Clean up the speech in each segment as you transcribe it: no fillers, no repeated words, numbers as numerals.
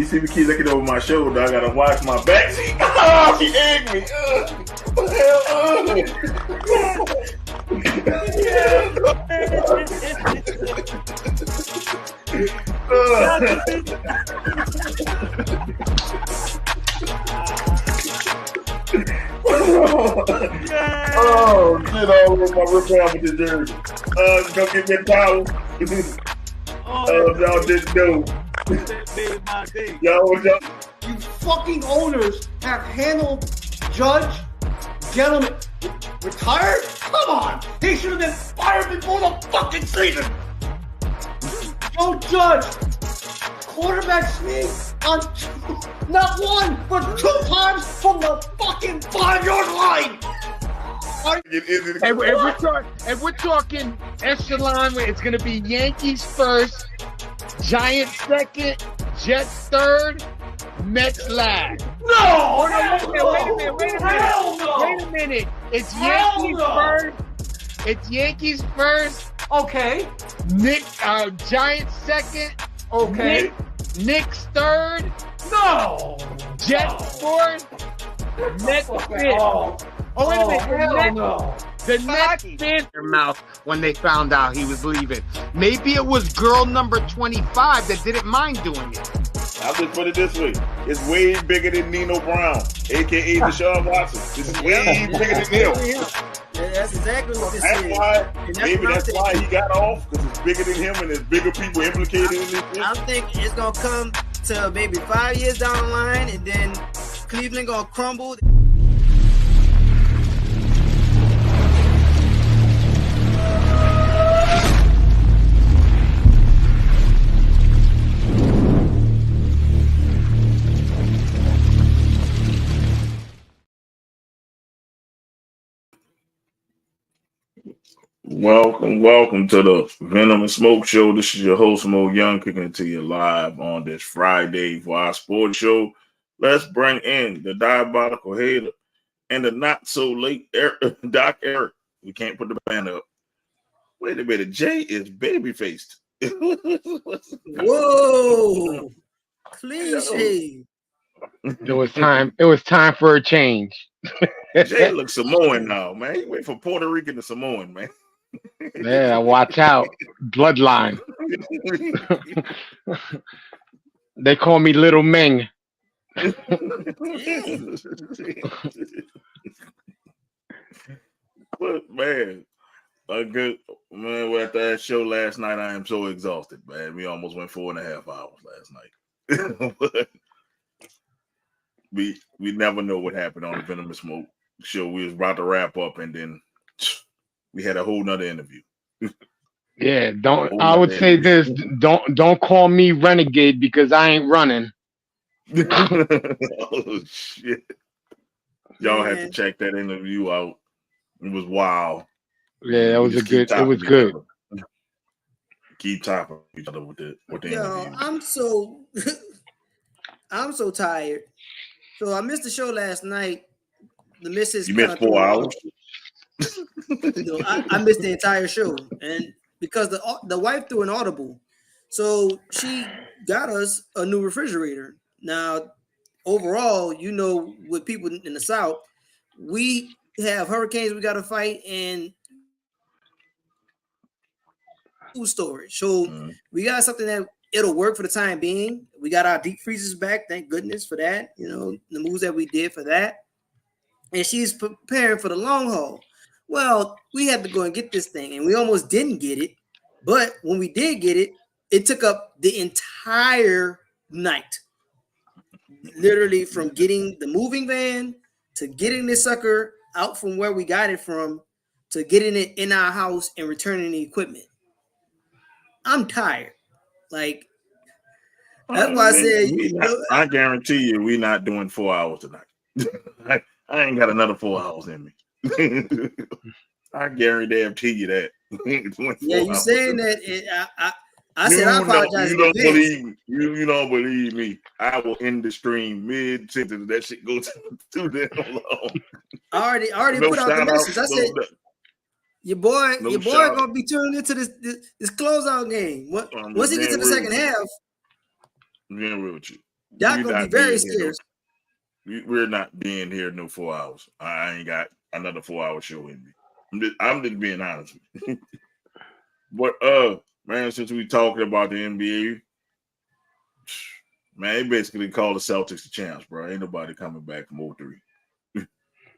see me keep looking over my shoulder. I gotta watch my back. Oh, she egged me. What the oh, shit, all over my rip off with the jersey. Go get me a towel. Y'all didn't know. Y'all. You fucking owners have handled Judge, gentlemen, retired? Come on! They should have been fired before the fucking season! Joe Judge, quarterback sneak on not one, but 2 times from the fucking 5-yard line! And we're talking echelon, it's going to be Yankees first, Giants second, Jets third, Mets last. No! Wait a minute. It's Yankees first. Okay. Giants second. Okay. Knicks third. No! Jets fourth. Mets fifth. Oh, wait a minute. The Nets bit their mouth when they found out he was leaving. Maybe it was girl number 25 that didn't mind doing it. I'll just put it this way. It's way bigger than Nino Brown, a.k.a. Deshaun Watson. This is way bigger than him. Yeah, that's exactly what this is. That's why he got off, because it's bigger than him and there's bigger people implicated in this. I think it's going to come to maybe 5 years down the line, and then Cleveland going to crumble. Welcome to the Venom and Smoke Show. This is your host, Mo Young, kicking it to you live on this Friday for our sports show. Let's bring in the Diabolical Hater and the not so late Doc Eric. We can't put the band up. Wait a minute, Jay is baby faced. Whoa, cliche. It was time for a change. Jay looks Samoan now, man. He went from Puerto Rican to Samoan, man. Yeah, watch out. Bloodline. They call me Little Ming. But man, we're at that show last night. I am so exhausted, man. We almost went 4.5 hours last night. But we never know what happened on the Venom and Smoke show. We was about to wrap up, and then we had a whole nother interview. Yeah, don't call me renegade because I ain't running. Oh shit. Y'all have to check that interview out. It was wild. Yeah, it was good. Keep topping each other with the interview. I'm so tired. So I missed the show last night. The missus. You missed 4 hours. I missed the entire show, and because the wife threw an audible, so she got us a new refrigerator. Now, overall, with people in the South, we have hurricanes we got to fight and food storage. So we got something that it'll work for the time being. We got our deep freezers back. Thank goodness for that. The moves that we did for that. And she's preparing for the long haul. Well, we had to go and get this thing, and we almost didn't get it. But when we did get it, it took up the entire night. Literally from getting the moving van to getting this sucker out from where we got it from to getting it in our house and returning the equipment. I'm tired. Like, that's why I said, I guarantee you we're not doing 4 hours tonight. I ain't got another 4 hours in me. I guarantee you that. Yeah, you saying that? I said I apologize. You don't believe me. You don't believe me. I will end the stream mid sentence. That shit goes too damn long. I already put out the message. I said your boy gonna be tuned into this closeout game. Once he gets to the second half. I'm being real with you. Y'all gonna be very scarce. We're not being here no 4 hours. I ain't got another 4-hour show in me. I'm just being honest with you. But man, since we talking about the NBA, man, they basically call the Celtics the champs, bro. Ain't nobody coming back from 0-3.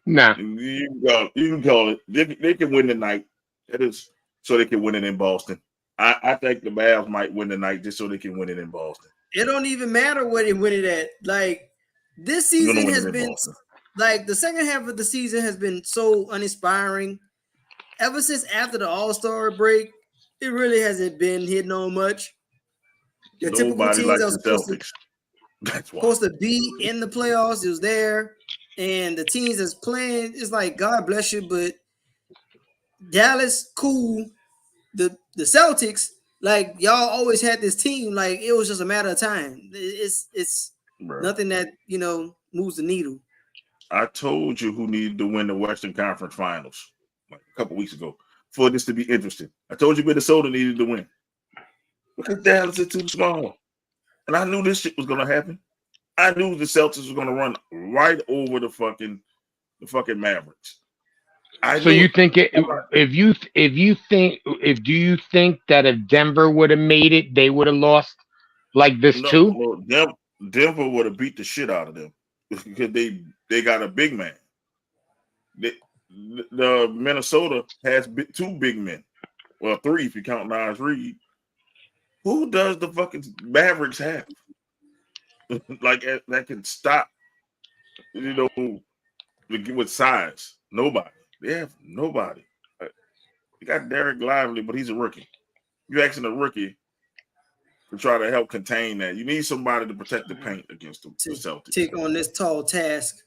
Nah. You can call it. They can win tonight. That is so they can win it in Boston. I think the Mavs might win tonight just so they can win it in Boston. It don't even matter where they win it at. Like this season has been like the second half of the season has been so uninspiring. Ever since after the All-Star break, it really hasn't been hitting on much. Your typical teams likes that was supposed to be in the playoffs, it was there. And the teams that's playing, it's like, God bless you, but Dallas, cool. The Celtics, like y'all always had this team, like it was just a matter of time. It's nothing that moves the needle. I told you who needed to win the Western Conference Finals like a couple weeks ago for this to be interesting. I told you Minnesota needed to win because Dallas is too small, and I knew this shit was gonna happen. I knew the Celtics were gonna run right over the fucking Mavericks. So you think do you think that if Denver would have made it, they would have lost like this too? No, Denver would have beat the shit out of them because they got a big man. The Minnesota has 2 big men, well 3 if you count Naz Reid. Who does the fucking Mavericks have? Like that can stop, with size. Nobody. They have nobody. You got Derek Lively, but he's a rookie. You're asking a rookie to try to help contain that. You need somebody to protect the paint against the Celtics. Take on this tall task.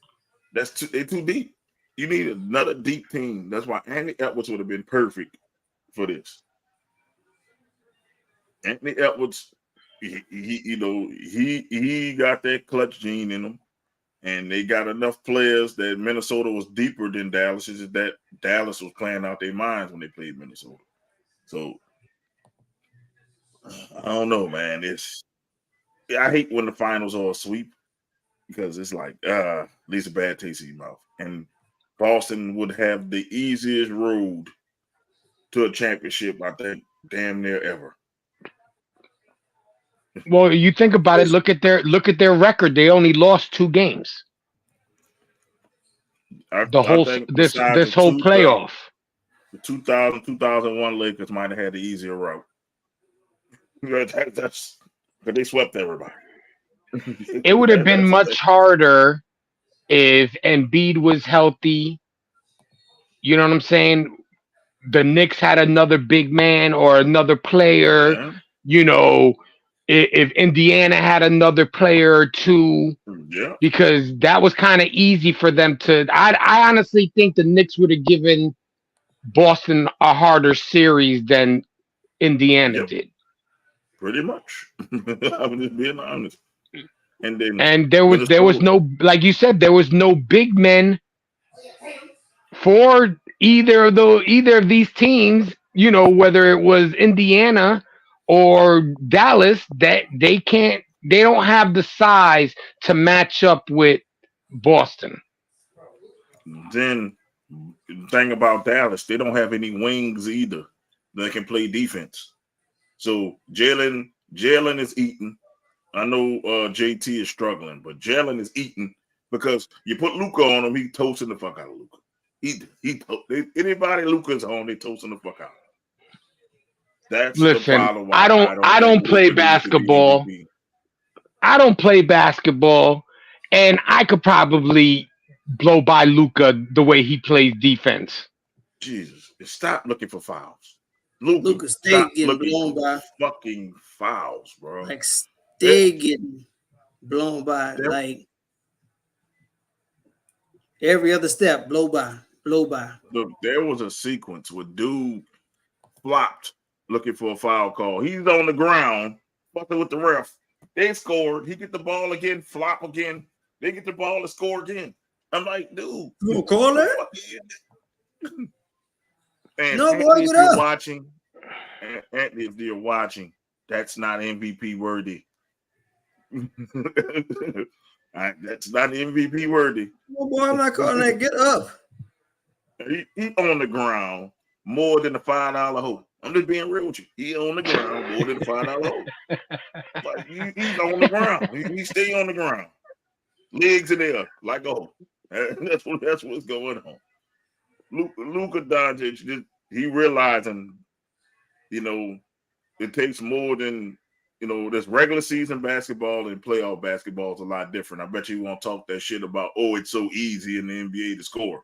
They're too deep. You need another deep team. That's why Anthony Edwards would have been perfect for this. Anthony Edwards, he got that clutch gene in him. And they got enough players that Minnesota was deeper than Dallas. Is that Dallas was playing out their minds when they played Minnesota. So I don't know, man. I hate when the finals are a sweep because it's like leaves a bad taste in your mouth. And Boston would have the easiest road to a championship, I think, damn near ever. Well, you think about it. Look at their record. They only lost 2 games. This whole playoff. The 2000-2001 Lakers might have had the easier route. That's because they swept everybody. It would have been much harder if Embiid was healthy. You know what I'm saying? The Knicks had another big man or another player. Yeah. If Indiana had another player or 2, because that was kind of easy for them to. I honestly think the Knicks would have given Boston a harder series than Indiana did. Pretty much. I'm just being honest. And there was no, like you said, there was no big men for either of these teams. Whether it was Indiana or Dallas, that they don't have the size to match up with Boston. Then the thing about Dallas, they don't have any wings either that can play defense. So Jalen is eating. I know JT is struggling, but Jalen is eating because you put Luka on him, he toasting the fuck out of Luka. Anybody Luka's on, they toasting the fuck out. That's the problem. I don't play basketball. I don't play basketball, and I could probably blow by Luka the way he plays defense. Jesus, stop looking for fouls. Luka stay getting blown by fucking fouls, bro. Like stay getting blown by. Like every other step, blow by. Look, there was a sequence where dude flopped looking for a foul call. He's on the ground, fucking with the ref. They scored. He get the ball again, flop again. They get the ball and score again. I'm like, dude, you gonna call that? And no, boy, if you're watching, Anthony, if you're watching, that's not MVP worthy. That's not MVP worthy. Oh, boy, I'm not calling that. Get up. He on the ground more than the $5 hole. I'm just being real with you. He on the ground more than the $5 hole. Like he's on the ground. He stay on the ground. Legs in the air like a hole. That's what's going on. Luka Doncic, he realizing, it takes more than, this regular season basketball and playoff basketball is a lot different. I bet you won't talk that shit about, it's so easy in the NBA to score.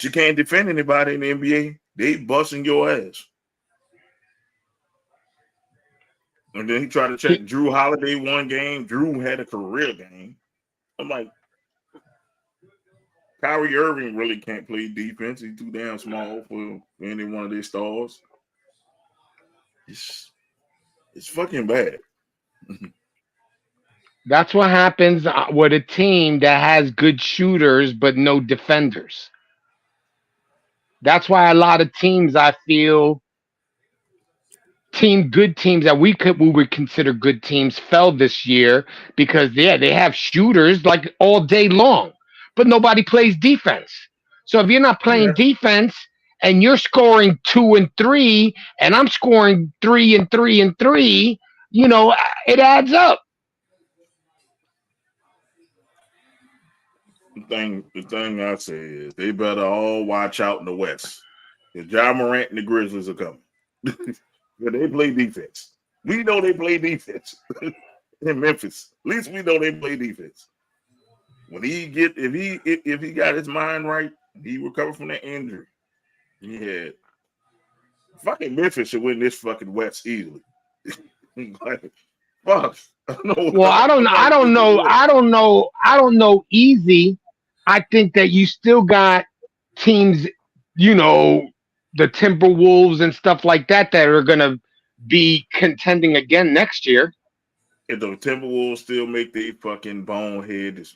You can't defend anybody in the NBA. They busting your ass. And then he tried to check Drew Holiday one game. Drew had a career game. I'm like, Kyrie Irving really can't play defense. He's too damn small for any one of their stars. It's fucking bad. That's what happens with a team that has good shooters but no defenders. That's why a lot of teams, I feel, good teams that we would consider good teams fell this year because they have shooters like all day long, but nobody plays defense. So if you're not playing defense and you're scoring 2 and 3 and I'm scoring 3 and 3 and 3, it adds up. The thing I say is they better all watch out in the West. Because Ja Morant and the Grizzlies are coming. They play defense. We know they play defense in Memphis. At least we know they play defense. When if he got his mind right, he recovered from that injury. Yeah, fucking Memphis should win this fucking West easily. Like, fuck. Well, I don't know easy. I think that you still got teams, the Timberwolves and stuff like that are going to be contending again next year. If the Timberwolves still make their fucking bonehead,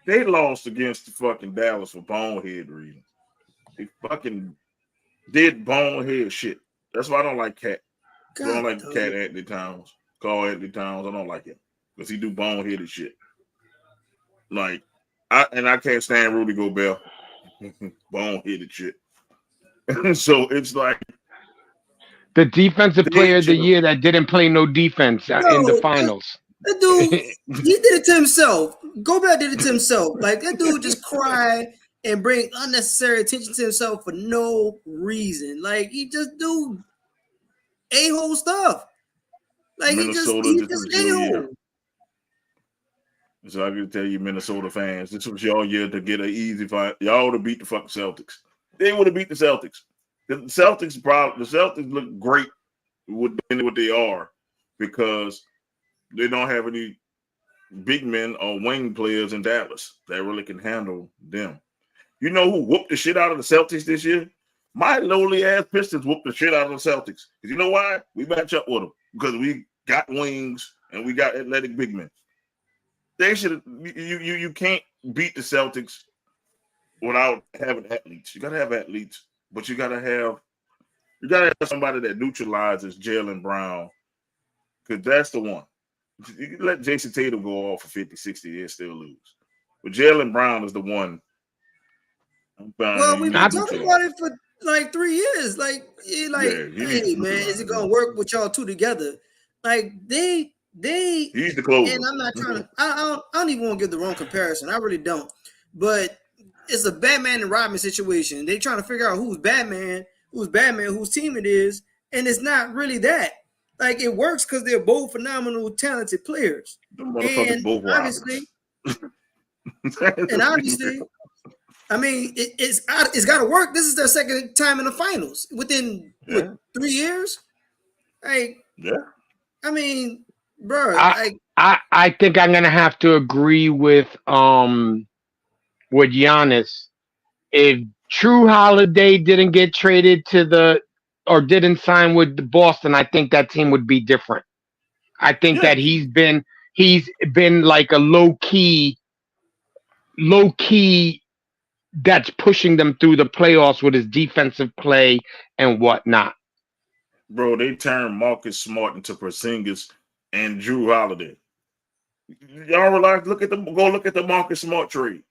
they lost against the fucking Dallas for bonehead reasons. They fucking did bonehead shit. That's why I don't like Cat. I don't like Cat Anthony Towns. Carl Anthony Towns. I don't like him because he do boneheaded shit. Like, I can't stand Rudy Gobert. Boneheaded shit. So it's like the defensive player of the year that didn't play no defense in the finals. That dude, he did it to himself. Gobert did it to himself. Like, that dude just cried and bring unnecessary attention to himself for no reason. Like, he just do a-hole stuff. Like, he just a-hole. So I can tell you, Minnesota fans, this was y'all year to get an easy fight. Y'all would have beat the fucking Celtics. They would have beat the Celtics. The Celtics look great with what they are because they don't have any big men or wing players in Dallas that really can handle them. You know who whooped the shit out of the Celtics this year? My lowly ass Pistons whooped the shit out of the Celtics. Because you know why? We match up with them because we got wings and we got athletic big men. They should. You can't beat the Celtics without having athletes. You gotta have athletes, but you gotta have somebody that neutralizes Jaylen Brown, because that's the one. You can let Jason Tatum go off for 50, 60 and still lose. But Jaylen Brown is the one. Well, we've been talking about it for like 3 years. Like, hey, man, is it gonna work with y'all two together? Like, he's the closer. And I'm not trying to. I don't even want to give the wrong comparison. I really don't. But it's a Batman and Robin situation. They trying to figure out who's Batman, whose team it is, and it's not really that. Like, it works because they're both phenomenal, talented players. And obviously, I mean, it's got to work. This is their second time in the finals within 3 years. Like, I mean, bro, I think I'm gonna have to agree with Giannis. If True Holiday didn't get traded or didn't sign with the Boston, I think that team would be different. I think that he's been like a low key that's pushing them through the playoffs with his defensive play and whatnot. Bro, they turned Marcus Smart into Porzingis and Drew Holiday. Y'all realize? Look at the Marcus Smart trade.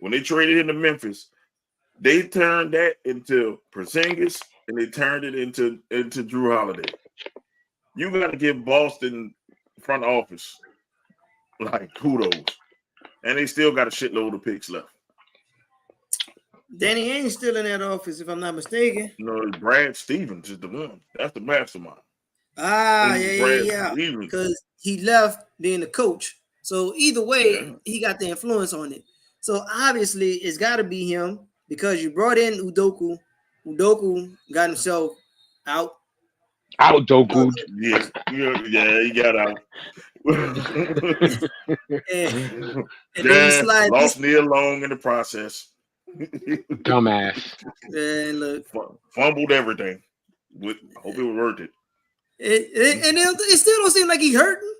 When they traded him to Memphis, they turned that into Porzingis and they turned it into Drew Holiday. You got to give Boston front office like kudos, and they still got a shitload of picks left. Danny Ainge's still in that office, if I'm not mistaken. No, Brad Stevens is the one. That's the mastermind. Yeah. Because he left being the coach. So either way, he got the influence on it. So obviously, it's got to be him because you brought in Udoka. Udoka got himself out. Doku. Yeah, he got out. and then he lost Neil Long in the process. Dumbass. And look, fumbled everything. Hope it was worth it. It still don't seem like he hurting.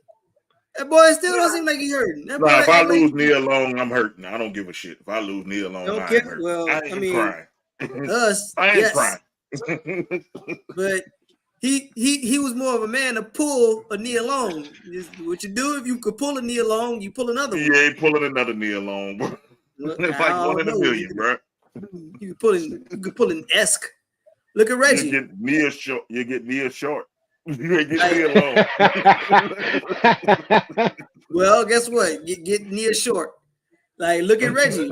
That boy still don't seem like he hurting. If I lose Neil Long, I'm hurting. I don't give a shit. If I lose Neil Long, don't I care. ain't hurting. Well, I ain't crying. Us, I ain't crying. But he was more of a man to pull a Neil Long. What you do if you could pull a Neil Long, you pull another one. You ain't pulling another Neil Long, bro. It's like 1 in a million, bro. You could pull an Esk. Look at Reggie. You get Neil short. You ain't get Neil Long. Well, guess what? Get Neil short. Like, look at Reggie.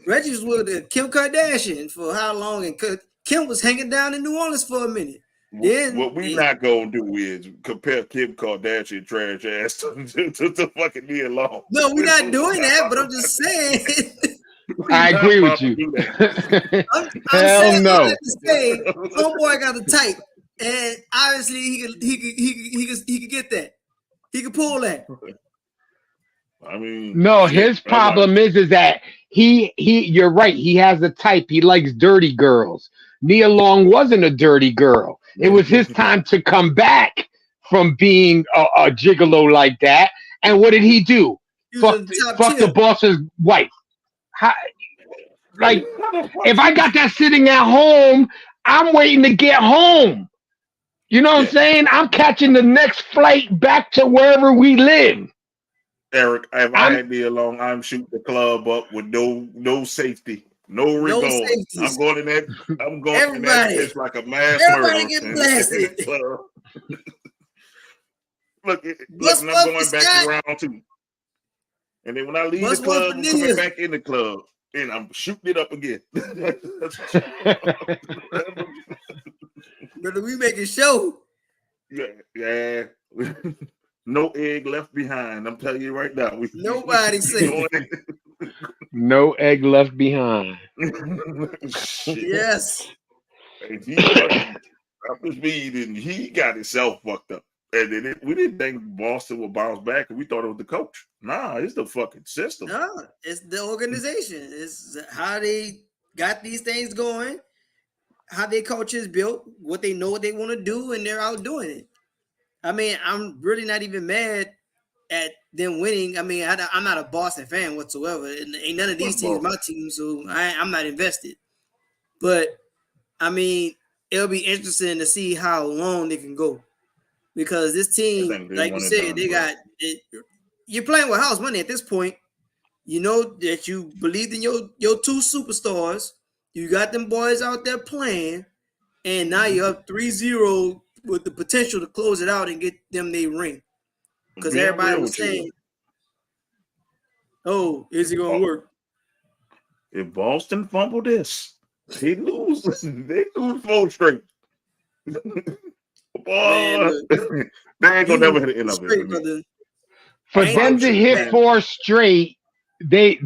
Reggie was with Kim Kardashian for how long? And Kim was hanging down in New Orleans for a minute. What we not gonna do is compare Kim Kardashian trash ass to fucking Neil Long. No, we're not doing that. But I'm just saying. I agree with you. Hell no. Homeboy got the type, and obviously he could get that. He could pull that. I mean, no. His problem is that you're right. He has a type. He likes dirty girls. Nia Long wasn't a dirty girl. It was his time to come back from being a gigolo like that. And what did he do? Fuck the boss's wife. Like, if I got that sitting at home, I'm waiting to get home. You know what I'm saying? I'm catching the next flight back to wherever we live. Eric, if I had Nia Long, I'm shooting the club up with no safety. No regard. I'm going in that bitch like a mass murderer. Everybody get blasted. Look, and I'm going back to round 2. And then when I leave the club, I'm coming back in the club. And I'm shooting it up again. Brother, we make a show. Yeah. No egg left behind. I'm telling you right now. Nobody said no egg left behind. Yes. And he after speed and he got himself fucked up. And then we didn't think Boston would bounce back, and we thought it was the coach. Nah, it's the fucking system. No, it's the organization. It's how they got these things going, how their culture is built, what they know what they want to do, and they're out doing it. I mean, I'm really not even mad at them winning. I mean, I'm not a Boston fan whatsoever. And ain't none of these teams my team, so I'm not invested. But, I mean, it'll be interesting to see how long they can go. Because this team, like you said, you're playing with house money at this point. You know that you believed in your 2 superstars. You got them boys out there playing, and now you're up 3-0 with the potential to close it out and get them their ring. Because everybody was saying, "Oh, is it gonna work?" If Boston fumble this, they lose. They lose 4 straight. Boy, they ain't gonna never hit the end of it. For them to hit 4 straight, the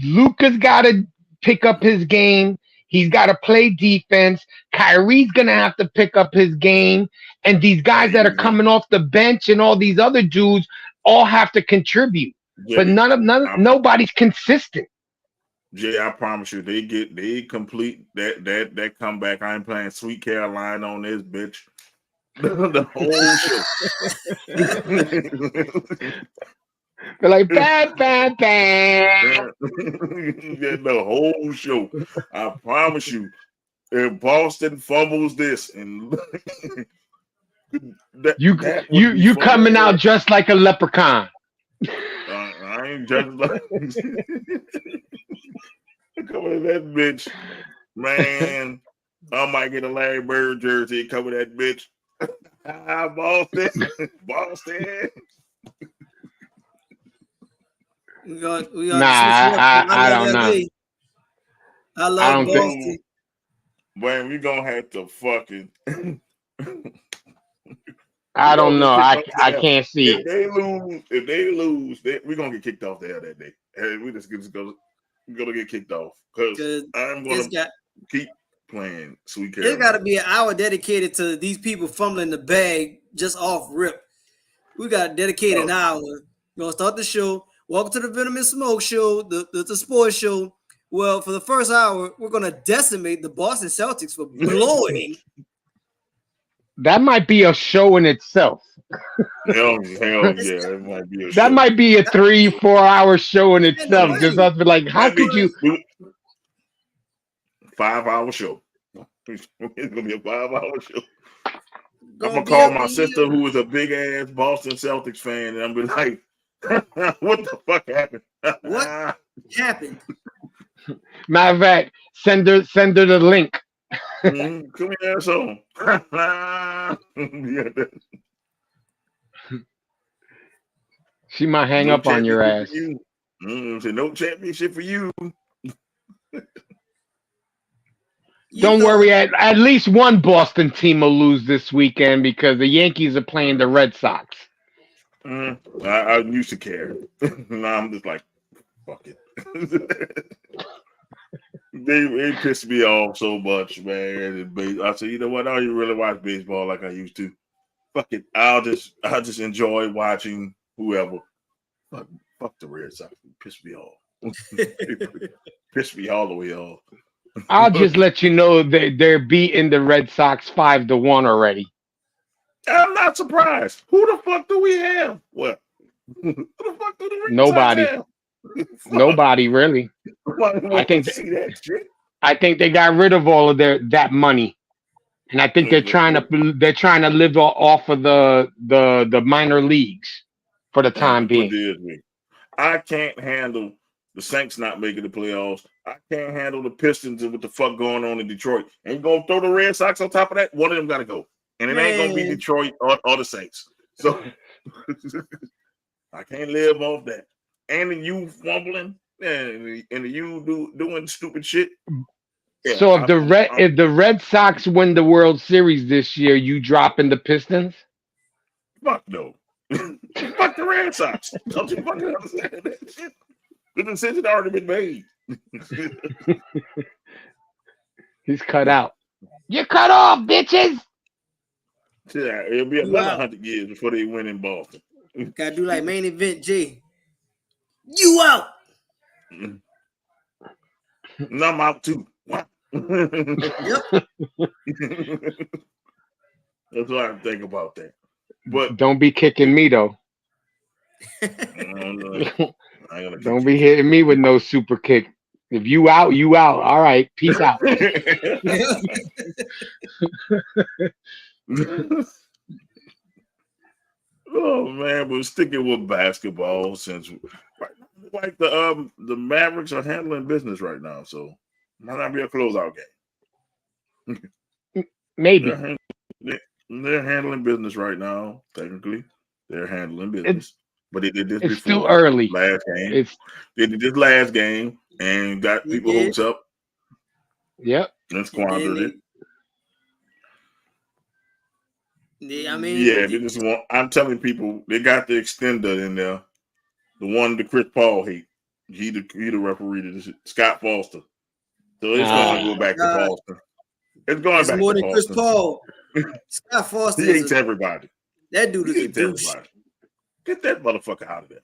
Luka's got to pick up his game. He's got to play defense. Kyrie's gonna have to pick up his game, and these guys that are coming off the bench and all these other dudes all have to contribute. Yeah, but nobody's consistent. Jay, I promise you, they complete that comeback. I ain't playing Sweet Caroline on this bitch. The whole show. They're like bad. Yeah, the whole show. I promise you, if Boston fumbles this and You coming out just like a leprechaun. I ain't just like cover that bitch, man. I might get a Larry Bird jersey cover that bitch. Boston. We got I don't know. I love Boston. Man, we gonna have to fucking. I don't know. I can't see it. If they lose, we're gonna get kicked off the air that day. And we're gonna get kicked off because I'm gonna keep playing Sweet Carolina. There's got to be an hour dedicated to these people fumbling the bag just off rip. We got to dedicate an hour. We're gonna start the show. Welcome to the Venom and Smoke Show, the sports show. Well, for the first hour, we're gonna decimate the Boston Celtics for blowing. That might be a show in itself. Hell yeah, it might be a show. That might be a 3-4 hour show in itself. Just us be like, how could you? 5-hour show. It's gonna be a 5-hour show. I'm gonna call my sister, who is a big ass Boston Celtics fan, and I'm be like, "What the fuck happened? What happened?" Matter of fact, send her the link. Come here, so. She might hang up on your ass. So no championship for you. Don't worry. At least one Boston team will lose this weekend because the Yankees are playing the Red Sox. I used to care. Now I'm just like, fuck it. They pissed me off so much, man. I said, you know what? I don't really watch baseball like I used to. Fuck it. I'll just enjoy watching whoever. Fuck the Red Sox. Piss me off. Piss me all the way off. I'll just let you know they're beating the Red Sox 5-1 already. I'm not surprised. Who the fuck do we have? What? Who the fuck do the Red Nobody. Sox have? Nobody really. I think they got rid of all of that money, and I think they're trying to live off of the minor leagues for the time being. I can't handle the Saints not making the playoffs. I can't handle the Pistons and what the fuck going on in Detroit. And you gonna throw the Red Sox on top of that? One of them gotta go, and it ain't gonna be Detroit or the Saints. So I can't live off that. And you fumbling, and you doing stupid shit. Yeah, so if the Red Sox win the World Series this year, you dropping the Pistons? Fuck no. Fuck the Red Sox. Don't you fucking understand that shit? The decision already been made. He's cut out. You're cut off, bitches. Yeah, it'll be another 100 years before they win in Boston. Gotta do like main event Jay. You out. No, I'm out too. Yep. That's what I think about that. But don't be kicking me though. Don't be hitting me with no super kick. If you out, you out. All right, peace out. Oh man, but sticking with basketball since like the Mavericks are handling business right now, so might not be a closeout game. Maybe they're handling business right now. Technically, they're handling business, but they did this before. It's still early. Last game, they did this last game and got people hopes up. Yep, and squandered it. Yeah, I mean, they just want. I'm telling people they got the extender in there, the one that Chris Paul hate. He the referee to this, Scott Foster. So it's going to go back to Boston. It's going back more to than Boston. Chris Paul. Scott Foster. He hates everybody. That dude is a douche. Everybody. Get that motherfucker out of there.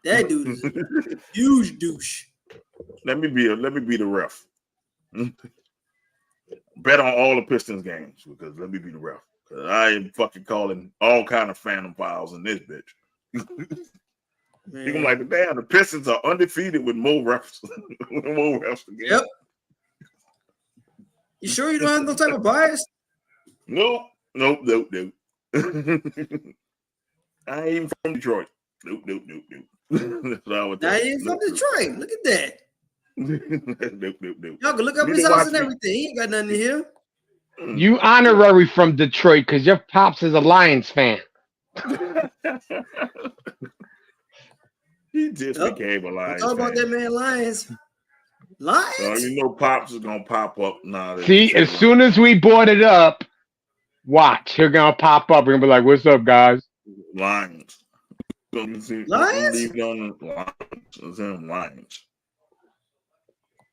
That dude is a huge douche. Let me be the ref. Bet on all the Pistons games because let me be the ref. Because I am fucking calling all kind of phantom fouls in this bitch. You're like, damn, the Pistons are undefeated with more refs. More refs again. Yep. You sure you don't have no type of bias? Nope. I ain't even from Detroit. Nope. That's what I would Now tell he ain't from Detroit. Look at that. Nope. Y'all can look up his house and everything. He ain't got nothing to hear. You honorary from Detroit because your pops is a Lions fan. He just became a Lions Talk about that man, Lions. Lions? So you know Pops is gonna pop up now. See, as soon as we brought it up, watch, he's gonna pop up. We're gonna be like, "What's up, guys?" Lions. Lions? Lions.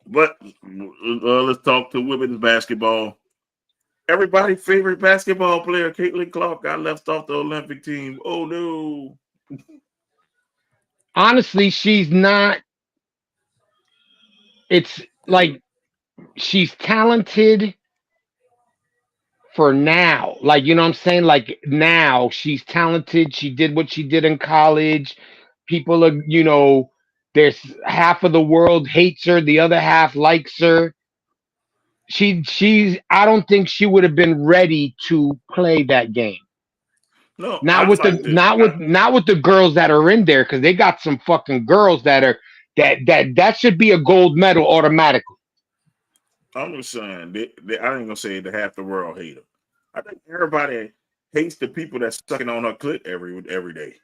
But let's talk to women's basketball. Everybody's favorite basketball player, Caitlyn Clark, got left off the Olympic team. Oh no. Honestly, she's not. It's like she's talented for now. Like, you know what I'm saying? Like, now she's talented. She did what she did in college. People are, there's half of the world hates her, the other half likes her. I don't think she would have been ready to play that game. No, not with the girls that are in there, because they got some fucking girls that should be a gold medal automatically. I'm just saying, I ain't gonna say that half the world hate her. I think everybody hates the people that's sucking on her clit every day.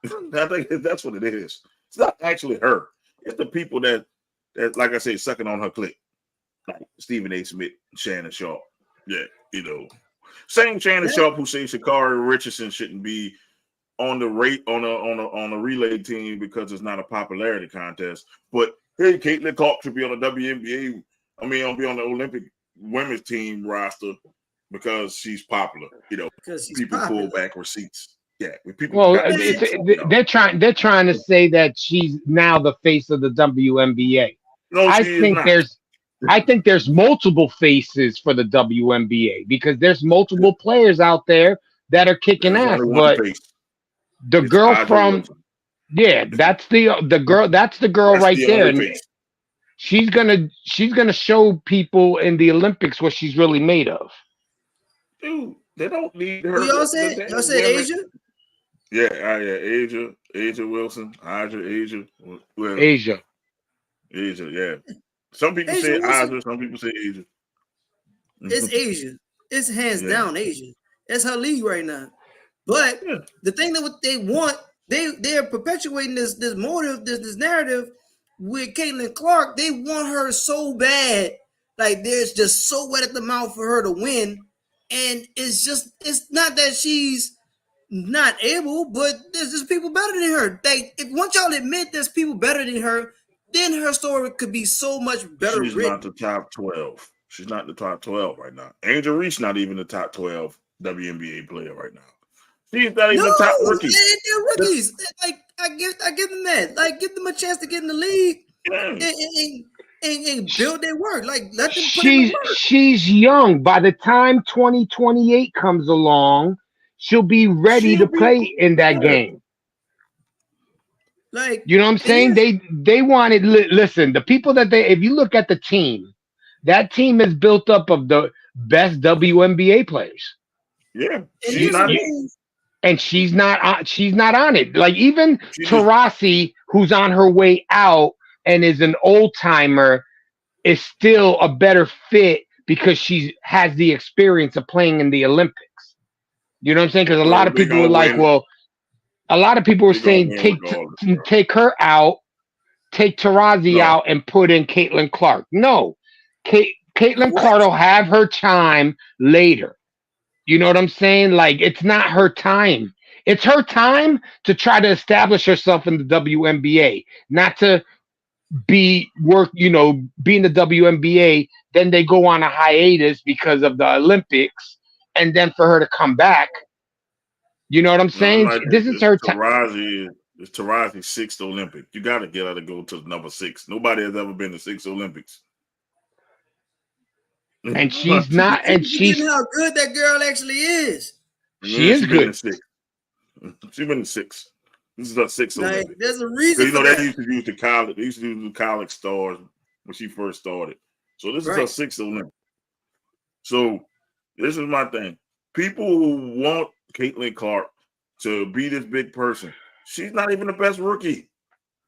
I think that's what it is. It's not actually her. It's the people that like I say, sucking on her clit. Like Stephen A. Smith, Shannon Sharp. Yeah, same Shannon Sharp who says Sha'Carri Richardson shouldn't be on the relay team because it's not a popularity contest. But hey, Caitlyn Clark should be on the WNBA. I'll be on the Olympic women's team roster because she's popular. People pull back receipts. Yeah, they're trying to say that she's now the face of the WNBA. No, I think there's multiple faces for the WNBA because there's multiple players out there that are kicking ass. But the girl from that's the girl. That's the girl right there. And she's gonna show people in the Olympics what she's really made of. Dude, they don't need her. Y'all said Asia? Yeah, Asia Wilson, Asia. Asia, yeah. Some people say Asia, some people say Asia. It's Asia. It's hands down Asia. That's her league right now. But the thing that what they want, they're perpetuating this motive, this narrative with Caitlyn Clark. They want her so bad, like there's just so wet at the mouth for her to win, and it's not that she's not able, but there's just people better than her. Once y'all admit there's people better than her, then her story could be so much better. She's not the top 12. She's not the top 12 right now. Angel Reese not even the top 12 WNBA player right now. She's not even the top rookie. They're rookies. Like I give them that. Like give them a chance to get in the league and build their work. Like let them put in the work. She's young. By the time 2028 comes along, she'll be ready to play in that game. Like, you know what I'm saying? They wanted. Listen, the people if you look at the team, that team is built up of the best WNBA players. Yeah, she's not on it. Like even Taurasi, who's on her way out and is an old timer, is still a better fit because she has the experience of playing in the Olympics. You know what I'm saying? Because a lot of people were like, a lot of people were saying take her out, take Taurasi out, and put in Caitlyn Clark. No, Caitlyn Clark will have her time later. You know what I'm saying? Like it's not her time. It's her time to try to establish herself in the WNBA, not to be in the WNBA. Then they go on a hiatus because of the Olympics, and then for her to come back. You know what I'm saying? This is her time. It's Taurasi's 6th Olympic. You got to get her to go to number 6. Nobody has ever been to 6 Olympics. And she's not. And she's how good that girl actually is. She is good. She's been to 6. This is her 6th Olympic. There's a reason. They used to use the college. They used to use the college stars when she first started. So this is her 6th Olympic. So this is my thing. People who want Caitlyn Clark to be this big person. She's not even the best rookie.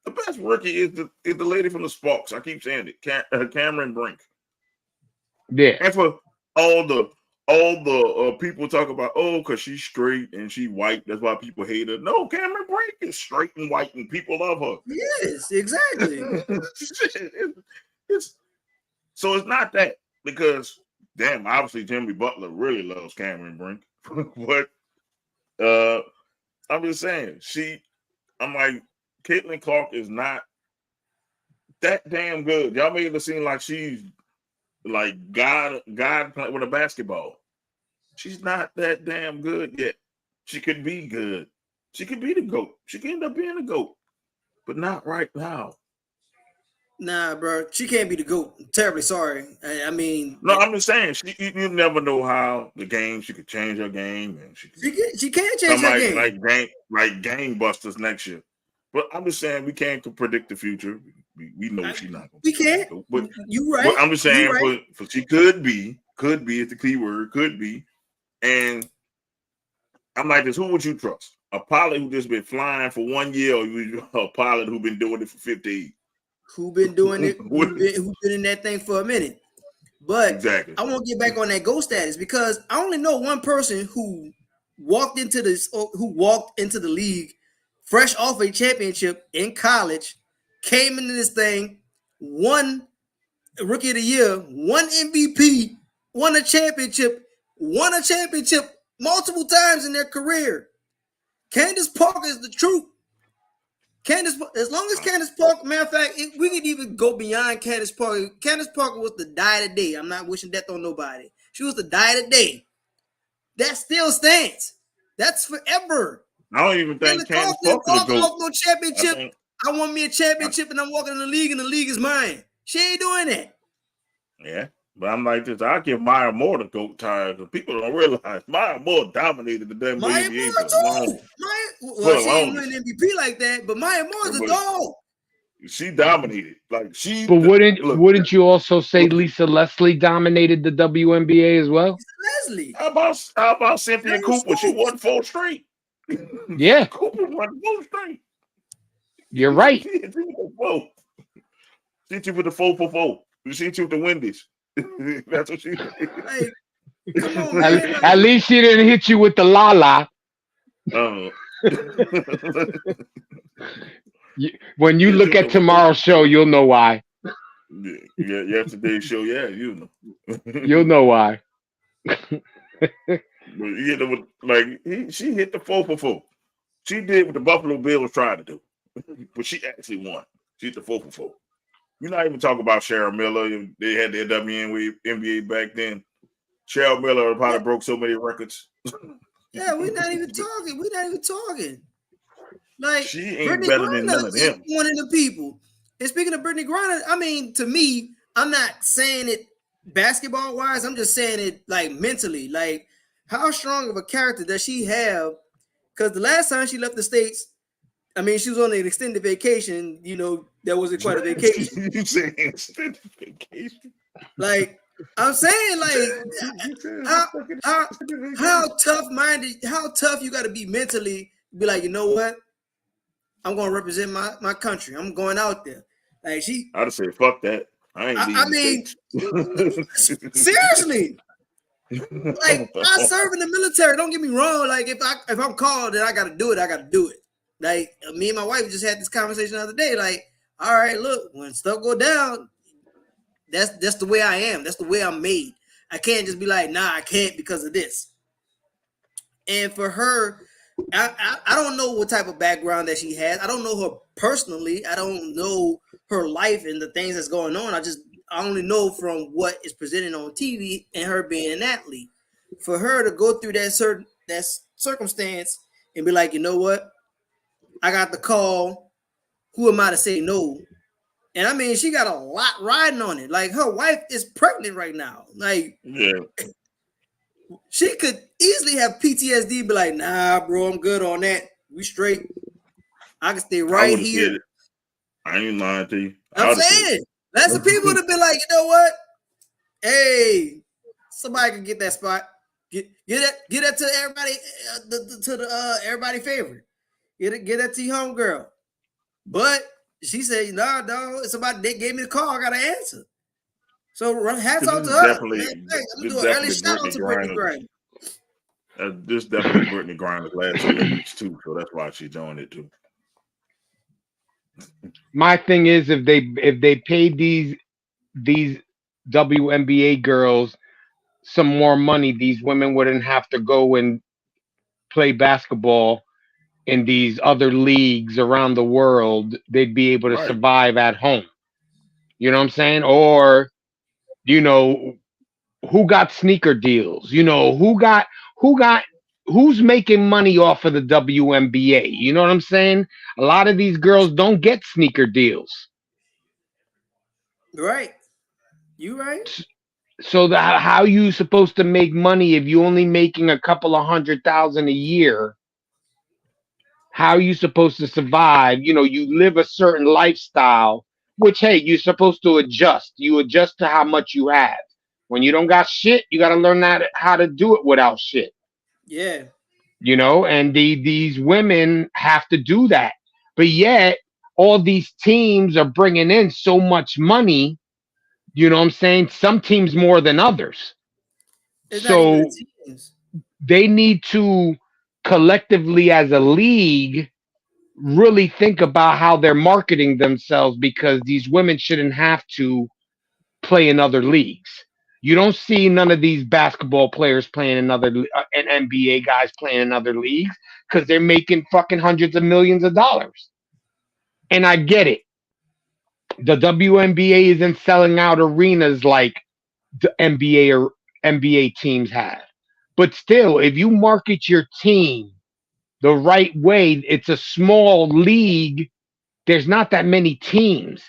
The best rookie is the lady from the Sparks. I keep saying it, Cameron Brink. Yeah. And for all the people talk about, because she's straight and she white, that's why people hate her. No, Cameron Brink is straight and white, and people love her. Yes, exactly. So it's not that, because damn, obviously Jimmy Butler really loves Cameron Brink. But I'm just saying, I'm like, Caitlyn Clark is not that damn good. Y'all made it seem like she's like God playing with a basketball. She's not that damn good yet. She could be good. She could be the GOAT. She could end up being the GOAT, but not right now. Nah, bro, she can't be the GOAT. I'm terribly sorry. I mean, no, I'm just saying, you never know how the game. She could change her game, and she can change her game like gangbusters next year. But I'm just saying, we can't predict the future. We know she's not going to. We can't. But you right. But I'm just saying, right. for she could be is the key word. Could be, and I'm like this. Who would you trust? A pilot who just been flying for 1 year, or a pilot who been doing it for 15? Who been doing it? Who been in that thing for a minute? But exactly. I want to get back on that GOAT status, because I only know one person who walked into the league fresh off a championship in college, came into this thing, won Rookie of the Year, won MVP, won a championship multiple times in their career. Candace Parker is the truth. As long as Candace Parker, matter of fact, we could even go beyond Candace Parker. Candace Parker was the die of the day. I'm not wishing death on nobody. She was the die of the day. That still stands. That's forever. I don't even think Candace Parker off no championship. I won me a championship and I'm walking in the league and the league is mine. She ain't doing that. Yeah. But I'm like this. I give Maya Moore the GOAT title, because people don't realize Maya Moore dominated the WNBA. Maya Moore too. She didn't win MVP like that, but Maya Moore's a dog. She dominated. Like she. But wouldn't you also say Lisa Leslie dominated the WNBA as well? Leslie. How about Cynthia Cooper? She won 4 straight. Yeah. Cooper won 4 straight. You're right. She hit you with the 4 for 4. She hit you with the Wendy's. That's what she did. Hey, come on, man. At least she didn't hit you with the la. When you look at tomorrow's show, you'll know why. Yeah, yesterday's show, you know. You'll know why. But she hit the 4 for 4. She did what the Buffalo Bills tried to do, but she actually won. She hit the 4 for 4. You're not even talking about Cheryl Miller. They had their WNBA back then. Cheryl Miller probably broke so many records. Yeah, we're not even talking. Like, she ain't Brittany better Griner than none of them. One of the people. And speaking of Brittany Griner, I mean, to me, I'm not saying it basketball wise. I'm just saying it like mentally. Like, how strong of a character does she have? Because the last time she left the States, I mean, she was on an extended vacation. You know, that wasn't quite a vacation. You saying extended vacation? Like, I'm saying, like, how tough you got to be mentally to be like, you know what? I'm going to represent my country. I'm going out there. Like, I'd have said, fuck that. I mean, seriously. Like, I serve in the military. Don't get me wrong. Like, if I'm called and I got to do it, I got to do it. Like, me and my wife just had this conversation the other day. Like, all right, look, when stuff go down, that's the way I am. That's the way I'm made. I can't just be like, nah, I can't because of this. And for her, I don't know what type of background that she has. I don't know her personally. I don't know her life and the things that's going on. I only know from what is presented on TV and her being an athlete. For her to go through that circumstance and be like, you know what? I got the call. Who am I to say no? And I mean, she got a lot riding on it. Like, her wife is pregnant right now. Like, yeah. She could easily have PTSD and be like, nah, bro, I'm good on that. We straight. I can stay right here. I ain't lying to you. I'm saying, that's the people that be like, you know what? Hey, somebody can get that spot. Get that to everybody, everybody favorite. Get that to your homegirl. But she said, no, it's about they gave me the call. I got to answer. So hats off to her. Man, I'm doing an early shout out to Brittany Griner. This definitely Brittany Griner's last Olympics too, so that's why she's doing it too. My thing is, if they paid these WNBA girls some more money, these women wouldn't have to go and play basketball in these other leagues around the world. They'd be able to survive at home. You know what I'm saying? Or, you know, who got sneaker deals? You know, who's making money off of the WNBA? You know what I'm saying? A lot of these girls don't get sneaker deals. Right. You right. So how you supposed to make money if you only making a couple of $100,000 a year? How are you supposed to survive? You know, you live a certain lifestyle, which, hey, you're supposed to adjust. You adjust to how much you have. When you don't got shit, you got to learn how to do it without shit. Yeah. You know, and these women have to do that. But yet, all these teams are bringing in so much money. You know what I'm saying? Some teams more than others. So they need to collectively as a league really think about how they're marketing themselves, because these women shouldn't have to play in other leagues. You don't see none of these basketball players playing and NBA guys playing in other leagues because they're making fucking hundreds of millions of dollars. And I get it. The WNBA isn't selling out arenas like the NBA or NBA teams have. But still, if you market your team the right way, it's a small league. There's not that many teams.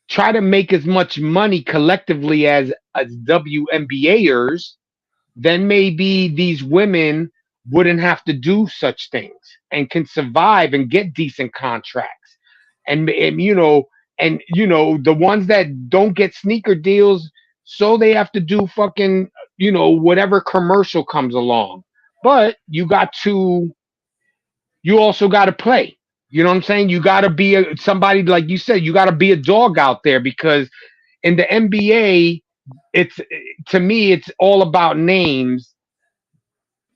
Try to make as much money collectively as WNBAers, then maybe these women wouldn't have to do such things and can survive and get decent contracts. And the ones that don't get sneaker deals, so they have to do fucking, whatever commercial comes along. But you also got to play. You know what I'm saying? You got to be somebody, like you said, you got to be a dog out there, because in the NBA, to me, it's all about names.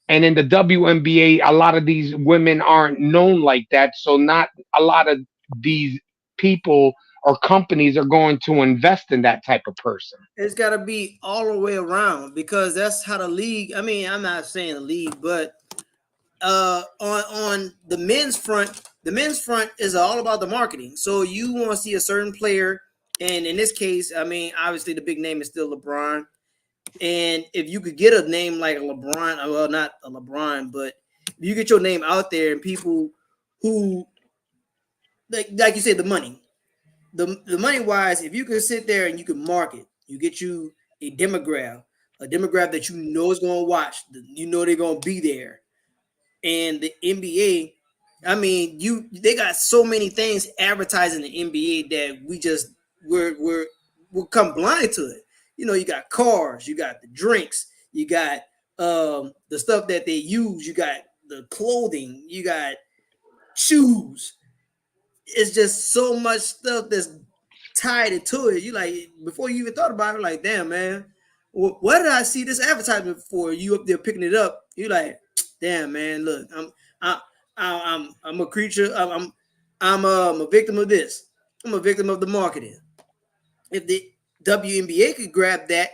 And in the WNBA, a lot of these women aren't known like that. So not a lot of these people or companies are going to invest in that type of person. It's got to be all the way around, because that's how the league, I mean, I'm not saying the league, but on the men's front is all about the marketing. So you want to see a certain player, and in this case, I mean, obviously the big name is still LeBron. And if you could get a name like a LeBron, well, not a LeBron, but if you get your name out there and people who, like you said, the money money wise, if you can sit there and you can market, you get you a demographic that you know is going to watch, you know they're going to be there. And the NBA, I mean, they got so many things advertising the NBA that we'll come blind to it. You know, you got cars, you got the drinks, you got the stuff that they use, you got the clothing, you got shoes. It's just so much stuff that's tied into it. You like, before you even thought about it, like, damn, man, where did I see this advertisement for? You up there picking it up? You like, damn, man, look, I'm a creature. I'm a victim of this. I'm a victim of the marketing. If the WNBA could grab that,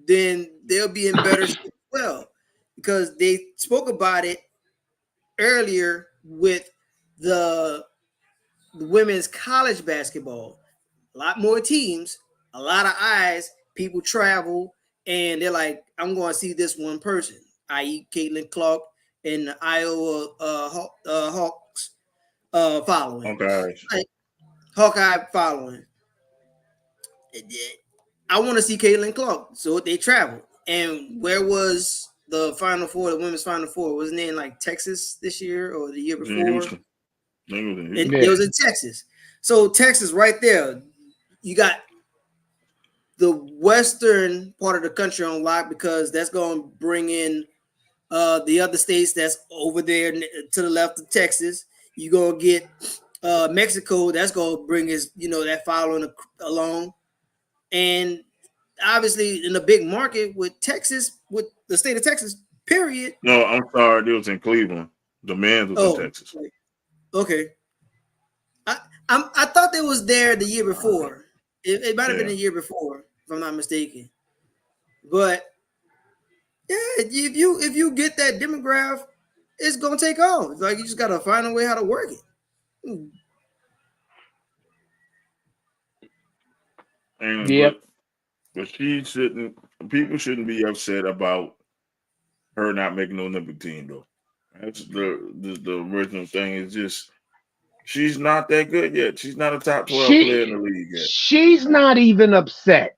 then they'll be in better shape as well, because they spoke about it earlier with the women's college basketball. A lot more teams, a lot of eyes, people travel, and they're like, I'm going to see this one person, i.e. Caitlyn Clark and the Iowa Hawks following. Hawkeye following. I want to see Caitlyn Clark, so they traveled. And where was the Final Four, the women's Final Four? Wasn't it in like Texas this year or the year before? It was in Texas. So Texas right there, you got the western part of the country on lock, because that's going to bring in the other states that's over there to the left of Texas. You gonna get Mexico. That's gonna bring his, that following along, and obviously in the big market with Texas, with the state of Texas. Period. No, I'm sorry. It was in Cleveland. The men's was in Texas. Okay. I thought they was there the year before. It might have been the year before, if I'm not mistaken. But yeah, if you get that demographic, it's gonna take off. It's like you just gotta find a way how to work it. And but people shouldn't be upset about her not making the Olympic team though. That's the original thing. Is just she's not that good yet. She's not a top 12 player in the league yet. She's not even upset.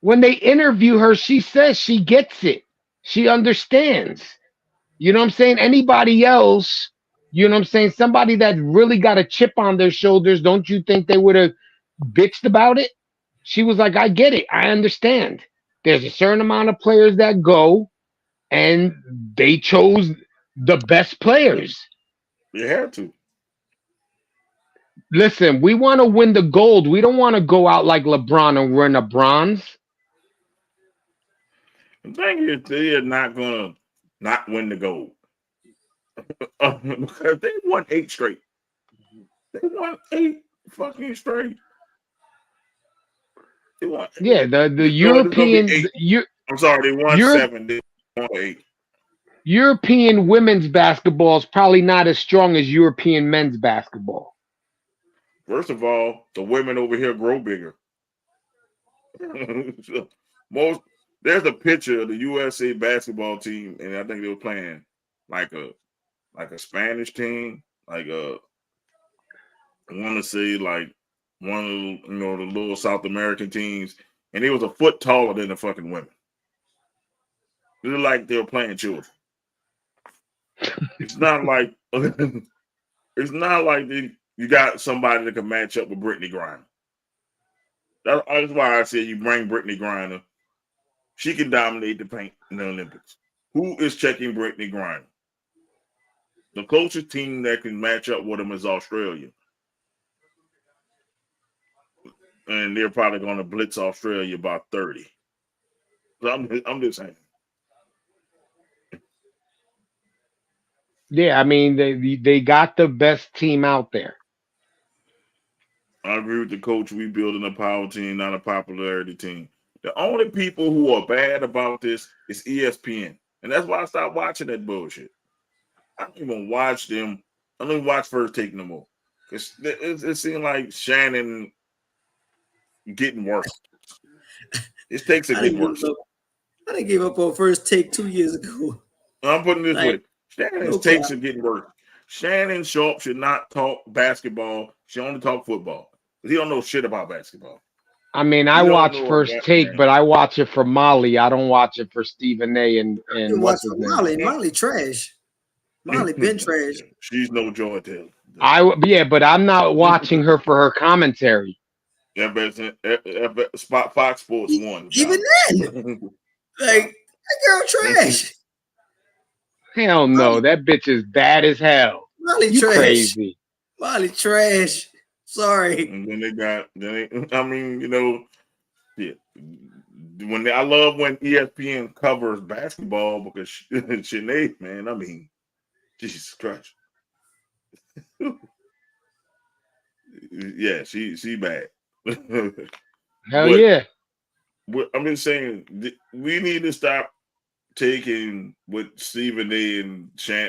When they interview her, she says she gets it. She understands. You know what I'm saying? Anybody else, you know what I'm saying? Somebody that really got a chip on their shoulders, don't you think they would have bitched about it? She was like, I get it. I understand. There's a certain amount of players that go, and they chose the best players. You had to. Listen, we want to win the gold. We don't want to go out like LeBron and win a bronze. The thing is, they are not going to not win the gold. Because they won 8 straight. They won 8 fucking straight. They won 8. Yeah, the European. I'm sorry, they won 7. They won 8. European women's basketball is probably not as strong as European men's basketball. First of all, the women over here grow bigger. There's a picture of the USA basketball team, and I think they were playing like a Spanish team, like I want to say like one of the little South American teams, and it was a foot taller than the fucking women. It looked like they were playing children. It's not like you got somebody that can match up with Brittany Griner. That's why I said you bring Brittany Griner. She can dominate the paint in the Olympics. Who is checking Brittany Griner? The closest team that can match up with them is Australia. And they're probably going to blitz Australia about 30. So I'm just saying. Yeah, I mean, they got the best team out there. I agree with the coach. We building a power team, not a popularity team. The only people who are bad about this is ESPN. And that's why I stopped watching that bullshit. I don't even watch them. I don't even watch First Take no more. It seemed like Shannon getting worse. His takes are getting worse. I didn't give up on First Take 2 years ago. I'm putting this way. Shannon's takes are getting worse. Shannon Sharp should not talk basketball. She only talk football. He don't know shit about basketball. I mean, I watch First Take, but I watch it for Molly. I don't watch it for Stephen A. and what's his name? Molly trash. Molly been trash. She's no Joy Taylor. But I'm not watching her for her commentary. Yeah, but Fox Sports 1. Even then, like that girl trash. Hell no, that bitch is bad as hell. Molly trash. Crazy. Molly trash. Sorry. And then I love when ESPN covers basketball because Sinead, man, I mean, Jesus Christ. Yeah, she bad. Hell yeah. I'm just saying, we need to stop taking what Stephen A.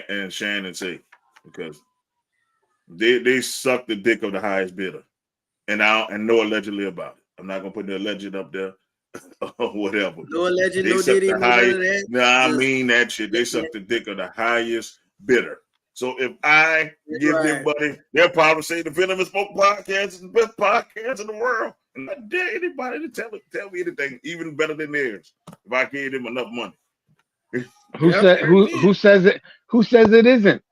and Shannon say, because they suck the dick of the highest bidder, and know allegedly about it. I'm not gonna put the alleged up there or whatever. No alleged, no diddy, no, I mean that shit. They suck the dick of the highest bidder. So if I give them money, they'll probably say the Venom and Smoke podcast is the best podcast in the world. And I dare anybody to tell me anything even better than theirs if I gave them enough money. Who says it? Who says it isn't?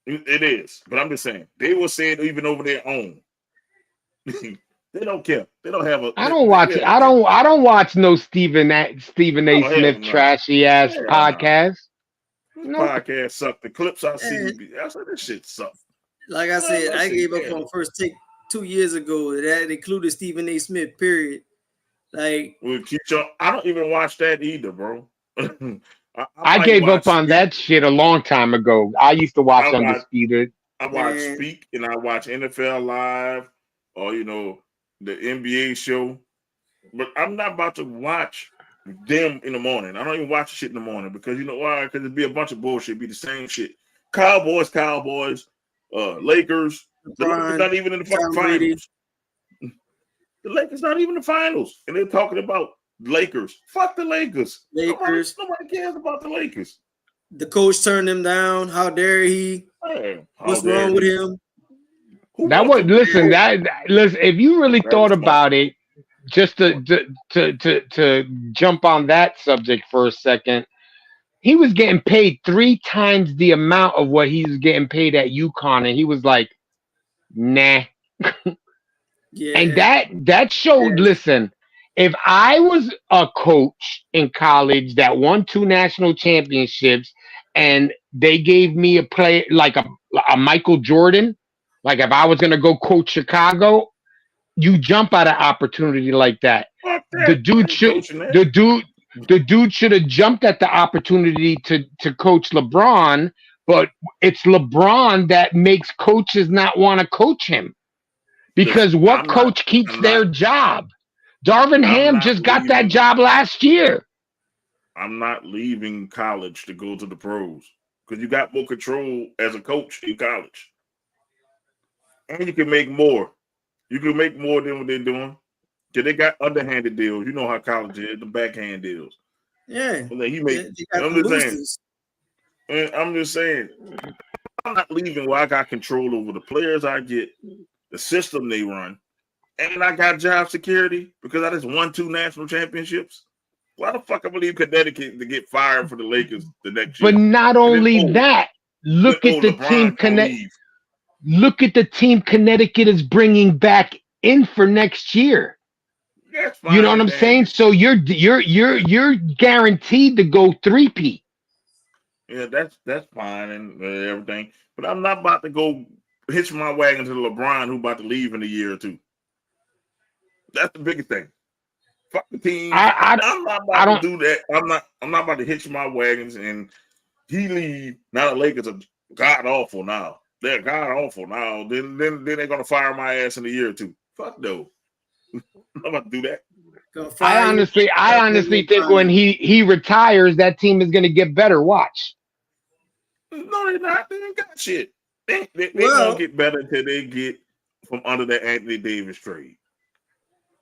It is, but I'm just saying they will say it even over their own. They don't care. They don't have a. I don't watch it. I don't watch no Stephen A. Smith trashy ass podcast. Podcast sucked. The clips I see, I said this shit sucked. Like I said, I gave up on First Take 2 years ago. That included Stephen A. Smith. Period. Like, I don't even watch that either, bro. I gave up on that shit a long time ago. I used to watch Undisputed. I watch Speak and I watch NFL Live or the NBA show, but I'm not about to watch them in the morning. I don't even watch the shit in the morning because you know why? Because it'd be a bunch of bullshit. It'd be the same shit. Cowboys, Lakers. The Lakers not even in the fucking finals. The Lakers not even in the finals, and they're talking about Lakers. Fuck the Lakers. Nobody cares about the Lakers. The coach turned him down. How dare he? What's wrong with him? Listen. If you really thought about it, just to jump on that subject for a second, he was getting paid 3 times the amount of what he was getting paid at UConn, and he was like, "Nah." Yeah. And that showed. Yeah. Listen, if I was a coach in college that won 2 national championships, and they gave me a play like a Michael Jordan, like if I was gonna go coach Chicago, you jump at an opportunity like that. The dude should have jumped at the opportunity to coach LeBron, but it's LeBron that makes coaches not want to coach him. Because what coach keeps their job? Darvin Ham just got that job last year. I'm not leaving college to go to the pros because you got more control as a coach in college. And you can make more. You can make more than what they're doing. Because they got underhanded deals. You know how college is, the backhand deals. Yeah. I'm just saying, I'm not leaving where I got control over the players I get, the system they run, and I got job security because I just won 2 national championships. Why the fuck I believe Connecticut to get fired for the Lakers the next year? But not only that, look at the team Connecticut. Look at the team Connecticut is bringing back in for next year. That's fine, you know what I'm saying? So you're guaranteed to go 3-peat. Yeah, that's fine and everything. But I'm not about to go hitch my wagon to LeBron, who about to leave in a year or 2. That's the biggest thing. Fuck the team. I'm not about to do that. I'm not about to hitch my wagons and he leave. Now the Lakers are god awful now. They're god awful now. Then they're gonna fire my ass in a year or 2. Fuck no. I'm not about to do that. I honestly think when he retires, that team is gonna get better. Watch. No, they're not. They ain't got shit. They won't get better until they get from under the Anthony Davis trade.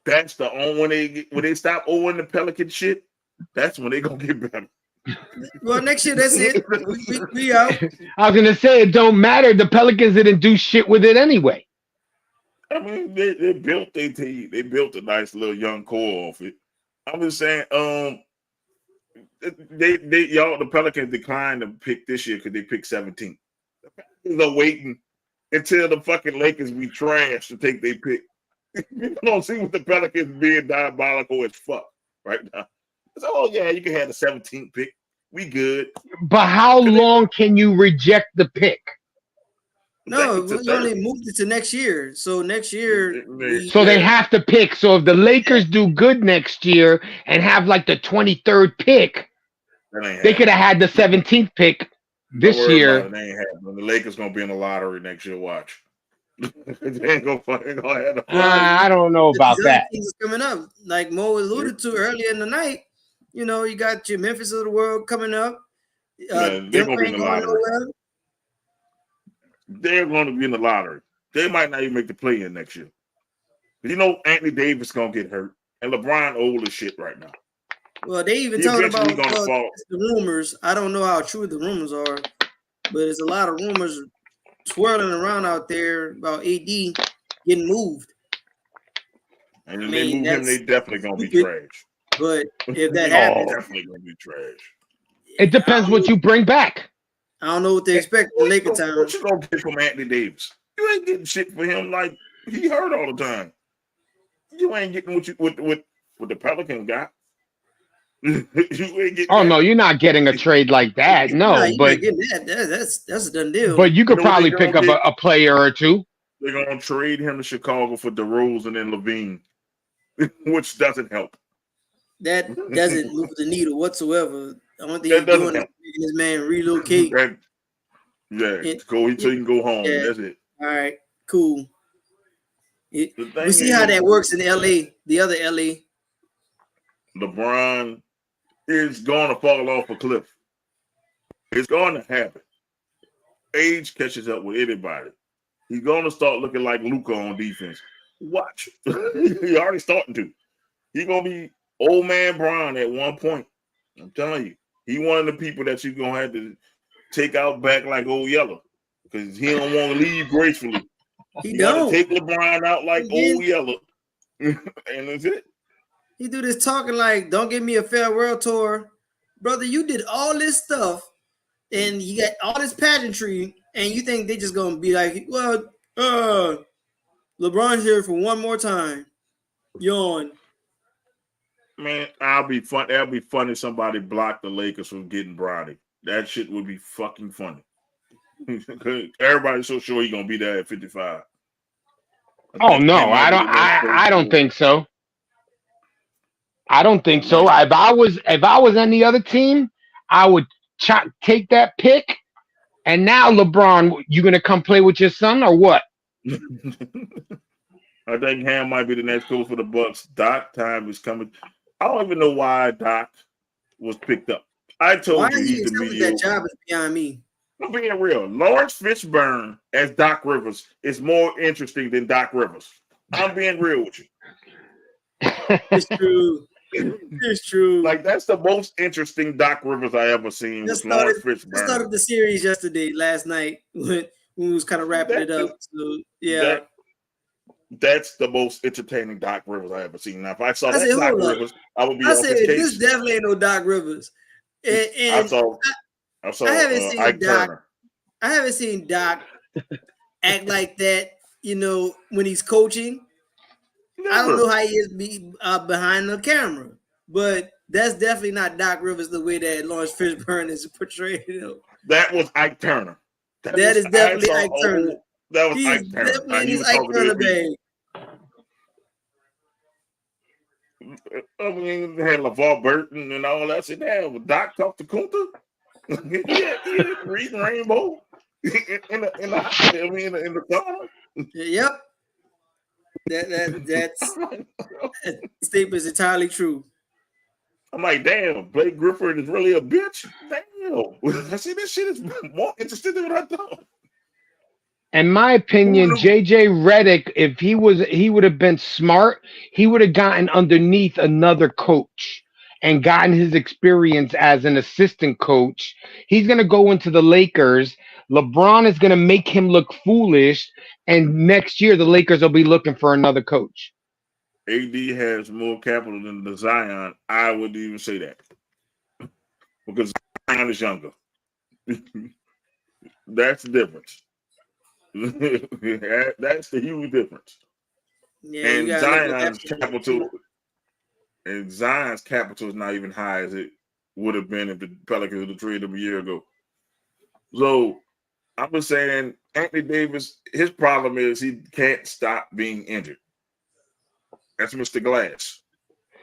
That's the only when they stop owing the Pelican shit. That's when they gonna get better. Well, next year that's it. We out. I was gonna say it don't matter. The Pelicans didn't do shit with it anyway. I mean, they built their team. They built a nice little young core off it. I'm just saying, the Pelicans declined to pick this year because they picked 17. The Pelicans are waiting until the fucking Lakers be trash to take their pick. You don't see what the Pelicans being diabolical as fuck right now. So, you can have the 17th pick. We good. But how long can you reject the pick? No, we only moved it to next year. So next year. They have to pick. So if the Lakers do good next year and have like the 23rd pick, they could have had the 17th pick this year. It ain't happening. The Lakers going to be in the lottery next year. Watch. They ain't gonna have I don't know about that. Things coming up, like Mo alluded to earlier in the night. You know, you got your Memphis of the world coming up. They're going to be in the lottery. They're going to be in the lottery. They might not even make the play-in next year. You know, Anthony Davis going to get hurt, and LeBron old as shit right now. Well, they even talking about the rumors. I don't know how true the rumors are, but there's a lot of rumors swirling around out there about AD getting moved. And if they move him, they definitely gonna be trash. But if that happens, definitely gonna be trash. It depends what you bring back. I don't know what they expect in Laker time. What you gonna get from Anthony Davis? You ain't getting shit for him. Like he hurt all the time. You ain't getting what the Pelicans got. No, you're not getting a trade like that. No, you're but not getting that. That's a done deal. But you could probably pick up a player or two. They're gonna trade him to Chicago for DeRozan and Levine, which doesn't help. That doesn't move the needle whatsoever. The only thing he's doing is making this man relocate. So he can go home. Yeah. That's it. All right, cool. We see how that works in LA, the other LA. LeBron is going to fall off a cliff. It's going to happen. Age catches up with anybody. He's going to start looking like Luka on defense. Watch. He's already starting to. He's going to be old man Bron at one point. I'm telling you. He's one of the people that you're going to have to take out back like old Yeller because he don't want to leave gracefully. He don't. Take LeBron out like old Yeller. And that's it. He do this talking like, don't give me a farewell tour. Brother, you did all this stuff and you got all this pageantry and you think they just going to be like, well, LeBron's here for one more time. Yawn. Man, that'll be fun if somebody blocked the Lakers from getting Bronny. That shit would be fucking funny. Everybody's so sure he's gonna be there at 55. Oh no, I don't think so. I don't think so. If I was any other team, I would take that pick. And now, LeBron, you gonna come play with your son or what? I think Ham might be the next coach for the Bucks. Doc time is coming. I don't even know why Doc was picked up. I told you he's the mediocre. That job is beyond me. I'm being real. Lawrence Fishburne as Doc Rivers is more interesting than Doc Rivers. I'm being real with you. It's true. It's true. Like, that's the most interesting Doc Rivers I ever seen. Lawrence Fishburne. I started the series last night when we was kind of wrapping it up. So yeah. That's the most entertaining Doc Rivers I ever seen. Now, if I saw Doc Rivers, I would be off his case. This definitely ain't no Doc Rivers. And I haven't seen Ike Doc. Turner. I haven't seen Doc act like that. When he's coaching. Never. I don't know how he is behind the camera, but that's definitely not Doc Rivers the way that Lawrence Fishburne is portrayed. That was Ike Turner. That is definitely Ike Turner. That was Ike Turner. Definitely his Ike Turner bag. I mean, they had LeVar Burton and all that shit. There, Doc talk to Kunta. yeah, reading Rainbow in the corner. Yep. That statement is entirely true. I'm like, damn, Blake Griffin is really a bitch. Damn, I see this shit is more interesting than what I thought. In my opinion, JJ Redick, if he would have been smart, he would have gotten underneath another coach and gotten his experience as an assistant coach. He's going to go into the Lakers. LeBron is going to make him look foolish. And next year, the Lakers will be looking for another coach. AD has more capital than the Zion. I wouldn't even say that. Because Zion is younger. That's the difference. That's the huge difference. Yeah, and Zion's capital is not even high as it would have been if the Pelicans had traded him a year ago. So I'm just saying, Anthony Davis, his problem is he can't stop being injured. That's Mr. Glass.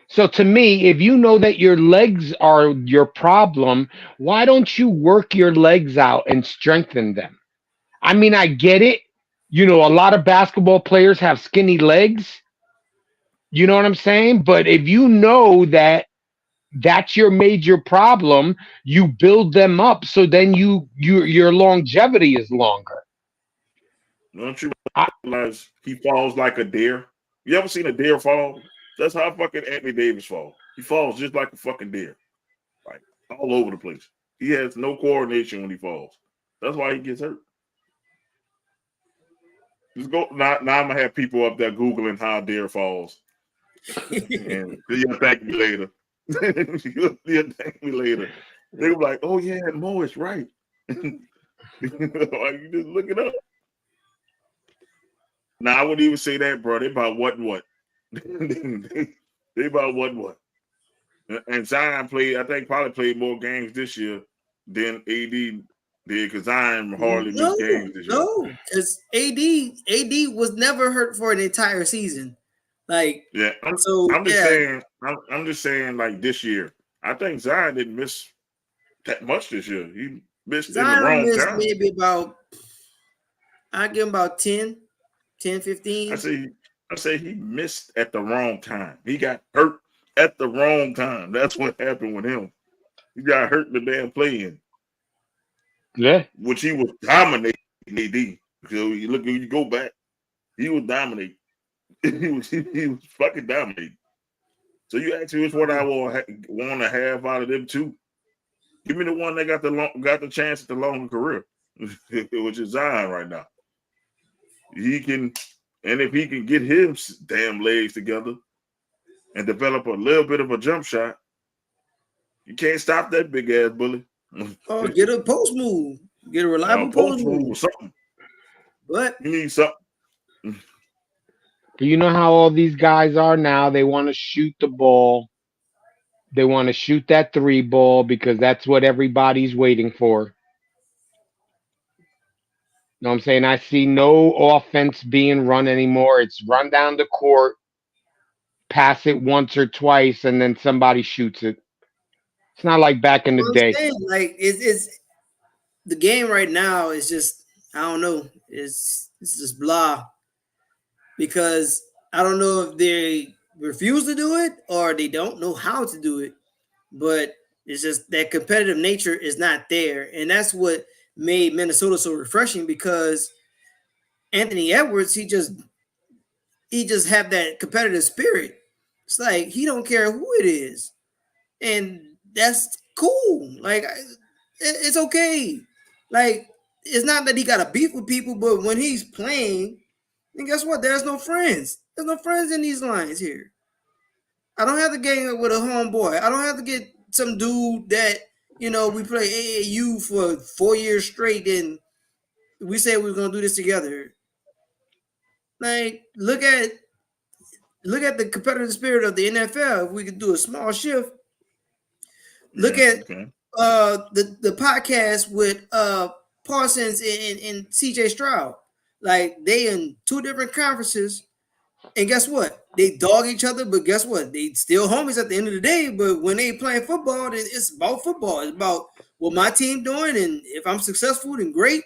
So to me, if you know that your legs are your problem, why don't you work your legs out and strengthen them? I mean, I get it. A lot of basketball players have skinny legs. You know what I'm saying? But if you know that that's your major problem, you build them up so then your longevity is longer. Don't you realize he falls like a deer? You ever seen a deer fall? That's how fucking Anthony Davis falls. He falls just like a fucking deer. Like all over the place. He has no coordination when he falls. That's why he gets hurt. Just go now. I'm gonna have people up there Googling how a deer falls. And you'll thank me later. You'll thank me later. They were like, "Oh yeah, Mo is right." You just look it up. Now I wouldn't even say that, bro. They about what? They about what? And Zion played, I think, probably played more games this year than AD did, because Zion hardly missed games this year. No, because AD was never hurt for an entire season. Like, yeah, I'm just saying, like this year, I think Zion didn't miss that much this year. He missed Zion in the wrong missed time. maybe about, I give him about 10, 15. I say he missed at the wrong time. He got hurt at the wrong time. That's what happened with him. He got hurt in the damn play-in. Yeah. Which he was dominating AD. So you go back, he was dominating. he was fucking dominating. So you ask me which one I want to have out of them two. Give me the one that got the chance at the longer career, which is Zion right now. He can, and if he can get his damn legs together and develop a little bit of a jump shot, you can't stop that big ass bully. Oh, get a post move. Get a reliable post move. Or something. But you need something. You know how all these guys are now? They want to shoot the ball. They want to shoot that 3 ball because that's what everybody's waiting for. You know what I'm saying? I see no offense being run anymore. It's run down the court, pass it once or twice, and then somebody shoots it. It's not like back in the day. Like it's the game right now is just, I don't know. It's just blah. Because I don't know if they refuse to do it or they don't know how to do it. But it's just that competitive nature is not there. And that's what made Minnesota so refreshing, because Anthony Edwards, he just have that competitive spirit. It's like he don't care who it is. And that's cool. Like, it's okay. Like, it's not that he got a beef with people, but when he's playing, and guess what? There's no friends. There's no friends in these lines here. I don't have to gang with a homeboy. I don't have to get some dude that, we play AAU for 4 years straight and we say we're going to do this together. Like, look at the competitive spirit of the NFL. If we could do a small shift, look at the podcast with Parsons and CJ Stroud. Like, they in 2 different conferences, and guess what? They dog each other, but guess what? They still homies at the end of the day. But when they playing football, it's about football. It's about what my team doing, and if I'm successful, then great.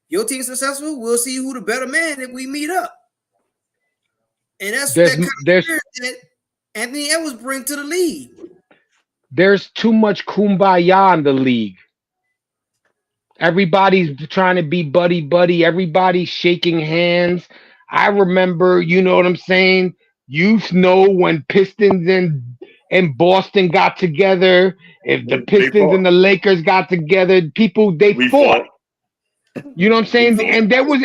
Your team's successful, we'll see who the better man if we meet up. And that's that kind of spirit that Anthony Edwards bring to the league. There's too much kumbaya in the league. Everybody's trying to be buddy. Everybody's shaking hands. I remember, you know what I'm saying? You know when Pistons and Boston got together, if the Pistons and the Lakers got together, they fought. You know what I'm saying? And there was,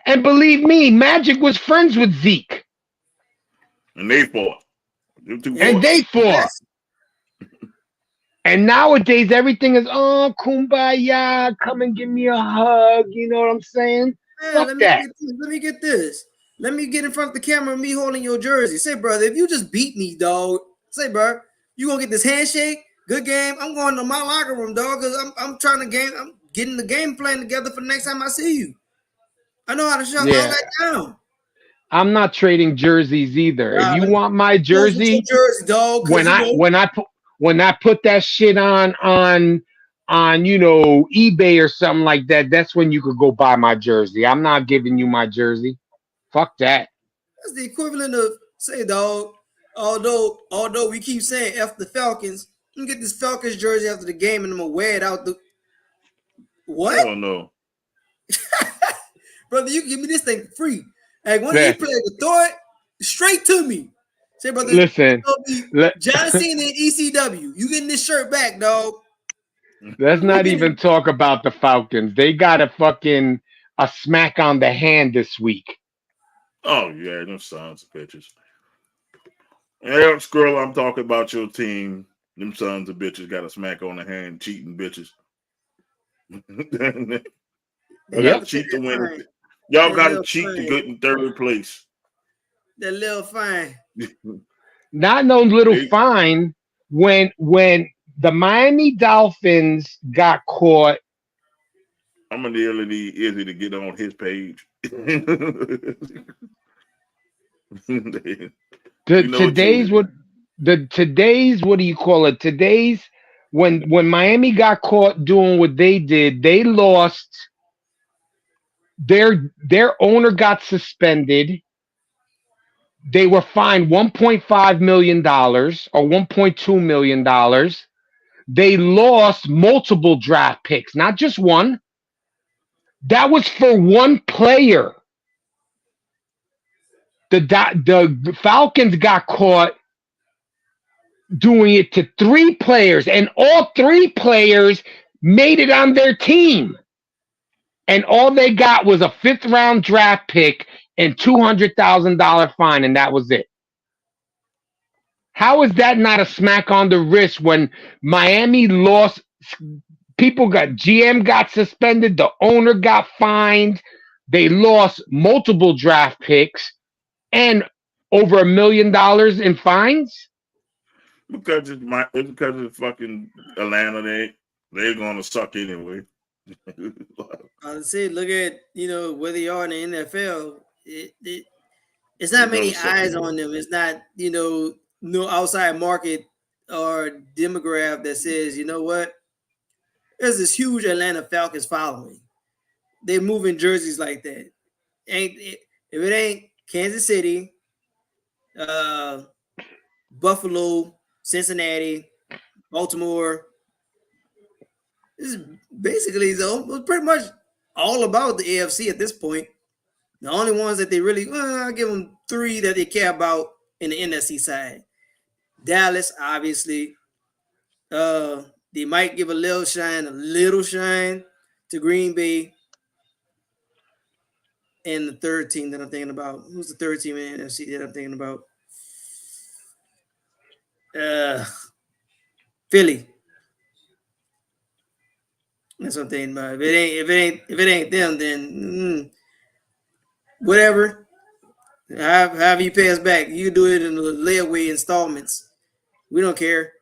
and believe me, Magic was friends with Zeke. And they fought. They fought. And nowadays, everything is, oh, kumbaya, come and give me a hug. You know what I'm saying? Yeah, let me get this. Let me get in front of the camera, me holding your jersey. Say, brother, if you just beat me, dog, say, bro, you going to get this handshake? Good game. I'm going to my locker room, dog, because I'm trying to game. I'm getting the game plan together for the next time I see you. I know how to shut all that down. I'm not trading jerseys either. If you want my jersey, dog, when I put that shit on eBay or something like that, that's when you could go buy my jersey. I'm not giving you my jersey. Fuck that. That's the equivalent of, say, dog, although we keep saying F the Falcons, I'm gonna get this Falcons jersey after the game and I'm gonna wear it out the what? I don't know. Brother, you can give me this thing for free. Like, when you play the throw it straight to me. Say, brother, listen, John Cena and ECW. You getting this shirt back, dog. Let's not even talk about the Falcons. They got a smack on the hand this week. Oh, yeah, them sons of bitches. Yeah, Skrull, I'm talking about your team. Them sons of bitches got a smack on the hand, cheating bitches. Y'all got to cheat to win. Y'all got to cheat to get in 3rd place. That little fine. Not no little fine. when the Miami Dolphins got caught. I'm gonna nearly need Izzy to get on his page. Today's what do you call it? Today's when Miami got caught doing what they did, they lost. Their owner got suspended. They were fined $1.5 million or $1.2 million. They lost multiple draft picks, not just one. That was for one player. The Falcons got caught doing it to three players, and all three players made it on their team. And all they got was a 5th-round draft pick and $200,000 fine, and that was it. How is that not a smack on the wrist when Miami lost? GM got suspended, the owner got fined, they lost multiple draft picks and over $1 million in fines? Because it's fucking Atlanta, they're gonna suck anyway. I say, look at where they are in the NFL. It's not many eyes on them. It's not no outside market or demographic that says, you know what, there's this huge Atlanta Falcons following. They're moving jerseys like that. If it ain't Kansas City, Buffalo, Cincinnati, Baltimore. This is basically pretty much all about the AFC at this point. The only ones that they really, I give them 3 that they care about in the NFC side. Dallas, obviously. They might give a little shine to Green Bay. And the third team that I'm thinking about. Who's the third team in the NFC that I'm thinking about? Philly. That's what I'm thinking about. If it ain't them, then whatever. However you pay us back, you can do it in layaway installments. We don't care.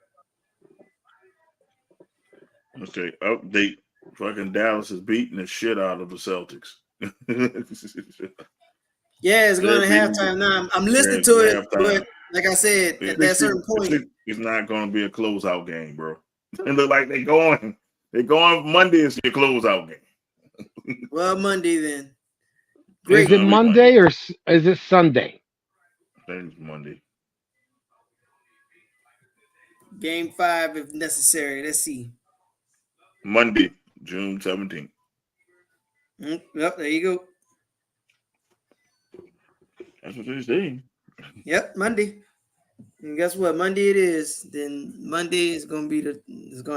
Okay, update. Fucking Dallas is beating the shit out of the Celtics. Yeah, it's going to halftime now. I'm listening to it, but like I said, at that certain point, it's not going to be a closeout game, bro. It look like they're going Monday is your closeout game. Well, Monday then. Great. Is it Monday or is it Sunday? I think it's Monday. Game 5 if necessary. Let's see. Monday, June 17th. Yep, there you go. That's what they're saying. Yep, Monday. And guess what? Monday it is. Then Monday is gonna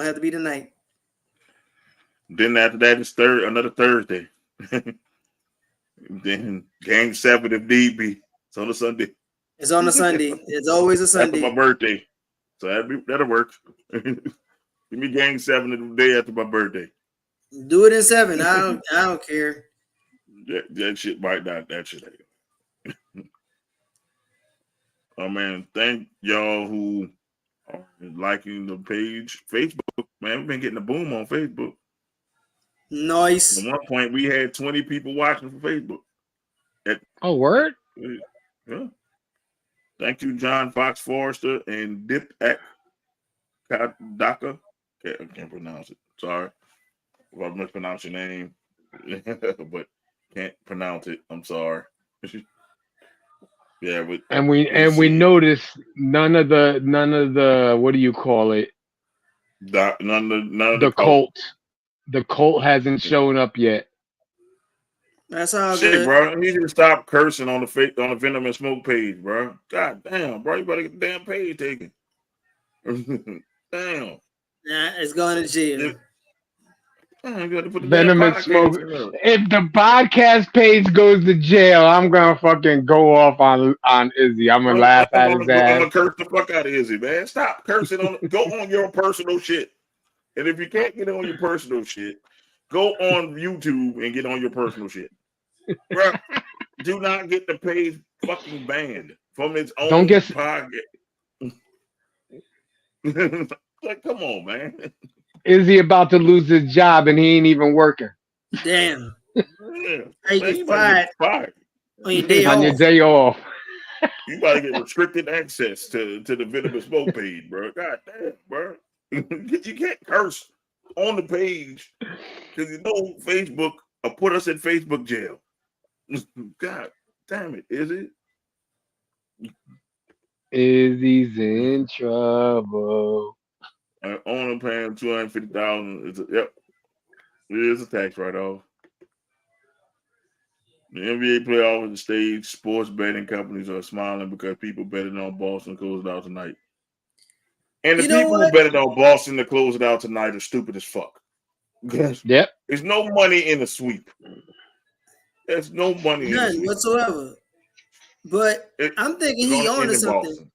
have to be the night. Then after that is another Thursday. Then game 7 if need be. It's on a Sunday. It's on a Sunday. It's always a Sunday. After my birthday. So that'll work. Give me game 7 the day after my birthday. Do it in 7. I don't care. That shit might not. That shit ain't. Oh man, thank y'all who are liking the page. Facebook, man, we've been getting a boom on Facebook. Nice. At one point, we had 20 people watching for Facebook. Word? Yeah. Thank you, John Fox Forrester and Dip at Daka. I can't pronounce it. Sorry if I mispronounce your name, but can't pronounce it. I'm sorry. Yeah, and we noticed none of the what do you call it? None of the cult. The cult hasn't shown up yet. That's all shit, good, bro. You need to stop cursing on the Venom and Smoke page, bro. God damn, bro. You better get the damn page taken. Damn. Nah, it's going to jail. Venom and Smoke. If the podcast page goes to jail, I'm gonna fucking go off on Izzy. I'm gonna laugh at his ass. I'm gonna curse the fuck out of Izzy, man. Stop cursing go on your personal shit. And if you can't get on your personal shit, go on YouTube and get on your personal shit. Bro, do not get the page fucking banned from its own podcast. Like, come on, man. Is he about to lose his job and he ain't even working Damn. Yeah. How you Man, get fired fired. on your day on off? your day off? You about to get restricted access to the Venom and Smoke page, bro. God damn, bro. You can't curse on the page because you know Facebook will put us in Facebook jail. God damn it, is it? Izzy's in trouble. Only paying $250,000. Yep, it is a tax write-off. The NBA playoffs and stage sports betting companies are smiling because people betting on Boston closed out tonight. And the people who betted on Boston to close it out tonight are stupid as fuck. Yep. There's no money in the sweep. There's no money in the sweep. None whatsoever. But I'm thinking he on to something. Boston.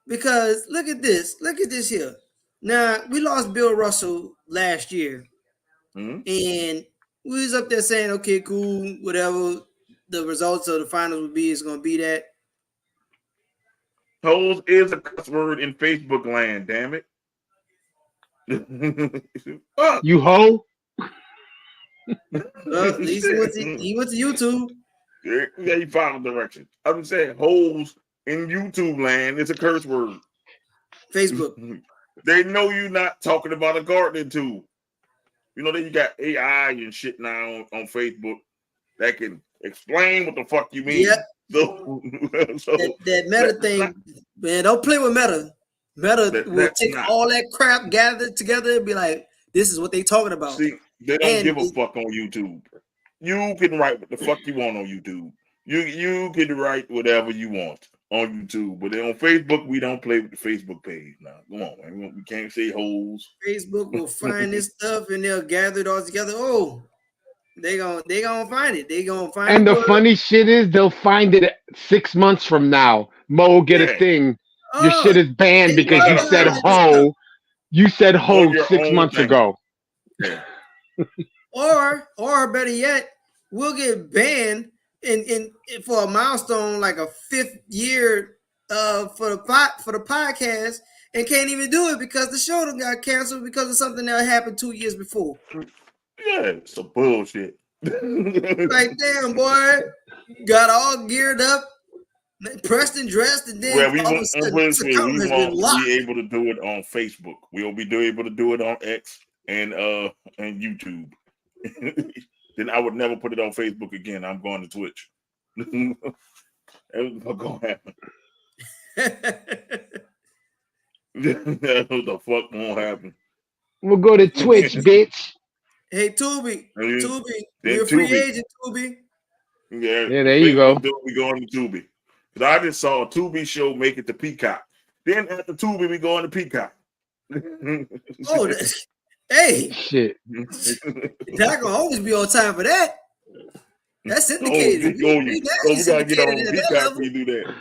Because look at this. Look at this here. Now, we lost Bill Russell last year. And we was up there saying, okay, cool, whatever the results of the finals would be is going to be that. Hoes is a cuss word in Facebook land, damn it. You hoe? Well, at least he went to YouTube. Yeah, he followed directions. I'm saying hoes in YouTube land is a curse word. Facebook. They know you're not talking about a gardening tool. You know that you got AI and shit now on Facebook that can explain what the fuck you mean. Yep. So that Meta thing, man, don't play with Meta. Meta will take all that crap, gather it together, and be like, this is what they talking about. See, they don't give a fuck on YouTube. You can write what the fuck you want on YouTube. You can write whatever you want on YouTube, but then on Facebook, we don't play with the Facebook page. Now, come on, man. We can't say hoes. Facebook will find this stuff and they'll gather it all together. Oh, they gonna find it. They gonna find it. And the funny shit is they'll find it 6 months from now. Mo will get a thing. Your shit is banned because you said ho. You said ho 6 months ago. Yeah. or better yet, we'll get banned in for a milestone like a 5th year for the podcast and can't even do it because the show done got canceled because of something that happened 2 years before. Yeah, some bullshit. Like, damn, boy, got all geared up, pressed and dressed, and then we won't be able to do it on Facebook. We'll be able to do it on X and YouTube. Then I would never put it on Facebook again. I'm going to Twitch. That's what's gonna happen. What the fuck won't happen? We'll go to Twitch, bitch. Hey, Tubi, you're a free agent, Tubi. Yeah, there you go. We going to Tubi. Because I just saw a Tubi show make it to Peacock. Then after Tubi, we go on to Peacock. Oh, hey. Shit. Not gonna always be on time for that. That's syndicated. We gotta get on Peacock when you do that.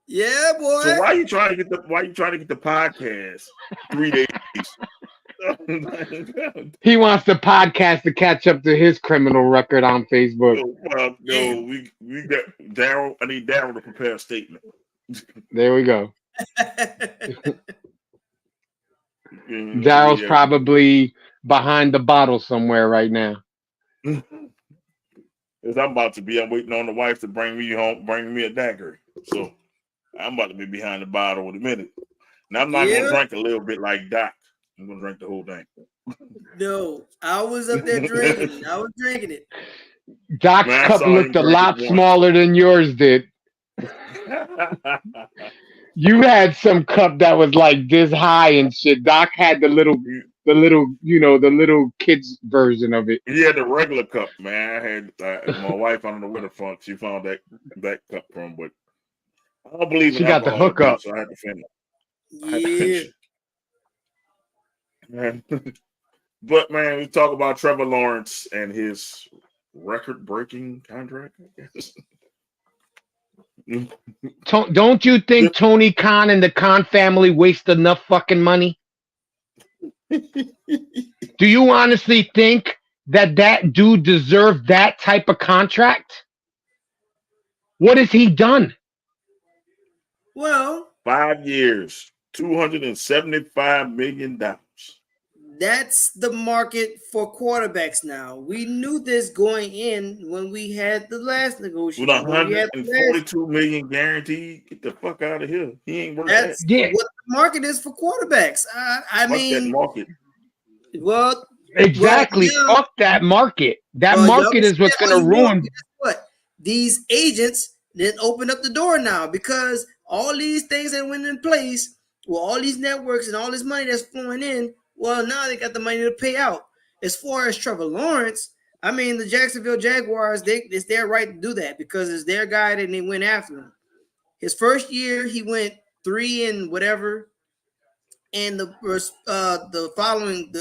Yeah, boy. So why you trying to get the podcast 3 days? He wants the podcast to catch up to his criminal record on Facebook. No, we got Daryl. I need Daryl to prepare a statement. There we go. Daryl's probably behind the bottle somewhere right now. As I'm about to be, I'm waiting on the wife to bring me home, bring me a dagger. So I'm about to be behind the bottle in a minute. Now I'm not gonna drink a little bit like Doc. I'm gonna drink the whole thing. No, I was up there drinking. I was drinking it. Doc's cup looked a lot smaller than yours did. You had some cup that was like this high and shit. Doc had the little, the little kids version of it. He had the regular cup, man. I had my wife. I don't know where the fuck she found that cup from, but I don't believe she got the hookup. So I had to finish. Yeah. But man, we talk about Trevor Lawerence and his record-breaking contract. Don't you think Tony Khan and the Khan family waste enough fucking money? Do you honestly think that dude deserved that type of contract? What has he done? Well, 5 years, $275 million. That's the market for quarterbacks now. We knew this going in when we had the last negotiation. With $142 million guaranteed, get the fuck out of here. He ain't worth That's that. what the market is for quarterbacks. I mean, that market. Well, exactly. Fuck that market. That market is what's going to ruin. Guess what? These agents then open up the door now because all these things that went in place, well, all these networks and all this money that's flowing in, well, now they got the money to pay out. As far as Trevor Lawerence, I mean, the Jacksonville Jaguars, it's their right to do that because it's their guy and they went after him. His first year, he went 3 and whatever. And the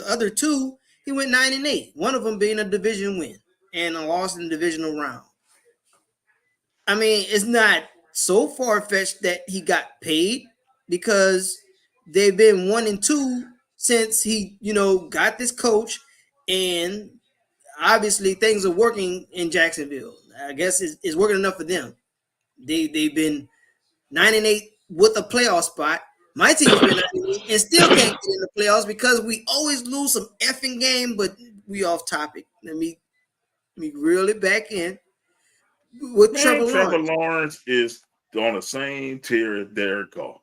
other 2, he went 9 and 8. One of them being a division win and a loss in the divisional round. I mean, it's not so far-fetched that he got paid because they've been 1 and 2 since he, got this coach, and obviously things are working in Jacksonville. I guess it's working enough for them. They've been 9 and 8 with a playoff spot. My team's been 9 and 8 and still can't get in the playoffs because we always lose some effing game, but we off topic. Let me reel it back in. With Trevor Lawerence is on the same tier as Derek Carr.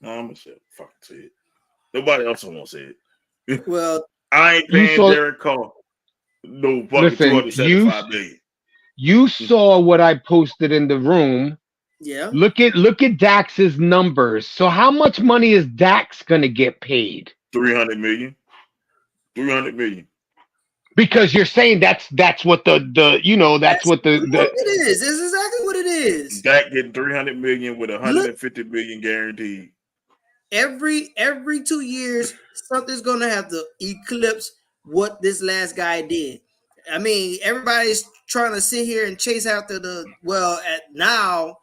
I'm gonna fucking say it. Nobody else won't say it. Well, I ain't paying Derek Carr no fucking $275 million. You saw what I posted in the room. Yeah. Look at Dax's numbers. So how much money is Dax gonna get paid? $300 million. $300 million. Because you're saying that's what the it is. It's exactly what it is. Dak getting $300 million with $150 million guaranteed. Every 2 years, something's gonna have to eclipse what this last guy did. I mean, everybody's trying to sit here and chase after now.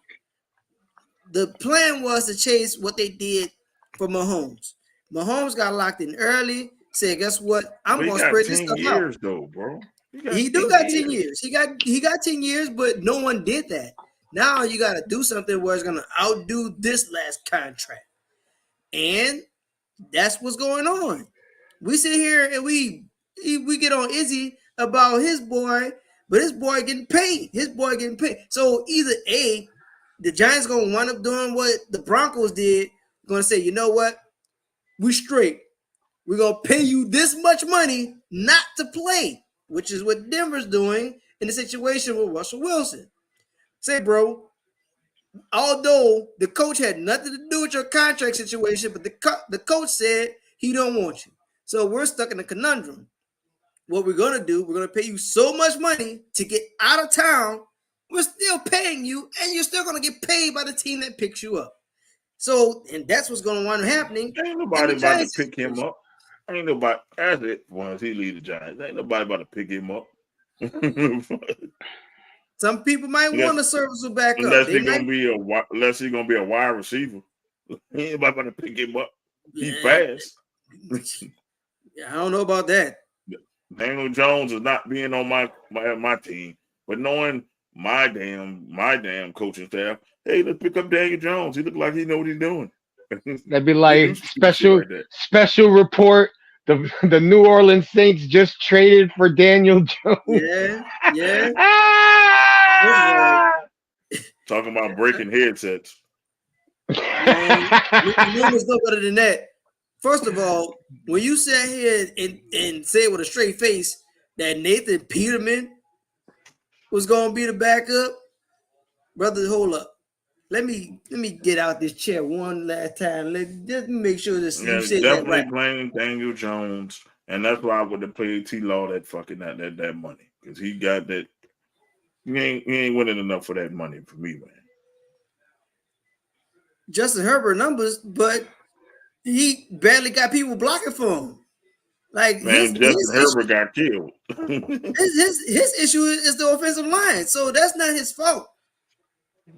The plan was to chase what they did for Mahomes. Mahomes got locked in early. Said, guess what? I'm gonna spread this stuff out. Though, bro. He got 10 years. He got 10 years, but no one did that. Now you got to do something where it's gonna outdo this last contract, and that's what's going on. We sit here and we get on Izzy about his boy, but his boy getting paid. So either A, the Giants gonna wind up doing what the Broncos did. Gonna say, you know what? We straight. We're going to pay you this much money not to play, which is what Denver's doing in the situation with Russell Wilson. Say, bro, although the coach had nothing to do with your contract situation, but the coach said he don't want you. So we're stuck in a conundrum. What we're going to do, we're going to pay you so much money to get out of town. We're still paying you, and you're still going to get paid by the team that picks you up. So, and that's what's going to wind up happening. Ain't nobody about to pick him up. Ain't nobody, as it once he leave the Giants, ain't nobody about to pick him up. Some people might want a serviceable backup. Unless he's gonna be a wide receiver. Ain't nobody about to pick him up. He fast. Yeah, I don't know about that. Daniel Jones is not being on my team, but knowing my damn coaching staff, hey, let's pick up Daniel Jones. He look like he know what he's doing. That'd be like special report. The New Orleans Saints just traded for Daniel Jones. Yeah. Talking about breaking headsets. You know what's no better than that. First of all, when you sat here and said with a straight face that Nathan Peterman was going to be the backup, brother, hold up. Let me get out this chair one last time. Just make sure this you say that right. Definitely playing Daniel Jones, and that's why I would have played T-Law that fucking that money because he got that. He ain't winning enough for that money for me, man. Justin Herbert numbers, but he barely got people blocking for him. Like Justin Herbert got killed. his issue is the offensive line, so that's not his fault.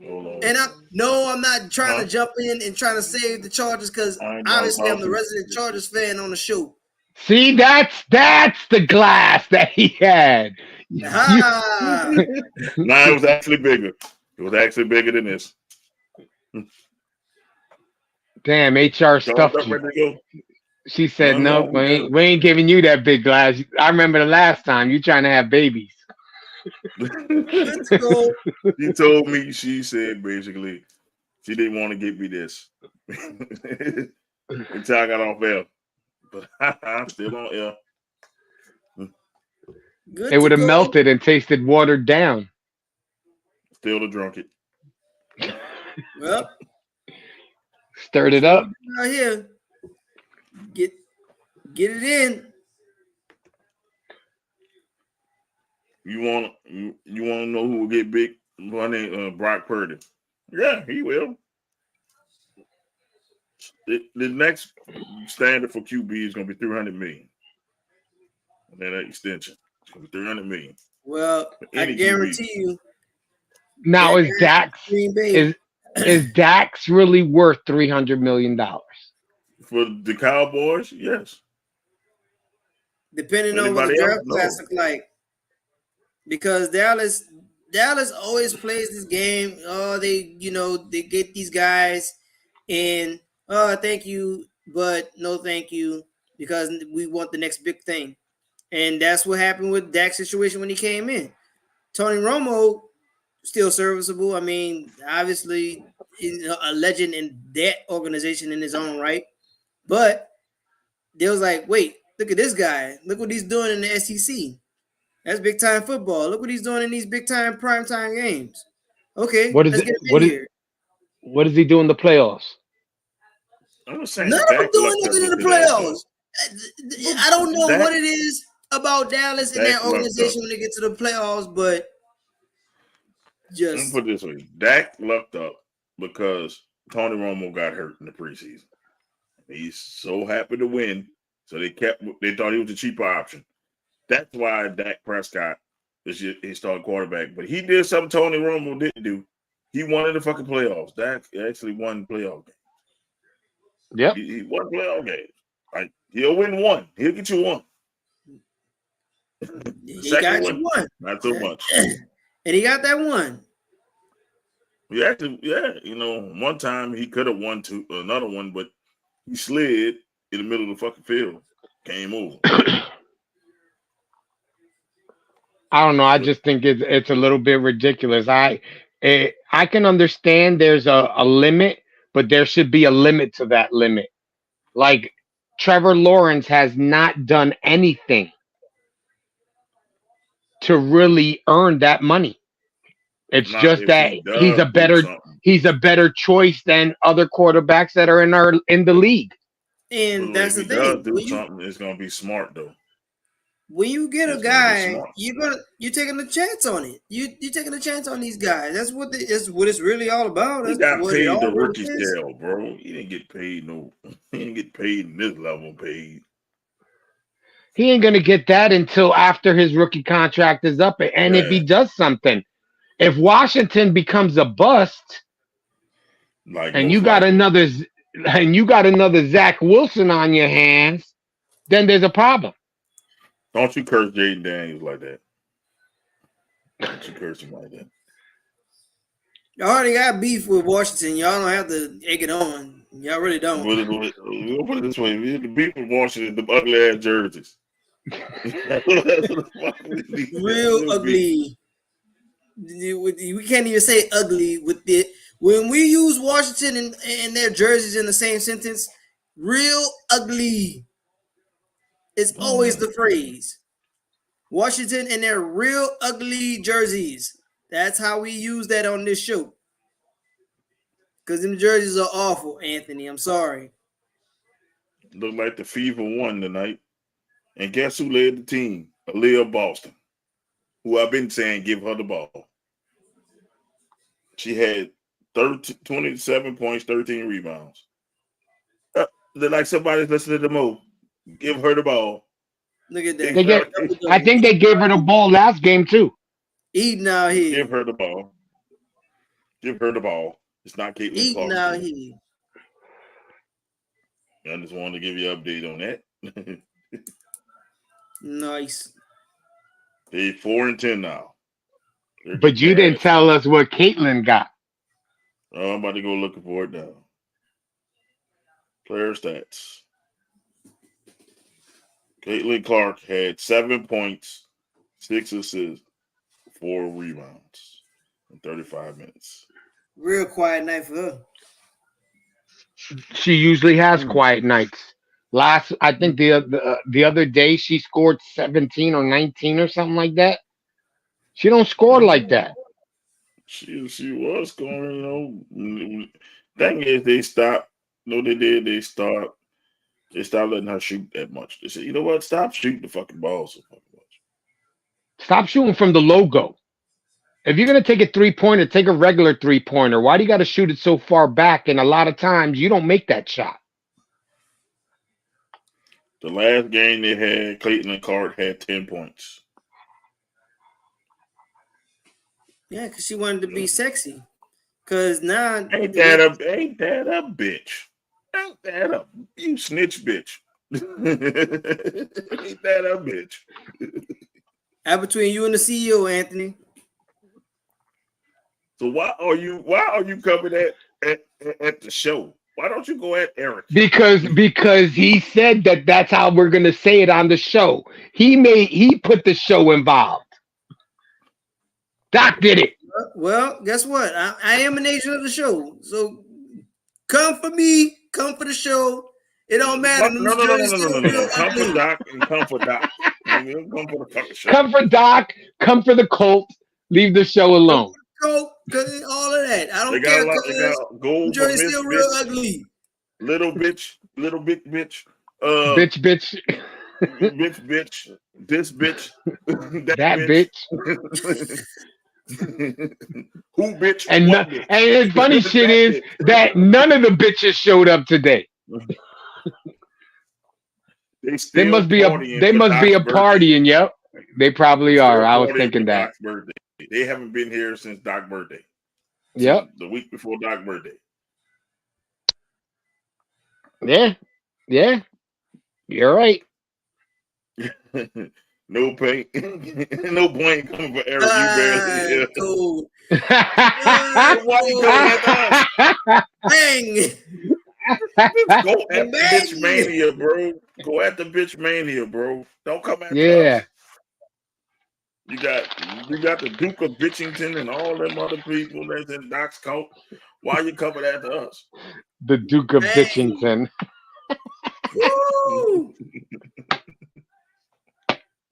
And I'm not trying to jump in and trying to save the Chargers because obviously I'm the resident Chargers fan on the show. See, that's the glass that he had. Nah, it was actually bigger. It was actually bigger than this. Damn, HR stuffed you. She said, "Nope, we ain't giving you that big glass." I remember the last time you trying to have babies. Let's go. She told me, she said basically, she didn't want to give me this until I got off air. But I'm still on air. Good it would have go. melted and tasted watered down. Still to drunk it. Well, stirred it up. Out here, get it in. You want to know who will get big? My name Brock Purdy. Yeah, he will. The next standard for QB is going to be $300 million. And then that extension, it's going to be $300 million. Well, I guarantee you. Now is Dax really worth $300 million? For the Cowboys, yes. Depending on what the draft class look like. Because Dallas always plays this game. Oh, they get these guys and thank you, but no thank you, because we want the next big thing. And that's what happened with Dak's situation when he came in. Tony Romo, still serviceable. I mean, obviously, he's a legend in that organization in his own right. But they was like, wait, look at this guy. Look what he's doing in the SEC. That's big time football. Look what he's doing in these big time prime time games. Okay, what does he do in the playoffs? I'm just saying, none of them doing anything in the playoffs. I don't know what it is about Dallas and that organization when they get to the playoffs, but just let me put it this way: Dak lucked up because Tony Romo got hurt in the preseason. He's so happy to win, so they thought he was a cheaper option. That's why Dak Prescott is his starting quarterback. But he did something Tony Romo didn't do. He won in the fucking playoffs. Dak actually won playoff games. Yep. He won playoff games. Like, he'll win one. He'll get you one. He got you one. Not so much. And he got that one. One time he could have won another one, but he slid in the middle of the fucking field. Came over. I don't know. I just think it's a little bit ridiculous. I can understand there's a limit, but there should be a limit to that limit. Like, Trevor Lawerence has not done anything to really earn that money. It's just that he's a better choice than other quarterbacks that are in the league. And that's the thing. Something it's gonna be smart though. When you get a guy, you're taking a chance on it. You're taking a chance on these guys. That's what it's really all about. He got paid the rookie scale, bro. He didn't get paid he didn't get paid in this level paid. He ain't gonna get that until after his rookie contract is up. And if he does something, if Washington becomes a bust, and you got another Zach Wilson on your hands, then there's a problem. Don't you curse Jaden Daniels like that. Don't you curse him like that. Y'all already got beef with Washington. Y'all don't have to egg it on. Y'all really don't. We'll put it this way. The beef with Washington, the ugly ass jerseys. Real ugly. We can't even say ugly with it. When we use Washington and their jerseys in the same sentence, real ugly. It's always the phrase. Washington and their real ugly jerseys. That's how we use that on this show. Because them jerseys are awful, Anthony. I'm sorry. Look like the Fever won tonight. And guess who led the team? Aaliyah Boston, who I've been saying give her the ball. She had 27 points, 13 rebounds. They're like somebody's listening to Mo. Give her the ball. Look at that. I think they gave her the ball last game too. Eating out here. Give her the ball. Give her the ball. It's not Caitlyn Clark. Eating out here. I just wanted to give you an update on that. Nice. They're 4-10 now. But you didn't tell us what Caitlyn got. Oh, I'm about to go looking for it now. Player stats. Caitlyn Clark had 7 points, 6 assists, 4 rebounds in 35 minutes. Real quiet night for her. She usually has quiet nights. I think the other day she scored 17 or 19 or something like that. She don't score like that. She was scoring, Thing is, they stopped. No, they did. They stopped letting her shoot that much. They said, you know what? Stop shooting the fucking ball so fucking much. Stop shooting from the logo. If you're gonna take a 3-pointer, take a regular 3-pointer. Why do you got to shoot it so far back? And a lot of times you don't make that shot. The last game they had, Caitlyn Clark had 10 points. Yeah, because she wanted to be sexy. Because now ain't that a bitch? Ain't that a you snitch bitch? Ain't that a bitch? Out between you and the CEO, Anthony. So why are you coming at the show? Why don't you go at Eric? Because he said that's how we're gonna say it on the show. He put the show involved. Doc did it. Well, guess what? I am an agent of the show. So come for me, come for the show. It don't matter. No. Come for Doc and come for Doc. Come for the fucking show. Come for Doc, come for the cult. Leave the show alone. All of that. I don't care. They got gold Jersey for still Miss real bitch, ugly. little bitch, bitch. Bitch. bitch. This bitch. that bitch. Who bitch? And the funny shit is that none of the bitches showed up today. They must be partying. Yep, they probably are. I was thinking that. They haven't been here since Doc's birthday. Yep, the week before Doc's birthday. Yeah, you're right. No pain, no point coming for Eric. You barely. Cool. Why you going at us? Bang. Go at the bitch mania, bro. Go at the bitch mania, bro. Don't come at us. You got the Duke of Bitchington and all them other people that's in Doc's cult. Why you coming after us? The Duke of Bitchington. Woo!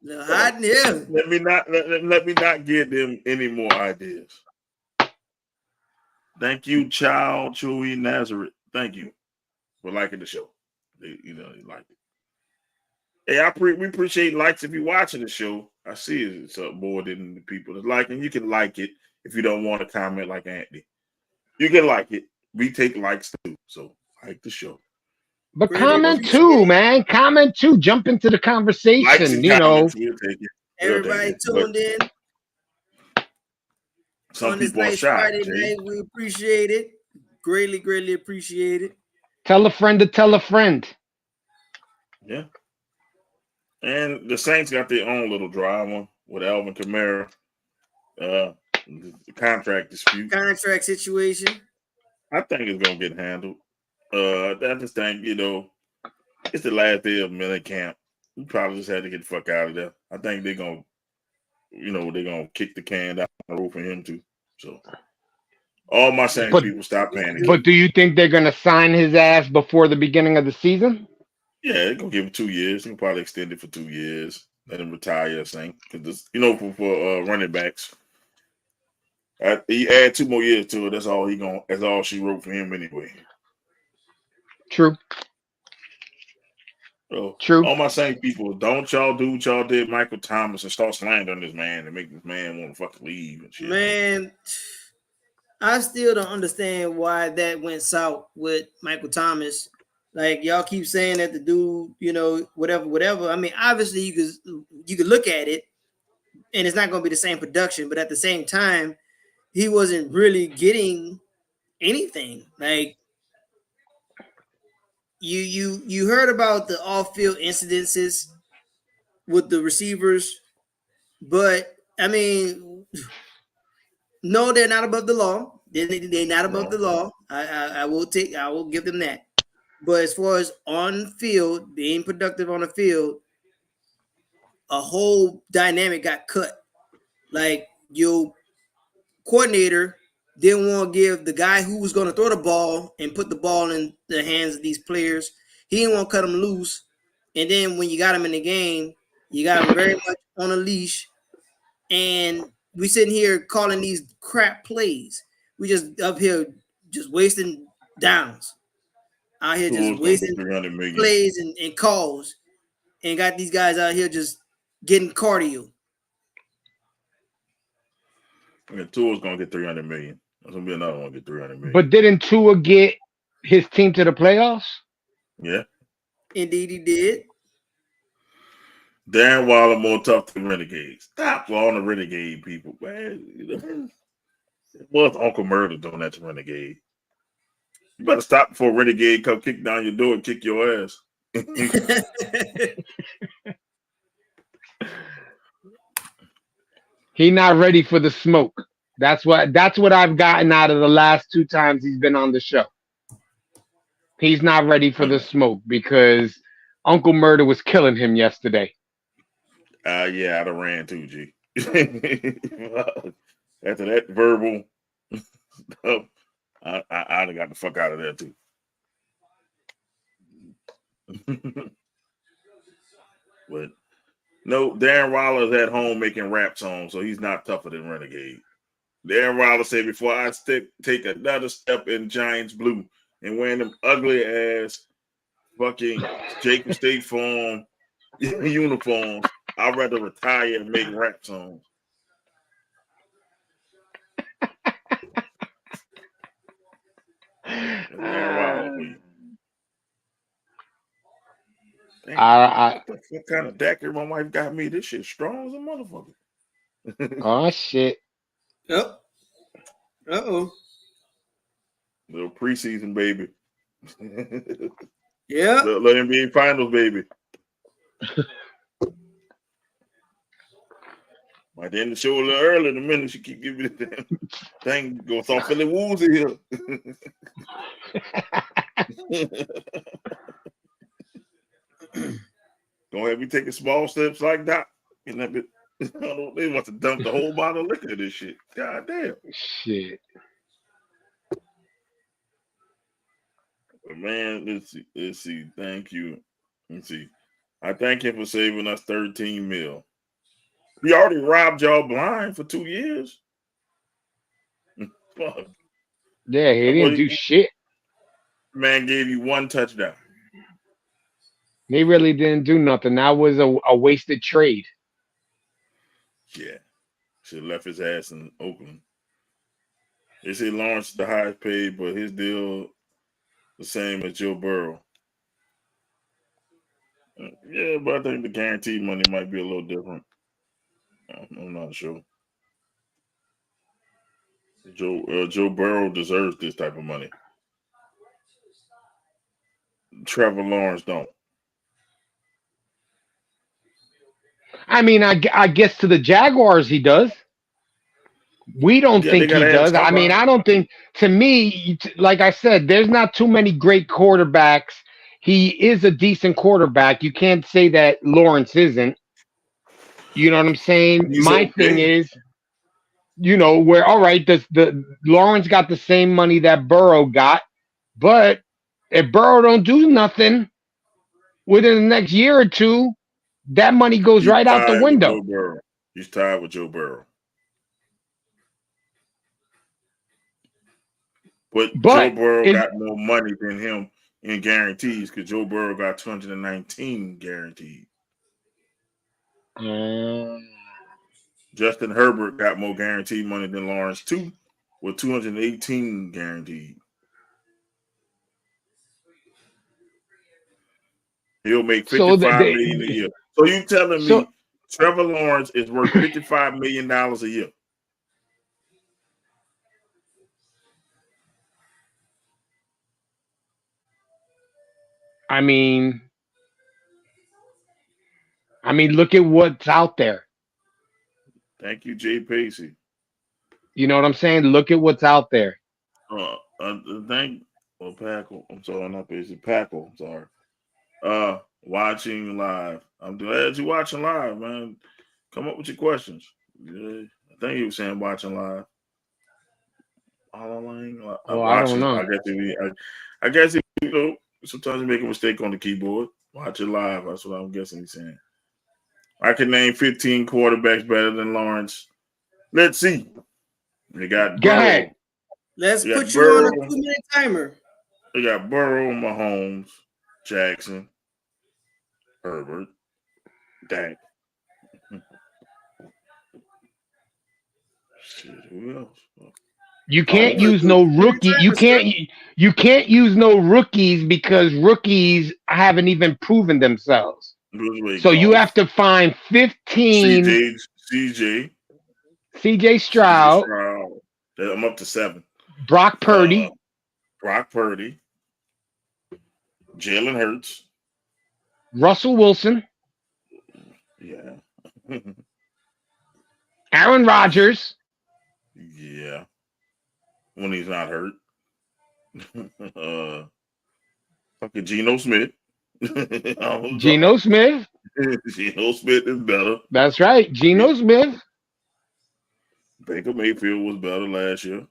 Hot in here. Let me not give them any more ideas. Thank you, Child Chewy Nazareth. Thank you for liking the show. You like it. Hey, we appreciate likes if you're watching the show. I see it's up more than the people that's liking. You can like it if you don't want to comment like Anthony. You can like it. We take likes too, so like the show. But comment too, man. Comment too. Jump into the conversation. We'll take it. Everybody tuned in. Some on this people nice are shy. Friday night, we appreciate it. Greatly appreciate it. Tell a friend to tell a friend. Yeah. And the Saints got their own little drama with Alvin Kamara. The contract dispute. Contract situation. I think it's going to get handled. I just think, it's the last day of mini camp. We probably just had to get the fuck out of there. I think they're going to kick the can down the road for him too. So all my Saints people stop panicking. But do you think they're going to sign his ass before the beginning of the season? Yeah, they're going to give him 2 years. They can probably extend it for 2 years. Let him retire, I think. Because, for running backs, he add 2 more years to it. That's all she wrote for him anyway. True. So, true. All my Saints people, don't y'all do what y'all did Michael Thomas and start slandering this man and make this man want to fucking leave and shit. Man, I still don't understand why that went south with Michael Thomas. Like, y'all keep saying that the dude, whatever. I mean, obviously you could look at it and it's not going to be the same production, but at the same time, he wasn't really getting anything. Like, you heard about the off-field incidences with the receivers, but I mean, no, they're not above the law. They're not above the law. I will give them that. But as far as on field, being productive on the field, a whole dynamic got cut. Like your coordinator didn't want to give the guy who was going to throw the ball and put the ball in the hands of these players. He didn't want to cut them loose. And then when you got him in the game, you got him very much on a leash. And we sitting here calling these crap plays. We just up here just wasting downs. Out here just wasting plays and calls. And got these guys out here just getting cardio. Yeah, Tua's gonna get $300 million. There's gonna be another one get $300 million. But didn't Tua get his team to the playoffs? Yeah. Indeed, he did. Darren Waller more tough than Renegade. Stop all the Renegade people, man. It was Uncle Murder doing that to Renegade. You better stop before Renegade come kick down your door and kick your ass. He not ready for the smoke. That's what I've gotten out of the last 2 times he's been on the show. He's not ready for the smoke because Uncle Murder was killing him yesterday. Yeah, I'd have ran too, G. After that verbal stuff, I'd have got the fuck out of there too. But no, Darren Waller's at home making rap songs, so he's not tougher than Renegade. Darren Waller said, before I take another step in Giants blue and wearing them ugly ass fucking Jacob State Farm uniforms, I'd rather retire and make rap songs. What kind of daiquiri my wife got me? This shit strong as a motherfucker. Oh shit. Yep. Uh-oh. Little preseason baby. Yeah. Little NBA Finals baby. Might end the show a little early in a minute. She keep giving me the damn thing. Go start feeling woozy here. Don't have me taking small steps like that. And that bit, they want to dump the whole bottle of liquor of this shit. God damn. Shit. But man, let's see. Thank you. Let's see. I thank him for saving us 13 mil. He already robbed y'all blind for 2 years. Fuck. Yeah, he didn't do shit. Man gave you 1 touchdown. He really didn't do nothing. That was a wasted trade. Yeah. Should have left his ass in Oakland. They say Lawrence is the highest paid, but his deal the same as Joe Burrow. Yeah, but I think the guaranteed money might be a little different. I'm not sure. Joe Burrow deserves this type of money. Trevor Lawerence don't. I mean, I guess to the Jaguars he does. We don't think he does. I mean, I don't think. To me, like I said, there's not too many great quarterbacks. He is a decent quarterback. You can't say that Lawrence isn't. You know what I'm saying? My thing is, where all right, the Lawrence got the same money that Burrow got, but if Burrow don't do nothing within the next year or two, that money goes right out the window. He's tied with Joe Burrow. But Joe Burrow got more money than him in guarantees because Joe Burrow got 219 guaranteed. Justin Herbert got more guaranteed money than Lawrence too, with 218 guaranteed. He'll make $55 million a year. So you telling me Trevor Lawerence is worth $55 million a year? I mean, look at what's out there. Thank you, Jay Pacey. You know what I'm saying? Look at what's out there. Well, or Packle. I'm sorry, not Pace. Packle. I'm sorry. Watching live. I'm glad you're watching live, man. Come up with your questions. Yeah, I think you were saying watching live. I Watching. don't know. I guess you know. Sometimes you make a mistake on the keyboard. Watch it live. That's what I'm guessing he's saying. I can name 15 quarterbacks better than Lawrence. Let's see. They got Go Burrow. ahead. Let's put you on a 2-minute timer. They got Burrow, Mahomes, Jackson, Herbert, Dak. Shit, who else? You can't use no rookie. You can't use no rookies because rookies haven't even proven themselves. So you have to find 15. CJ Stroud. I'm up to 7. Brock Purdy. Jalen Hurts. Russell Wilson. Yeah. Aaron Rodgers. Yeah. When he's not hurt. Fucking Geno Smith. Geno Smith. Geno Smith is better. That's right. Geno Smith. Baker Mayfield was better last year.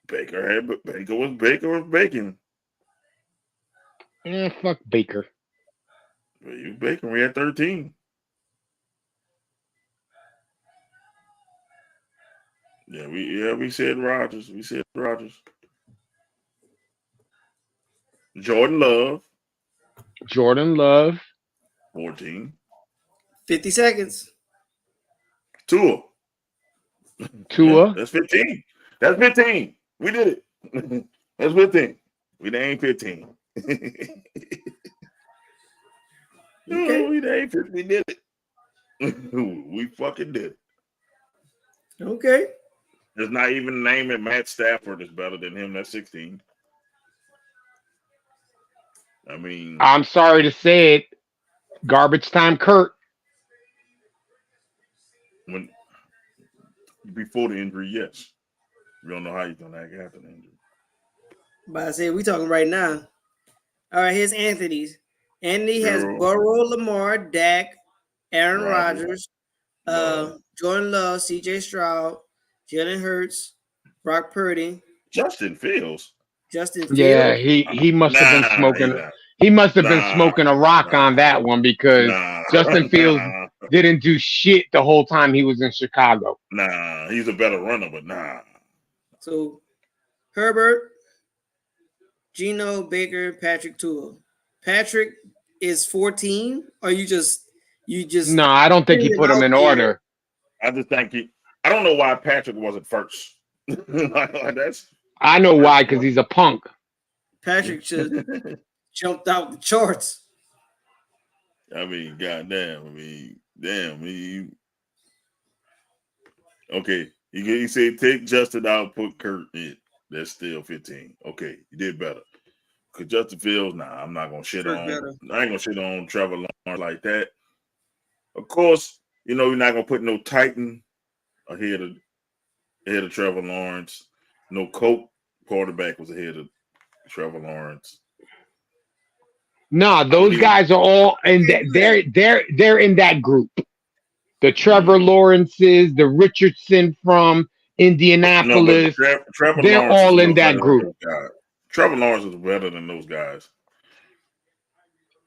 Baker was baking. Fuck Baker. Well, you Baker, we had 13. We said Rodgers. Jordan Love. 14. 50 seconds. Tua. Tua. That's 15. That's 15. We did it. That's 15. We ain't 15. Okay. We did it. We fucking did it. Okay. There's not even naming Matt Stafford is better than him. That's 16. I mean, I'm sorry to say it. Garbage time, Kurt. When before the injury, yes. We don't know how he's gonna act after the injury. But I say we talking right now. All right, here's Anthony's. Anthony has Burrow, Lamar, Dak, Aaron Rodgers, Jordan Love, CJ Stroud, Jalen Hurts, Brock Purdy, Justin Fields. Yeah, he must have been smoking. He must have been smoking a rock on that one because Justin Fields didn't do shit the whole time he was in Chicago. Nah, he's a better runner, but nah. So Herbert, Geno, Baker, Patrick, Tua. Patrick is 14, or you just No, I don't think he put him in order. I just think I don't know why Patrick wasn't first. I know why, because he's a punk. Patrick should jumped out the charts. I mean, goddamn. Okay. You say take Justin out, put Kurt in. That's still 15. Okay, you did better. Because Justin Fields, I'm not gonna shit on. I ain't gonna shit on Trevor Lawerence like that. Of course, you're not gonna put no Titan ahead of Trevor Lawerence. No Colt quarterback was ahead of Trevor Lawerence. No, those guys are all in that. They're in that group. The Trevor Lawrences, the Richardson from Indianapolis. Trevor they're Lawrence all in that group. Trevor Lawrence is better than those guys.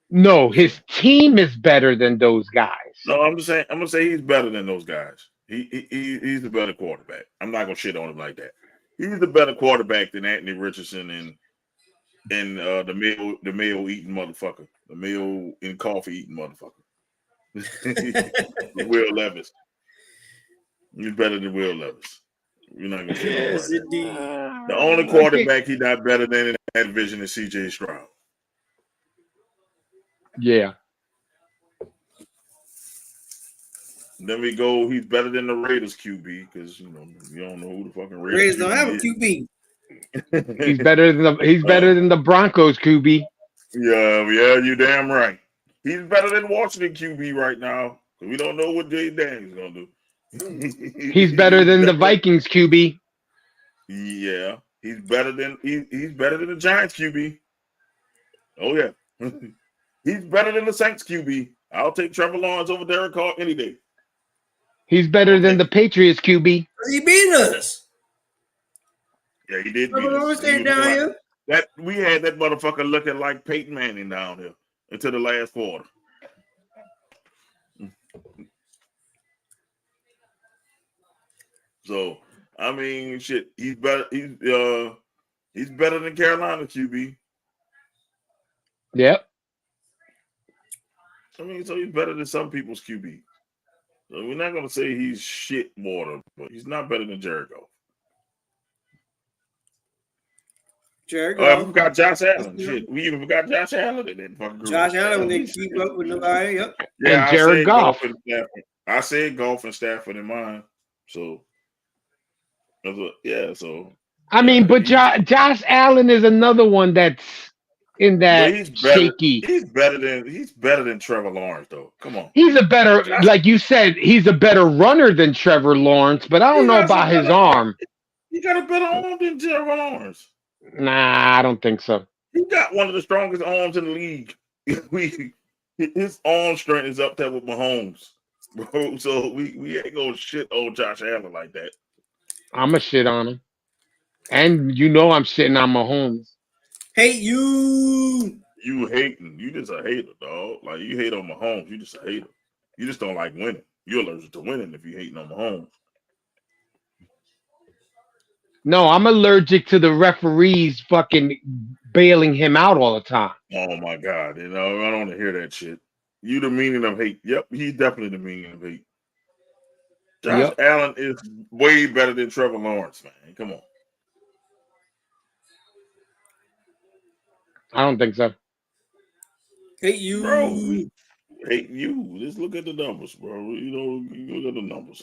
No, his team is better than those guys. No, I'm gonna say he's better than those guys. He's the better quarterback. I'm not gonna shit on him like that. He's the better quarterback than Anthony Richardson and the mayo eating motherfucker, the mayo in coffee eating motherfucker. Will Levis. He's better than Will Levis. You're not gonna shit on him. Right. The only quarterback he's not better than in that division is CJ Stroud. Yeah. Then we go. He's better than the Raiders QB because you don't know who the fucking Raiders don't have a QB. He's better than the Broncos QB. Yeah, you damn right. He's better than Washington QB right now. We don't know what Jay Daniels gonna do. He's better than the Vikings QB. Yeah, He's better than the Giants QB. Oh yeah, he's better than the Saints QB. I'll take Trevor Lawerence over Derek Carr any day. He's better than the Patriots QB. He beat us. Yeah, he did beat Trevor us. Lawerence down here. That we had that motherfucker looking like Peyton Manning down here until the last quarter. So I mean, shit, he's better. He's better than Carolina QB. Yep. I mean, so he's better than some people's QB. So we're not gonna say he's shit water, but he's not better than Jericho. Jericho. We forgot Josh Allen. Shit, we even forgot Josh Allen in that fucking group. Josh Allen didn't keep up with nobody. Yep. Yeah, and Jared Goff. I said Goff and Stafford in mine. So, yeah. So I mean, but Josh Allen is another one that's in that shaky. He's better than Trevor Lawerence, though. Come on. He's a better, like you said, he's a better runner than Trevor Lawerence, but I don't know about his arm. He got a better arm than Trevor Lawerence. Nah, I don't think so. He got one of the strongest arms in the league. His arm strength is up there with Mahomes, bro. So we ain't gonna shit old Josh Allen like that. I'm a shit on him, and you know I'm shitting on Mahomes. Hate you. You hating? You just a hater, dog. Like you hate on Mahomes. You just a hater. You just don't like winning. You're allergic to winning if you hating on Mahomes. No, I'm allergic to the referees fucking bailing him out all the time. Oh my God. I don't want to hear that shit. You the meaning of hate. Yep, he's definitely the meaning of hate. Josh Allen is way better than Trevor Lawerence, man. Come on. I don't think so. Hate you. Bro, hate you. Just look at the numbers, bro. You look at the numbers.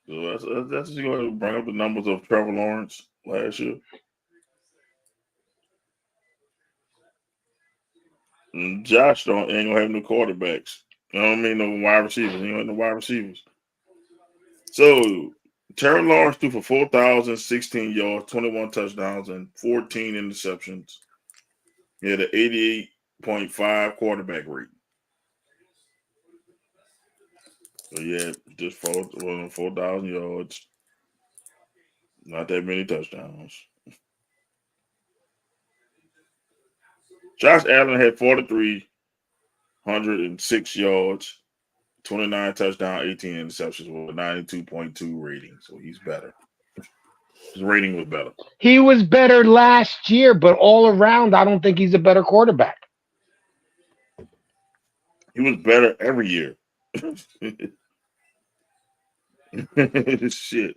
So that's just going to bring up the numbers of Trevor Lawerence last year. And Josh ain't gonna have no quarterbacks. You know what I mean? No wide receivers. He ain't no wide receivers. So Trevor Lawerence threw for 4,016 yards, 21 touchdowns, and 14 interceptions. He had an 88.5 quarterback rating. So yeah, just 4,000 yards. Not that many touchdowns. Josh Allen had 4,306 yards, 29 touchdowns, 18 interceptions with a 92.2 rating. So he's better. His rating was better. He was better last year, but all around, I don't think he's a better quarterback. He was better every year. Shit.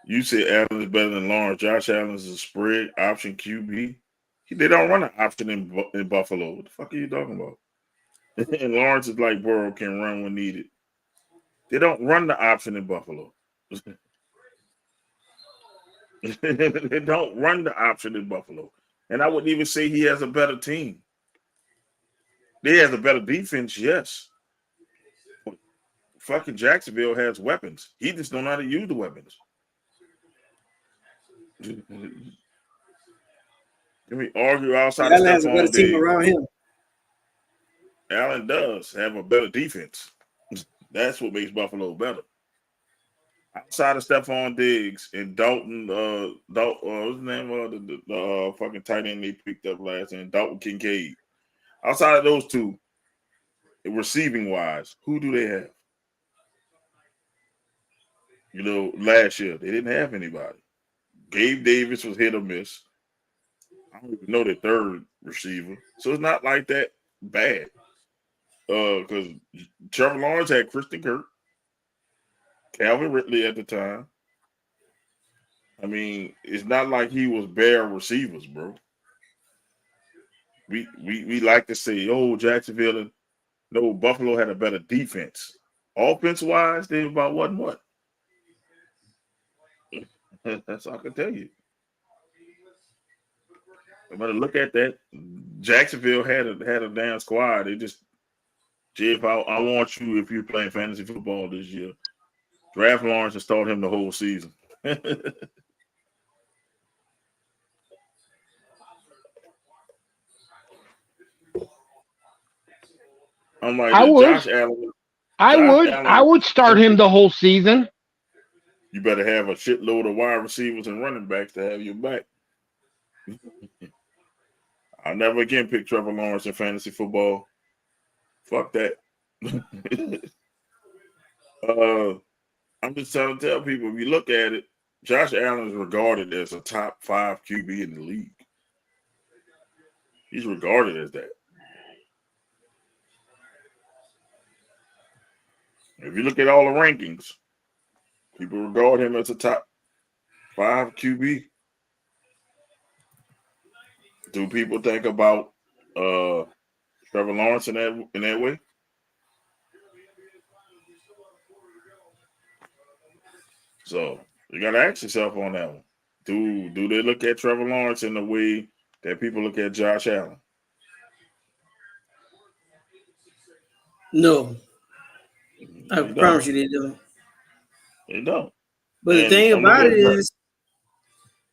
You say Allen is better than Lawrence. Josh Allen is a spread option QB. They don't run an option in Buffalo. What the fuck are you talking about? And Lawrence is like Burrow, can run when needed. They don't run the option in Buffalo. They don't run the option in Buffalo. And I wouldn't even say he has a better team. He has a better defense, yes. Fucking Jacksonville has weapons. He just don't know how to use the weapons. Can we argue outside of stuff all day? Team around him. Allen does have a better defense. That's what makes Buffalo better. Outside of Stephon Diggs and Dalton, what's his name? The fucking tight end they picked up last name, Dalton Kincaid. Outside of those two, receiving wise, who do they have? Last year they didn't have anybody. Gabe Davis was hit or miss. I don't even know the third receiver, so it's not like that bad. Because Trevor Lawerence had Christian Kirk, Calvin Ridley at the time. I mean, it's not like he was bare receivers, bro. We like to say, Jacksonville, no, Buffalo had a better defense. Offense-wise, they about what? That's all I can tell you. I better look at that. Jacksonville had a damn squad. They just Jay, if I want you, if you're playing fantasy football this year, draft Lawrence and start him the whole season. I'm like, I would. Josh Allen. I would start him the whole season. You better have a shitload of wide receivers and running backs to have your back. I'll never again pick Trevor Lawerence in fantasy football. Fuck that. I'm just trying to tell people, if you look at it, Josh Allen is regarded as a top 5 QB in the league. He's regarded as that. If you look at all the rankings, people regard him as a top 5 QB. Do people think about Trevor Lawerence in that way? So you got to ask yourself on that one. Do they look at Trevor Lawerence in the way that people look at Josh Allen? No. I promise you they don't. They don't. But the thing about it is,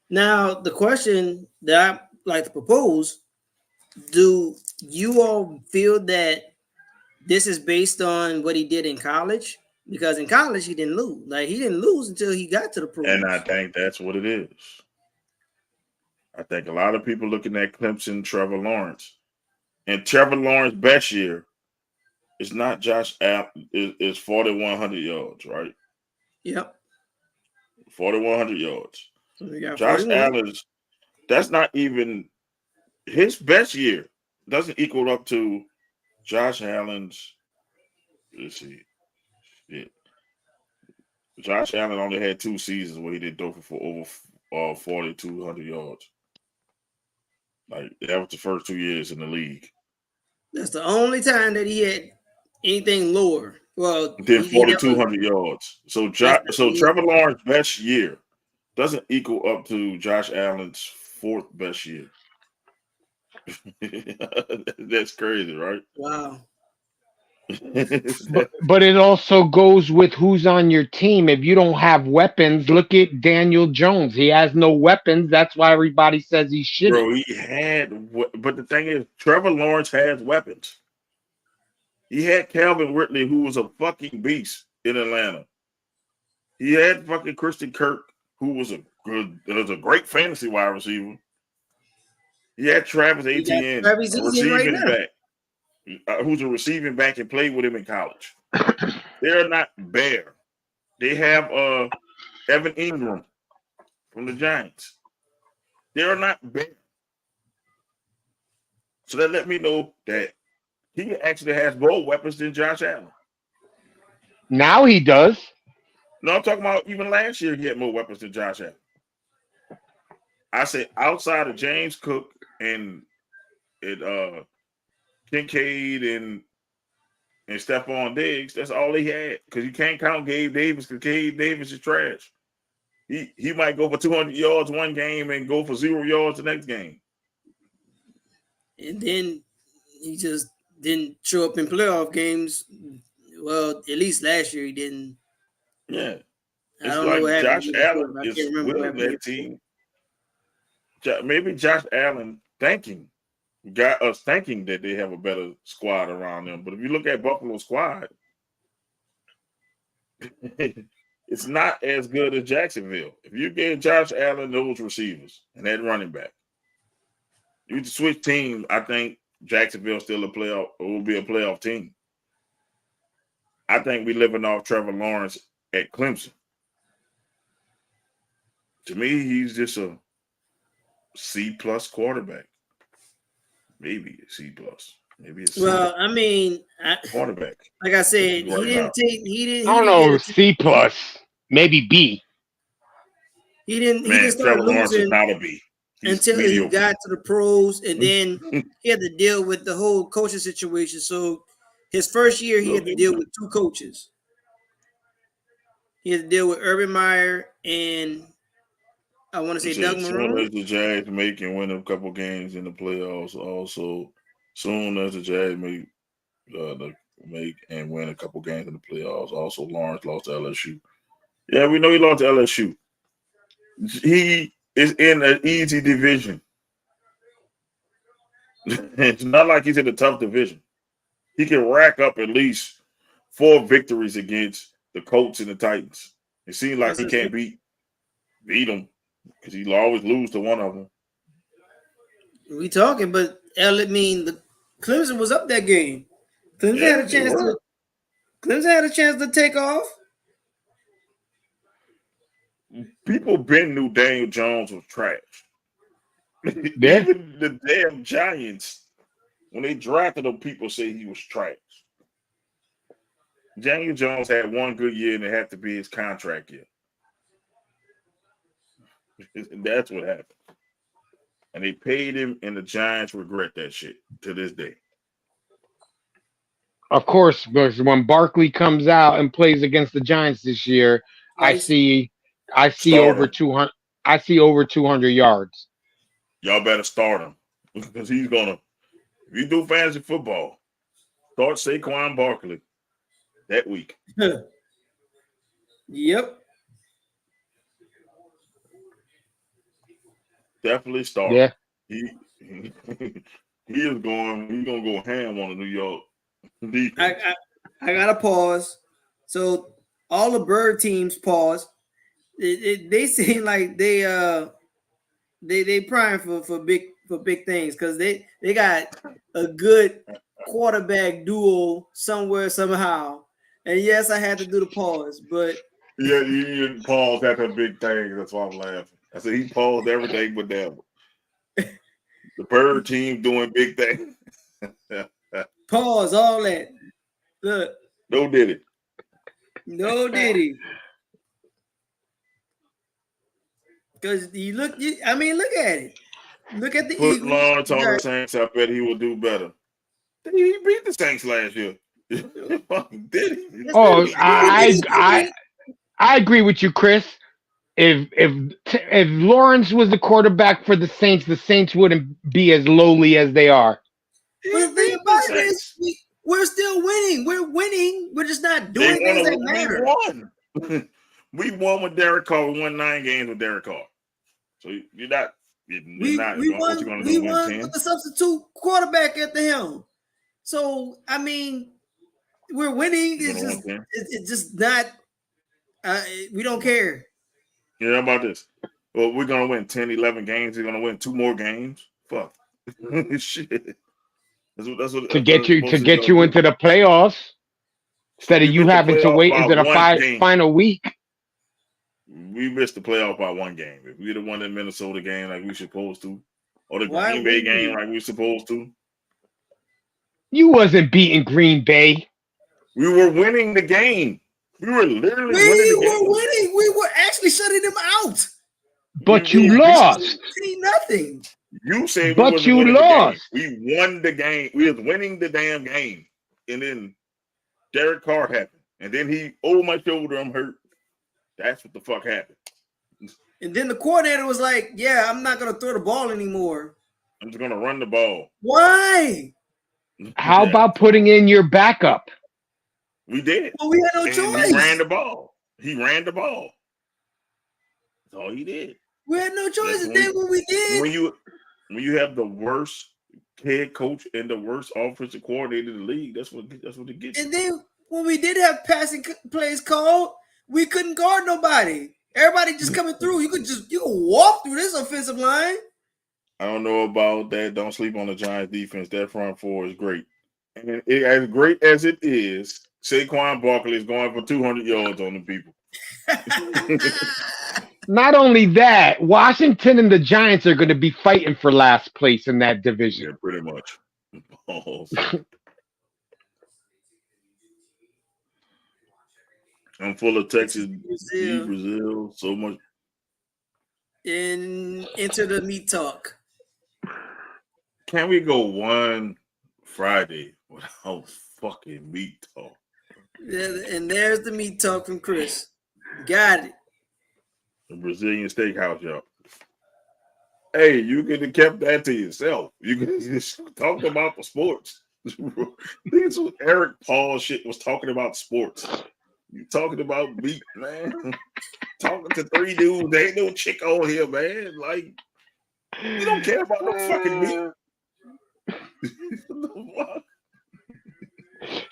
now the question that I like to propose, do you all feel that this is based on what he did in college? Because in college, he didn't lose. Like, he didn't lose until he got to the pros. And I think that's what it is. I think a lot of people looking at Clemson, Trevor Lawerence. And Trevor Lawrence's best year is not Josh Allen, is 4,100 yards, right? Yep. 4,100 yards. So Josh Allen's, that's not even, his best year doesn't equal up to Josh Allen's, let's see. Yeah. Josh Allen only had 2 seasons where he did throw for over 4,200 yards. Like, that was the first 2 years in the league. That's the only time that he had anything lower. Well, did 4,200 yards. So Trevor Lawrence's best year doesn't equal up to Josh Allen's 4th best year. That's crazy, right? Wow. but it also goes with who's on your team. If you don't have weapons, look at Daniel Jones. He has no weapons. That's why everybody says he's shitty. Bro, he had, but the thing is, Trevor Lawerence has weapons. He had Calvin Ridley, who was a fucking beast in Atlanta. He had fucking Christian Kirk, who was a great fantasy wide receiver. He had Travis Etienne, a receiving back. Who's a receiving back and played with him in college. They're not bare. They have Evan Ingram from the Giants. They're not bare. So that let me know that he actually has more weapons than Josh Allen. Now he does. No, I'm talking about even last year he had more weapons than Josh Allen. I said outside of James Cook and Kincaid and Stephon Diggs, that's all he had. Because you can't count Gabe Davis, because Gabe Davis is trash. He might go for 200 yards one game and go for 0 yards the next game. And then he just didn't show up in playoff games. Well, at least last year he didn't. Yeah. I don't know what happened. Josh Allen is with that team. Maybe Josh Allen got us thinking that they have a better squad around them. But if you look at Buffalo's squad, it's not as good as Jacksonville. If you get Josh Allen, those receivers, and that running back, you switch teams, I think Jacksonville still will be a playoff team. I think we're living off Trevor Lawerence at Clemson. To me, he's just a C+ quarterback. Maybe a C+. Maybe a C. Well, I mean, quarterback. Like I said, he didn't. I don't know, C+, maybe B. He didn't start Trevor Lawerence losing is not a B. until he got to the pros, and then he had to deal with the whole coaching situation. So his first year, he had to deal with 2 coaches. He had to deal with Urban Meyer and I want to say Doug Marrone. Soon as the Jags make and win a couple games in the playoffs, also soon as the Jags make make and win a couple games in the playoffs. Also, Lawrence lost to LSU. Yeah, we know he lost to LSU. He is in an easy division. It's not like he's in a tough division. He can rack up at least 4 victories against the Colts and the Titans. It seems like he can't beat them because he'll always lose to one of them. We talking, but the Clemson was up that game. Clemson had a chance to take off. People been knew Daniel Jones was trash. Yeah. Even the damn Giants, when they drafted him, people say he was trash. Daniel Jones had one good year, and it had to be his contract year. And that's what happened. And they paid him, and the Giants regret that shit to this day. Of course, because when Barkley comes out and plays against the Giants this year, I see over 200. I see over 200 yards. Y'all better start him because he's gonna. If you do fantasy football, start Saquon Barkley that week. Yep. Definitely start. Yeah. He is going. He's gonna go ham on the New York defense. I gotta pause. So all the bird teams pause. They seem like they prime for big things because they got a good quarterback duo somewhere somehow. And yes, I had to do the pause, but yeah, you didn't pause after big thing. That's why I'm laughing. I said he paused everything but that one. The bird team doing big things. Pause all that. Look. No diddy. No diddy. Because look at it. Look at the Put Eagles. Lawrence on the Saints. I bet he will do better. He beat the Saints last year. Did he? Oh, I agree with you, Chris. If Lawrence was the quarterback for the Saints wouldn't be as lowly as they are. But the thing about it is, we're still winning. We're winning. We're just not doing things that matter. We won with Derek Carr. We won 9 games with Derek Carr. So you're not. We won with the substitute quarterback at the helm. So I mean, we're winning. It's just not. We don't care. Yeah, how about this? Well, we're gonna win 10, 11 games. We're gonna win 2 more games. Fuck. Shit. That's what to get you into the playoffs instead of you having to wait into the final week. We missed the playoff by 1 game. If we'd have won the Minnesota game like we supposed to, or the Green Bay game like we supposed to, you wasn't beating Green Bay. We were winning the game. We were literally winning. We were actually shutting them out. But you lost. Nothing. You say, but you lost. We won the game. We was winning the damn game, and then Derek Carr happened, and then he over my shoulder. I'm hurt. That's what the fuck happened. And then the coordinator was like, "Yeah, I'm not gonna throw the ball anymore. I'm just gonna run the ball." Why? How about putting in your backup? We did. Well, we had no choice. He ran the ball. That's all he did. We had no choice. And then what we did. When you have the worst head coach and the worst offensive coordinator in the league, that's what it gets. And then when we did have passing plays called, we couldn't guard nobody. Everybody just coming through. You could walk through this offensive line. I don't know about that. Don't sleep on the Giants defense. That front four is great. And as great as it is, Saquon Barkley is going for 200 yards on the people. Not only that, Washington and the Giants are going to be fighting for last place in that division. Yeah, pretty much. I'm full of Texas, Brazil, so much. Into the meat talk. Can we go one Friday without fucking meat talk? Yeah, and there's the meat talk from Chris. Got it. The Brazilian steakhouse, y'all. Hey, you could have kept that to yourself. You could have just talked about the sports. This was Eric Paul shit was talking about sports. You talking about meat, man? Talking to three dudes. There ain't no chick on here, man. Like, you don't care about no fucking meat.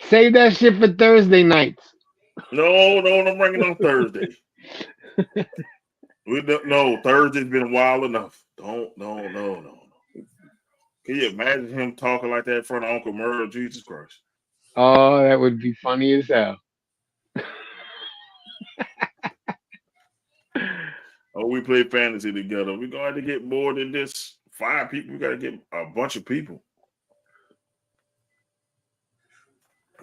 Save that shit for Thursday nights. No, I'm bringing on Thursday. No, Thursday's been wild enough. No. Can you imagine him talking like that in front of Uncle Murder? Jesus Christ. Oh, that would be funny as hell. Oh, we play fantasy together. We're going to get more than this 5 people. We got to get a bunch of people.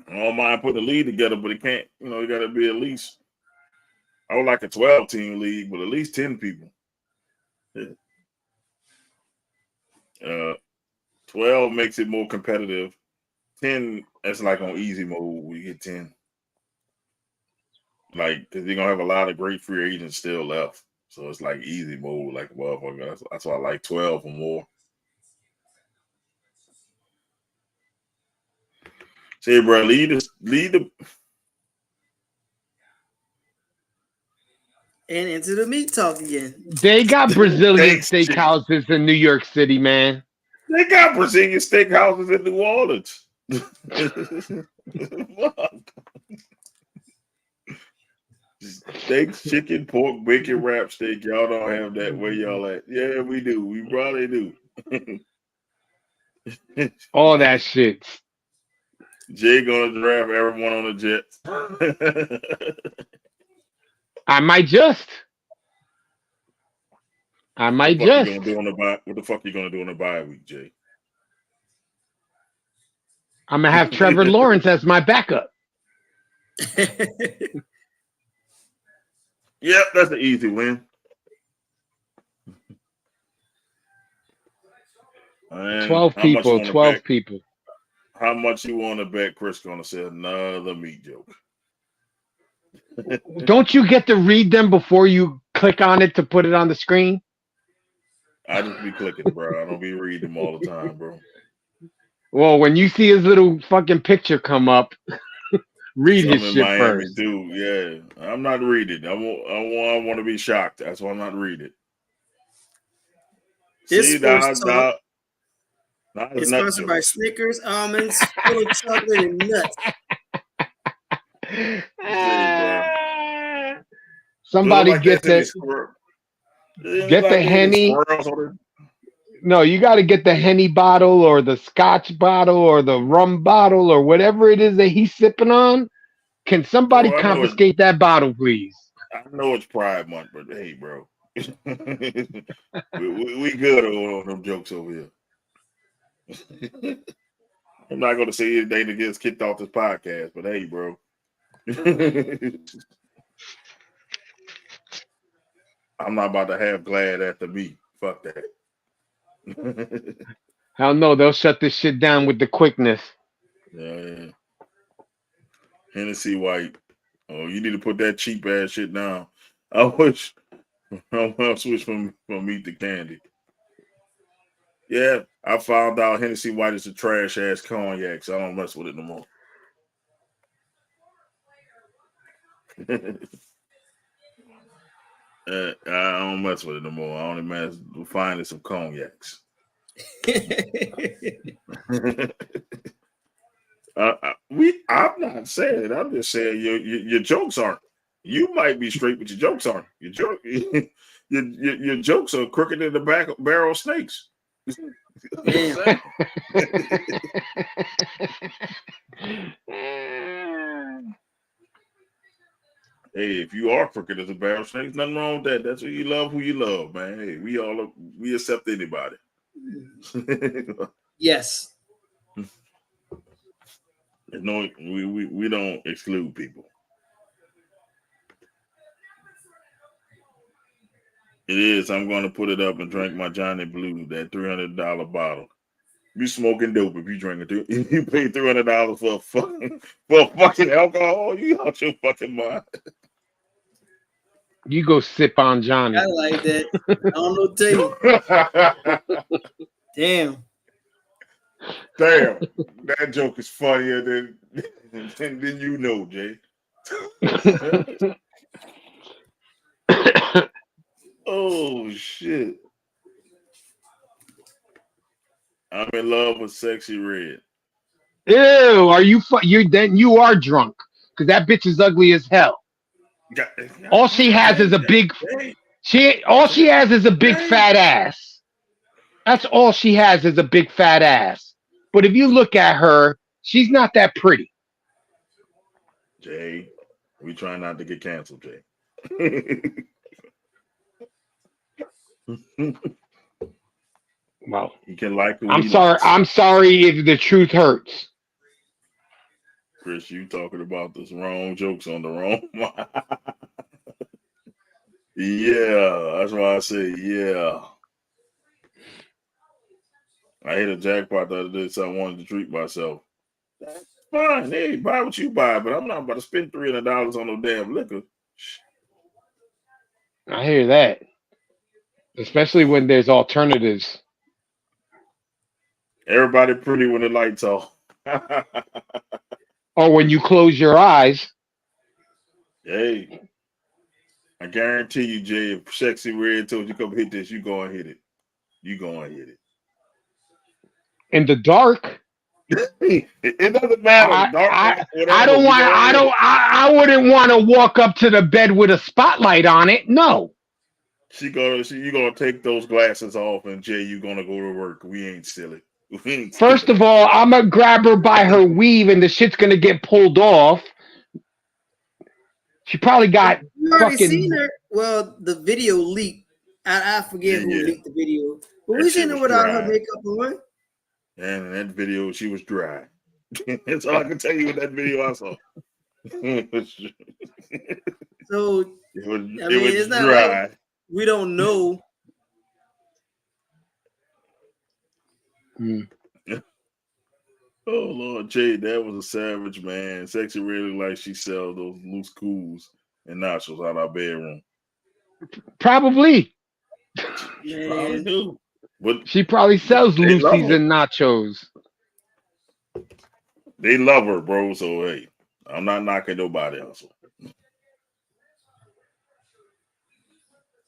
I don't mind putting a league together, but it can't, it got to be at least, I would like a 12-team league, but at least 10 people. 12 makes it more competitive. 10, that's like on easy mode. We get 10. Like, because you're going to have a lot of great free agents still left. So it's like easy mode, like motherfucker. That's why I like 12 or more. Say, bro, lead the and into the meat talk again. They got Brazilian steakhouses in New York City, man. They got Brazilian steakhouses in New Orleans. Steak, chicken, pork, bacon, wrap steak. Y'all don't have that where y'all at. Yeah, we do. We probably do. All that shit. Jay gonna draft everyone on the Jets. I might just. What the fuck you gonna do on the bye week, Jay? I'm gonna have Trevor Lawerence as my backup. Yep, that's an easy win. And 12 people. 12 people. How much you want to bet Chris gonna say another meat joke? Don't you get to read them before you click on it to put it on the screen? I just be clicking, bro. I don't be reading them all the time, bro. Well, when you see his little fucking picture come up, read his shit Miami first. Dude, yeah. I'm not reading. I want to be shocked. That's why I'm not reading. This sports talk is sponsored by Snickers, almonds, full of chocolate, and nuts. Somebody get that. Get the Henny. No, you got to get the Henny bottle or the Scotch bottle or the rum bottle or whatever it is that he's sipping on. Can somebody confiscate that bottle, please? I know it's Pride Month, but hey, bro. we good on them jokes over here. I'm not going to say anything that gets kicked off this podcast, but hey, bro. I'm not about to have Glad after me. Fuck that. Hell no, they'll shut this shit down with the quickness. Yeah. Hennessy White. Oh, you need to put that cheap ass shit down. I wish I'll switch from meat to candy. Yeah, I found out Hennessy White is a trash ass cognac, so I don't mess with it no more. I don't mess with it no more. I only mess with finding some cognacs. I'm not saying it. I'm just saying your jokes aren't. You might be straight, but your jokes aren't. Your jokes are crooked in the back barrel of snakes. Hey, if you are crooked as a barrel of snakes, nothing wrong with that. That's who you love, man. Hey, we accept anybody. Yes. No, we don't exclude people. It is. I'm going to put it up and drink my Johnny Blue, that $300 bottle. You smoking dope if you drink it. You pay $300 for fucking alcohol. You out your fucking mind. You go sip on Johnny. I like that. I don't know what to tell you. Damn. Damn, that joke is funnier than you know, Jay. Oh shit! I'm in love with Sexy Red. Ew, are you then you are drunk because that bitch is ugly as hell. All she has is a big fat ass. That's all she has is a big fat ass. But if you look at her, she's not that pretty. Jay, we try not to get canceled, Jay. Well, you can like who I'm sorry. Likes. I'm sorry if the truth hurts. Chris, you talking about this wrong jokes on the wrong one. Yeah, that's why I say yeah. I hit a jackpot the other day, so I wanted to treat myself. That's fine. Hey, buy what you buy, but I'm not about to spend $300 on no damn liquor. I hear that. Especially when there's alternatives. Everybody pretty when the lights off. Or when you close your eyes. Hey, I guarantee you, Jay, if Sexy Red told you come hit this, you go and hit it. You go and hit it. In the dark. It doesn't matter. I wouldn't want to walk up to the bed with a spotlight on it. No. You gonna take those glasses off, and Jay, you gonna go to work. We ain't silly. First of all, I'm gonna grab her by her weave, and the shit's gonna get pulled off. She probably got you already seen her. Well, the video leaked. I forget who leaked the video, but we seen her without her makeup on. And in that video, she was dry. That's all I can tell you in that video I saw. So it was it's not dry. like we don't know. Oh Lord, Jay, that was a savage, man. Sexy really like she sells those loose cools and nachos out our bedroom. Probably. She probably do. But she probably sells Lucy's and nachos. They love her, bro. So hey, I'm not knocking nobody else.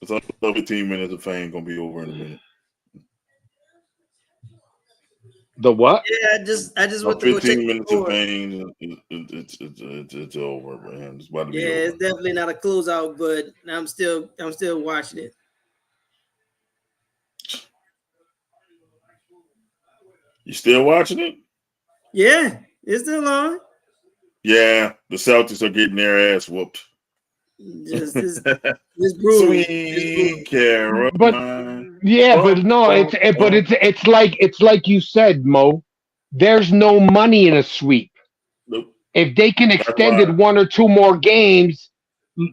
It's 15 minutes of fame gonna be over in a minute. The what? Yeah, I just went to 15 minutes of fame. It's over, man. It's about to be over. It's definitely not a closeout, but I'm still watching it. You still watching it? Yeah, it's still on. Yeah, the Celtics are getting their ass whooped. It's brutal. Sweet Caroline. It's like you said, Mo. There's no money in a sweep. Nope. If they can extend it 1 or 2 more games,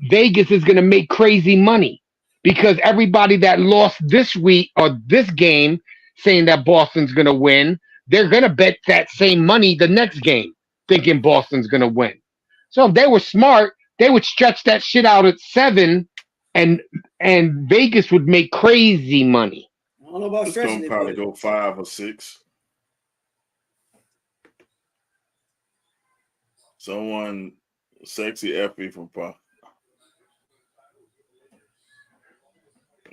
Vegas is going to make crazy money because everybody that lost this week or this game saying that Boston's going to win, they're going to bet that same money the next game thinking Boston's going to win. So if they were smart, they would stretch that shit out at 7 and Vegas would make crazy money. I don't know about stretching it. Probably go 5 or 6. Someone sexy Effie from Pop.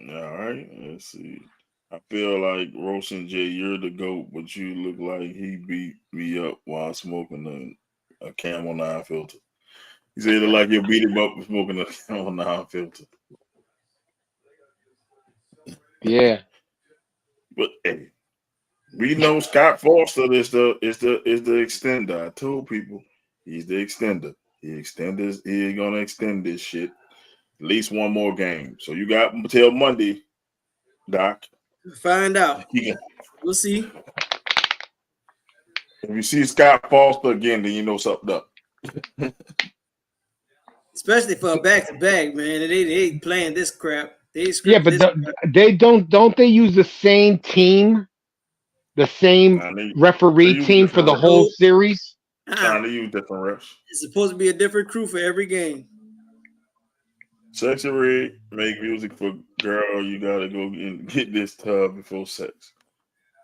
All right, let's see. I feel like Roasting Jay, you're the GOAT, but you look like he beat me up while smoking a Camel 9 filter. He said it like you beat him up for smoking a Camel 9 filter. Yeah. But hey, we know Scott Foster is the extender. I told people he's the extender. He's gonna extend this shit at least 1 more game. So you got until Monday, Doc. Find out. Yeah. We'll see. If you see Scott Foster again, then you know something up. Especially for a back-to-back, man. They playing this crap. But they don't they use the same team, the same referee team for the whole series? Trying to use different refs. It's supposed to be a different crew for every game. Sexy Red, make music for girl. You gotta go and get this tub before sex.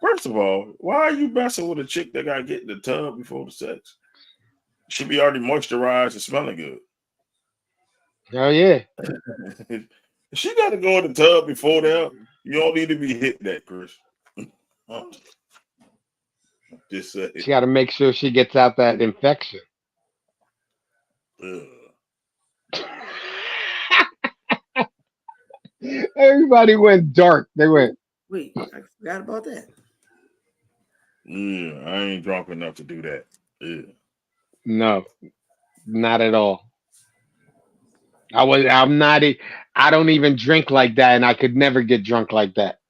First of all, why are you messing with a chick that got to get in the tub before the sex? She be already moisturized and smelling good. Oh yeah. She got to go in the tub before that. You don't need to be hitting that, Chris. Just say She got to make sure she gets out that infection. Everybody went dark. They went. Wait, I forgot about that. Yeah, I ain't drunk enough to do that. Yeah. No, not at all. I'm not. I don't even drink like that, and I could never get drunk like that.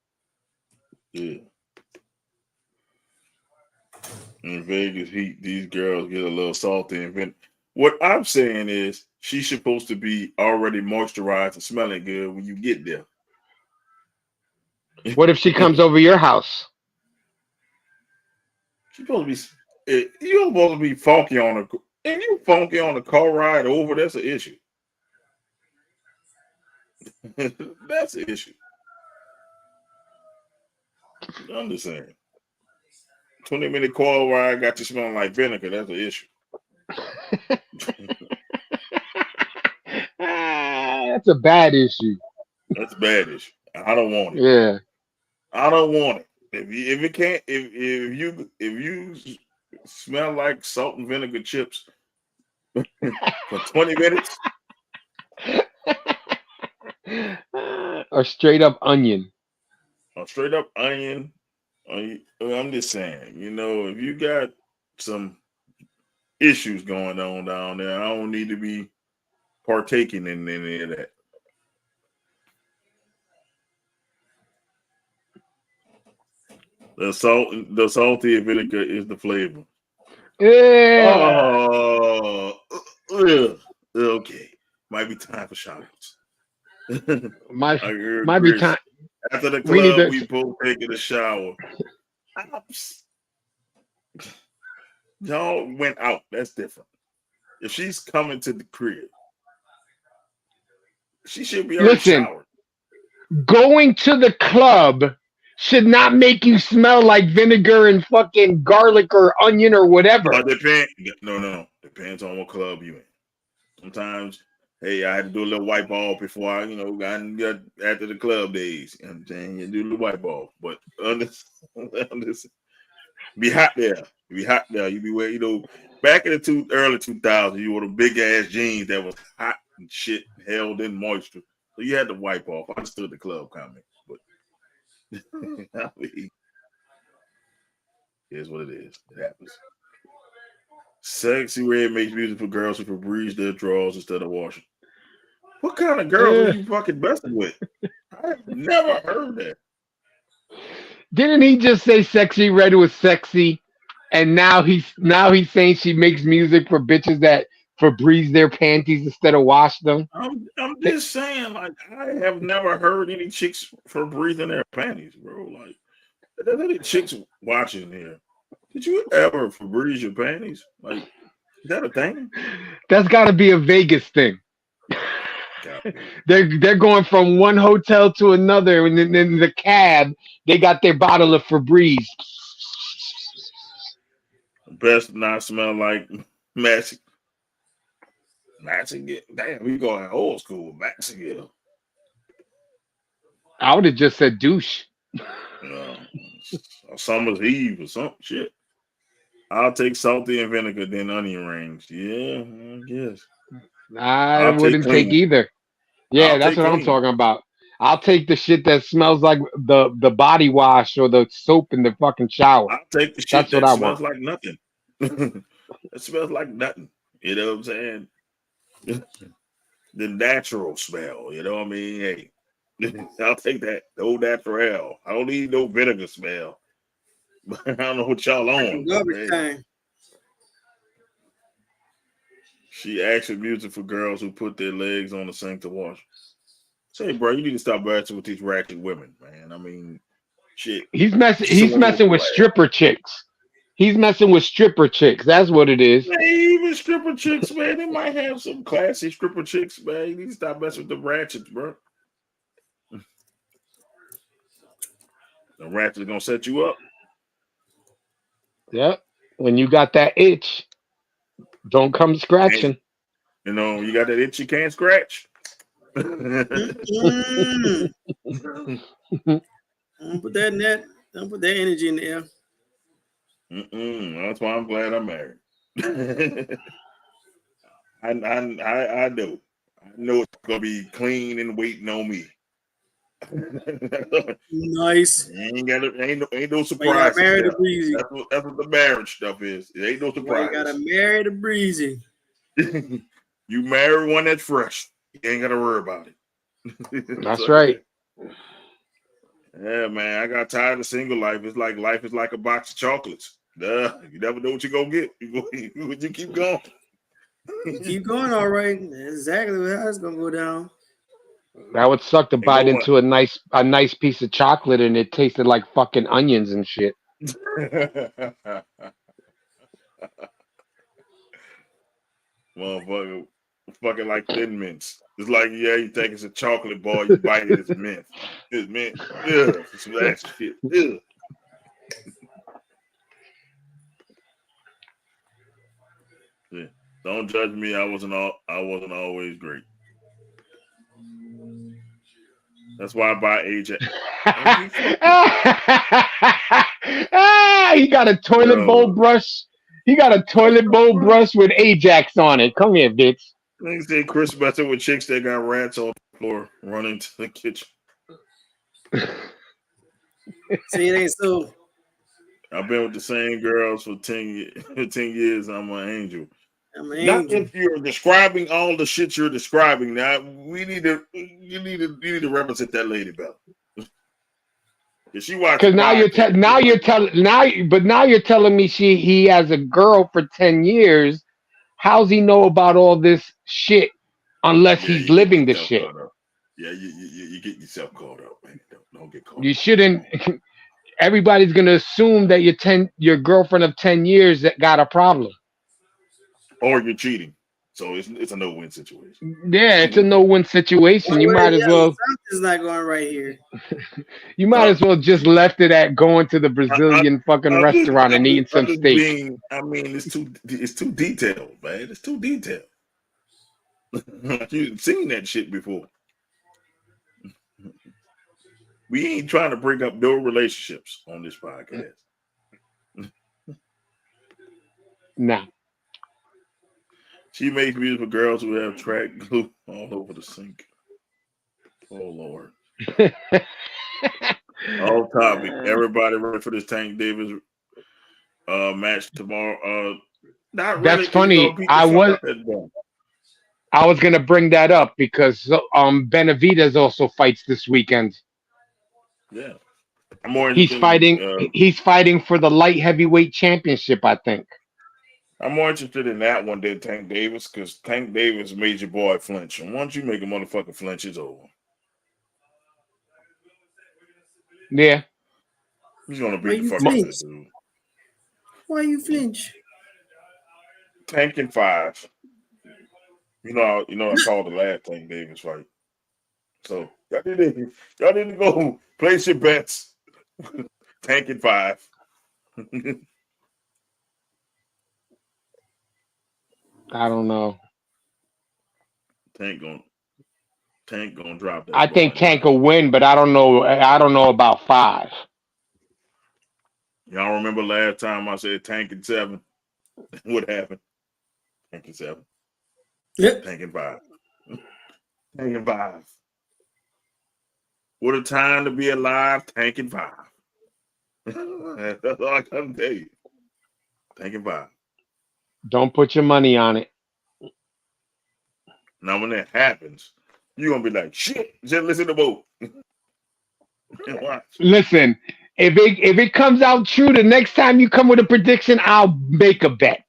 Yeah. In Vegas, these girls get a little salty. And what I'm saying is, she's supposed to be already moisturized and smelling good when you get there. What if she comes over your house? She's supposed to be. You're supposed to be funky on a. And you funky on the car ride over. That's an issue. That's an issue. I'm just saying. 20-minute car ride got you smelling like vinegar. That's an issue. That's a bad issue. That's a bad issue. I don't want it. Yeah. I don't want it. If you smell like salt and vinegar chips for 20 minutes, or straight up onion. or straight up onion, I'm just saying, if you got some issues going on down there, I don't need to be partaking in any of that. The salty vinegar is the flavor. Yeah. Okay. Might be time for shout-outs. Might be time. After the club, we both taking a shower. Y'all went out. That's different. If she's coming to the crib, she should be already showered. Going to the club should not make you smell like vinegar and fucking garlic or onion or whatever. No. Depends on what club you in. Sometimes, hey, I had to do a little wipe off before I, got after the club days. You know what I'm saying? You do a little wipe off. But be hot there. You be wearing, back in the early 2000s, you wore the big ass jeans that was hot and shit, held in moisture. So you had to wipe off. I understood the club comment. But here's what it is. It happens. Sexy Red makes music for girls who Febreze their drawers instead of washing. What kind of girls are you fucking messing with? I've never heard that. Didn't he just say Sexy Red was sexy, and now he's saying she makes music for bitches that Febreze their panties instead of wash them? I'm just saying, like, I have never heard any chicks Febreze in their panties, bro. Like, there's any chicks watching here. Did you ever Febreze your panties? Like, is that a thing? That's got to be a Vegas thing. They're going from one hotel to another, and then in the cab they got their bottle of Febreze. Best not smell like Maxi. Damn, we going old school Maxi. I would have just said douche. Summer's Eve or some shit. I'll take salty and vinegar, then onion rings. Yeah, I guess. I wouldn't take either. Yeah, that's what I'm talking about. I'll take the shit that smells like the body wash or the soap in the fucking shower. I'll take the shit that smells like nothing. It smells like nothing. You know what I'm saying? The natural smell. You know what I mean? Hey, I'll take that. The old natural. I don't need no vinegar smell. I don't know what y'all on. She actually music for girls who put their legs on the sink to wash. Say, bro, you need to stop matching with these ratchet women, man. I mean, shit. He's messing with stripper chicks. He's messing with stripper chicks. That's what it is. Man, even stripper chicks, man, they might have some classy stripper chicks, man. You need to stop messing with the ratchets, bro. The ratchet's gonna set you up. Yep. When you got that itch, don't come scratching. You know, you got that itch you can't scratch. Mm-mm. Don't put that in that. Don't put that energy in the air. That's why I'm glad I'm married. I know. I know it's gonna be clean and waiting on me. Nice. Ain't no surprise. Marry the breezy. That's what the marriage stuff is. It ain't no surprise. You gotta marry the breezy. You marry one that's fresh. You ain't gotta worry about it. That's right. Yeah, man. I got tired of single life. It's like life is like a box of chocolates. Duh. You never know what you're gonna get. You keep going. You keep going, all right. That's exactly how it's gonna go down. That would suck to bite into a nice piece of chocolate and it tasted like fucking onions and shit. Motherfucker, fucking like Thin Mints. It's like, yeah, you take it's a chocolate bar, you bite it, it's mint. It's mint. Ugh, some ass shit. Ugh. Yeah. Don't judge me. I wasn't always great. That's why I buy Ajax. He got a toilet bowl brush. He got a toilet bowl brush with Ajax on it. Come here, bitch. They say Chris better with chicks that got rats on the floor running to the kitchen. See, it ain't so. I've been with the same girls for 10 years. I'm an angel. Not if you're describing all the shit you're describing. Now you need to represent that lady better. She watched. Because now you're telling me he has a girl for 10 years. How's he know about all this shit unless he's living the shit? Yeah, you get yourself caught up, man. Don't get caught. You shouldn't. Everybody's gonna assume that your girlfriend of 10 years that got a problem. Or you're cheating. So it's a no-win situation. Yeah, it's a no-win situation. You might as well. Something's not going right here. You might as well just left it at going to the Brazilian fucking restaurant and eating some steak. It's too detailed, man. It's too detailed. You've seen that shit before. We ain't trying to break up no relationships on this podcast. Nah. She makes music for girls who have track glue all over the sink. Oh, Lord. Off topic. Everybody ready for this Tank Davis match tomorrow? Not really. That's funny. I was going to bring that up because Benavidez also fights this weekend. Yeah. He's fighting for the light heavyweight championship, I think. I'm more interested in that one than Tank Davis because Tank Davis made your boy flinch. And once you make a motherfucker flinch, it's over. Yeah. He's going to beat the fuck out of this dude. Why you flinch? Tank in 5. You know, I called the last Tank Davis fight. So y'all need to go place your bets. Tank in 5. I don't know. Tank gonna drop that. I think Tank will win, but I don't know. I don't know about 5. Y'all remember last time I said Tank in 7? What happened? Tank in 7. Yep. Tank in 5. Tank in 5. What a time to be alive. Tank in 5. That's all I can tell you. Tank in 5. Don't put your money on it. Now, when that happens, you're going to be like, shit, just listen to both. Watch. Listen, if it comes out true, the next time you come with a prediction, I'll make a bet.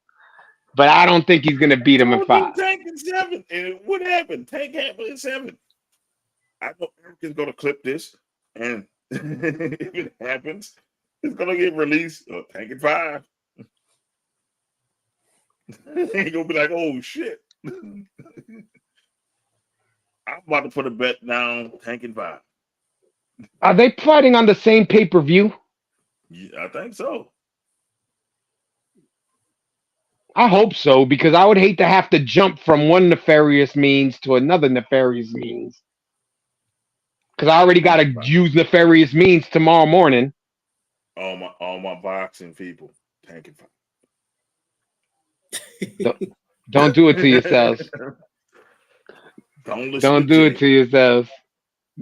But I don't think he's going to beat him in 5. Tank in 7. And what happened? Tank happened in 7. I know Eric is going to clip this. And if it happens, it's going to get released. Tank in 5. Ain't gonna be like, oh shit. I'm about to put a bet down, Tank in 5. Are they fighting on the same pay-per-view? Yeah, I think so. I hope so, because I would hate to have to jump from one nefarious means to another nefarious means. Because I already got to use nefarious means tomorrow morning. All my boxing people, tanking. Don't do it to yourselves. Don't do it to yourselves.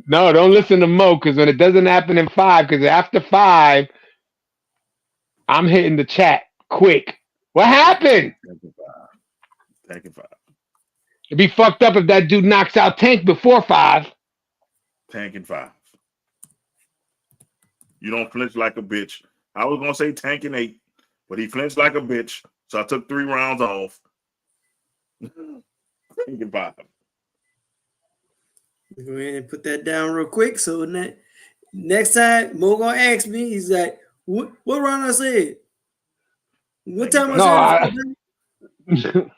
No, don't listen to Mo, because when it doesn't happen in 5, because after 5, I'm hitting the chat quick. What happened? Tanking 5. It'd be fucked up if that dude knocks out Tank before 5. Tanking 5. You don't flinch like a bitch. I was gonna say tanking 8, but he flinched like a bitch, so I took 3 rounds off. Tanking 5. Go ahead and put that down real quick. So next time Mo gonna ask me, he's like, "What round I said? What time I said?"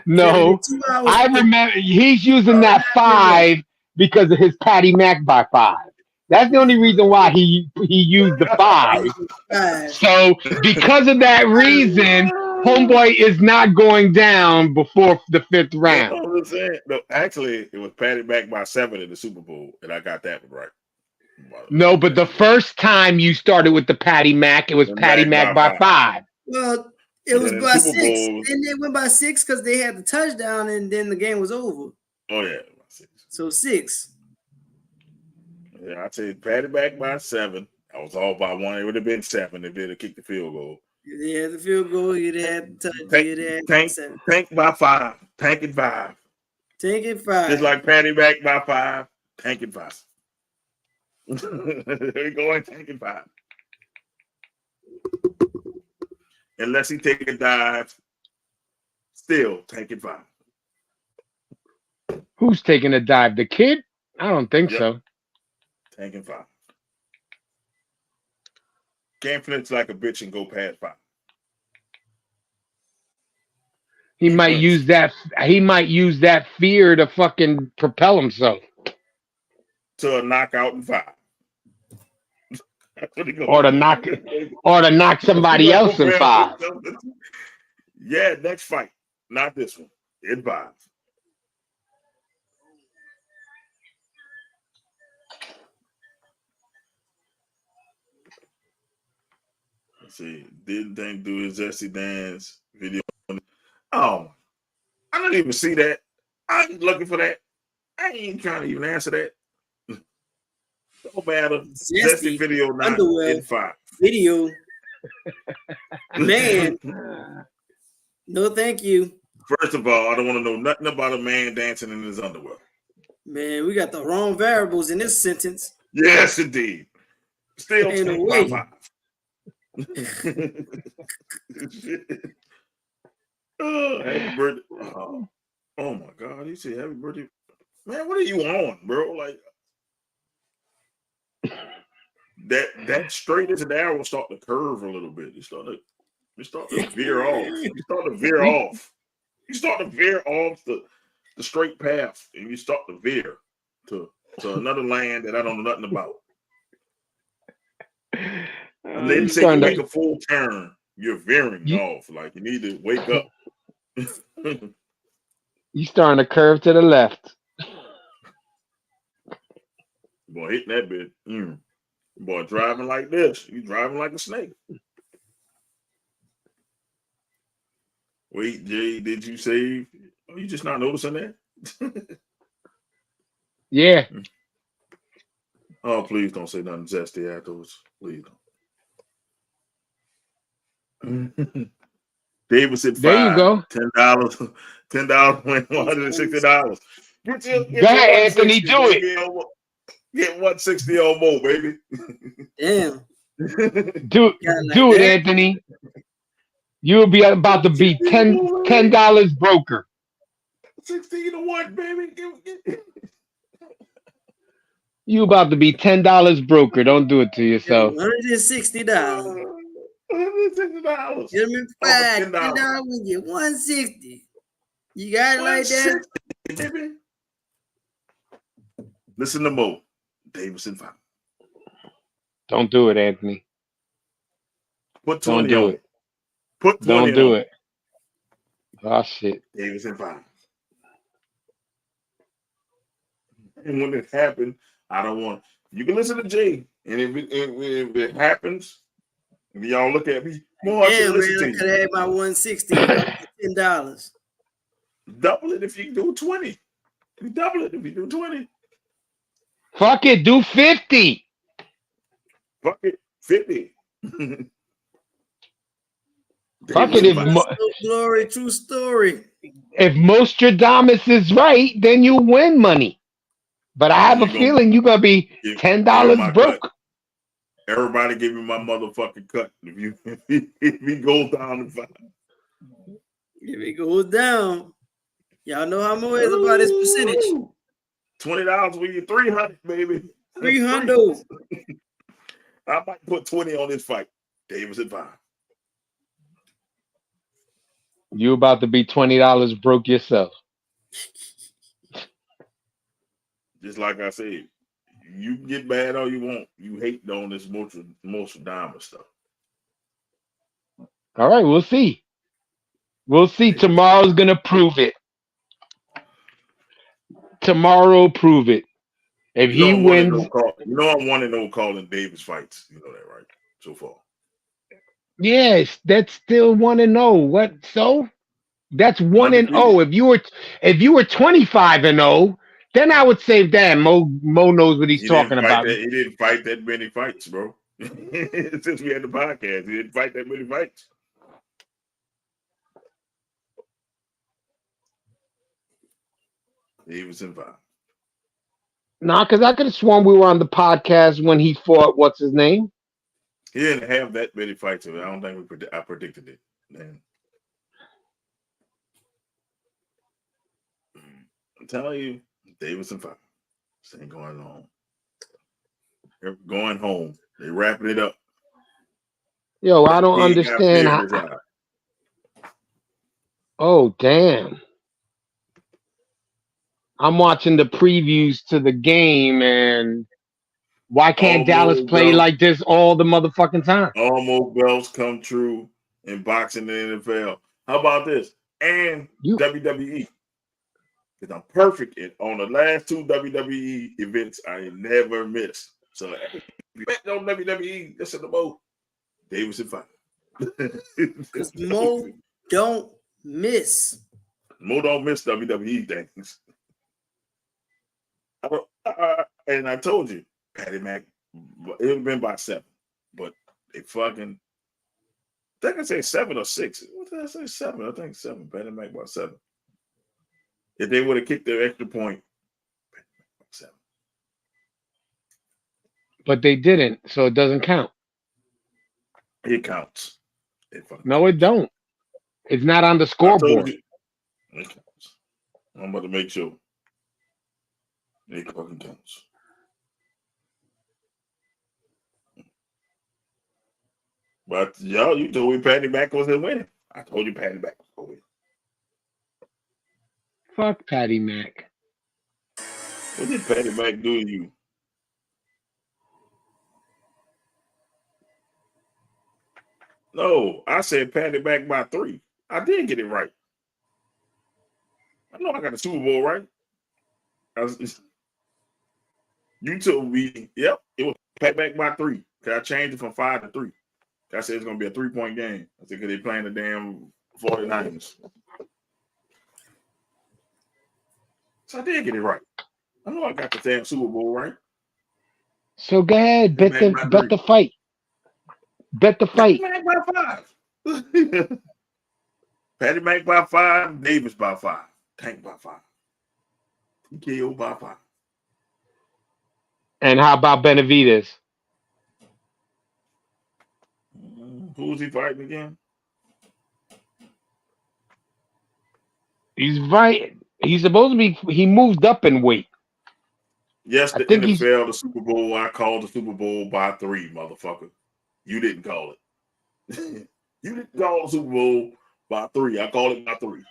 No, I remember he's using that 5 because of his Patty Mac by 5. That's the only reason why he used the 5. So because of that reason, homeboy is not going down before the 5th round. You know what I'm saying? No, actually, it was Patty Mac by 7 in the Super Bowl, and I got that one right. No, but the first time you started with the Patty Mac, it was Patty Mac by 5. Well, it was by 6. And they went by 6 because they had the touchdown, and then the game was over. Oh yeah, 6. So 6. Yeah, I said Patty Mac by 7. I was off by 1. It would have been 7 if they'd have kicked the field goal. Yeah, the field goal. You'd have Tank by 5. Tanking 5. Tanking 5. Just like Patty Mac by 5. Tanking 5. We're going tanking 5. Unless he take a dive, still tanking 5. Who's taking a dive? The kid? I don't think so. Tanking 5. Can't flinch like a bitch and go past 5. He might use that. He might use that fear to fucking propel himself to a knockout in 5. or to knock somebody else in 5. Yeah, next fight, not this one. In 5. Let's see. Didn't think do his zesty dance video. Oh, I didn't even see that. I ain't looking for that. I ain't trying to even answer that. No matter. Zesty video not in 5. Video. Man. No, thank you. First of all, I don't want to know nothing about a man dancing in his underwear. Man, we got the wrong variables in this sentence. Yes, indeed. Still Ain't no 5. Oh, happy birthday. Oh my God. He said happy birthday. Man, what are you on, bro? Like that straight as an arrow start to curve a little bit. You start to veer off. You start to veer off. You start to veer off the straight path, and you start to veer to another land that I don't know nothing about. And then say you make a full turn, you're veering off. Like you need to wake up. You starting to curve to the left. Boy, hitting that bit. Boy, driving like this. You driving like a snake. Wait, Jay, did you save? Oh, you just not noticing that? Yeah. Oh, please don't say nothing zesty afterwards. Please don't. David said 5. There you go. $10. $10 win $160. Get Anthony, do it. Get 160 or more, baby. Damn. Do it, Anthony. You'll be about to be $10 broker. 16 to 1, baby. You about to be $10 broker. Don't do it to yourself. $160. $160. Give me $5. $10 we get $160. You got it like that? Baby. Listen to Mo. Davidson 5. Don't do it, Anthony. Put 20 Don't do on. it. Put 20 Don't do on. it. Oh shit. Davis in 5. And when it happened, I don't want. You can listen to Jay, and if it happens, if y'all look at me, more I should Damn, listen man, to I you. could have had my 160, you know, $10. Double it if you do 20. You double it if you do 20. Fuck it, do 50. Fuck it, 50. Fuck Davis it, in 5. Glory, true story. if Mostradamus is right, then you win money. But I have a You gonna feeling you're gonna be give me $10 my broke. cut. Everybody give me my motherfucking cut. If he goes down to 5. If it goes down, y'all know how Mo is about his percentage. $20 with you, 300, baby. 300. I might put 20 on this fight. Davis at 5. You about to be $20 broke yourself. Just like I said, you can get bad all you want. You hate on this Nostradamus stuff. All right, we'll see. We'll see. Tomorrow's gonna prove it. Tomorrow will prove it. If he wins, I'm wanting no calling Davis fights. You know that, right? So far. yes, that's still 1-0. What so? That's 1-0. If you were 25-0, then I would say, damn, Mo knows what he's talking about. He didn't fight that many fights, bro. Since we had the podcast, he didn't fight that many fights. He was in 5. Nah, because I could have sworn we were on the podcast when he fought what's his name. He didn't have that many fights. I don't think I predicted it. Man. I'm telling you, Davis in 5. This ain't going on. They're going home. They wrapping it up. Yo, I don't understand. Oh, damn. I'm watching the previews to the game, and why can't Dallas play like this all the motherfucking time? Almost belts come true in boxing in the NFL. How about this? And WWE. Because I'm perfect on the last 2 WWE events I never missed. So if you bet on WWE, listen to Mo. Davis in 5. Because Mo don't miss. Mo don't miss WWE things. And I told you, Patty Mac, it would have been by 7. But they fucking, I think I say 7 or 6. What did I say? 7. I think 7. Patty Mac by 7. If they would have kicked their extra point, 7. But they didn't, so it doesn't count. It counts. No, it don't. It's not on the scoreboard. It counts. I'm about to make sure. It fucking counts. But you told me Patty Mac wasn't winning. I told you Patty Mac was going to win. Fuck Patty Mac. What did Patty Mac do to you? No, I said Patty Mac by 3. I did get it right. I know I got the Super Bowl right. You told me, yep, it was Patty Mac by 3. Cause I changed it from 5 to 3. I said it's gonna be a 3-point game. I said because they playing the damn 49ers. So I did get it right. I know I got the damn Super Bowl right. So go ahead, bet the fight. Bet the fight. Patty Mac by 5. Patty Mac by 5. Davis by 5. Tank by 5. TKO by 5. And how about Benavidez? Who's he fighting again? He's right. He's supposed to be. He moved up in weight. Yes, the NFL, the Super Bowl. I called the Super Bowl by 3, motherfucker. You didn't call it. You didn't call the Super Bowl by 3. I called it by 3.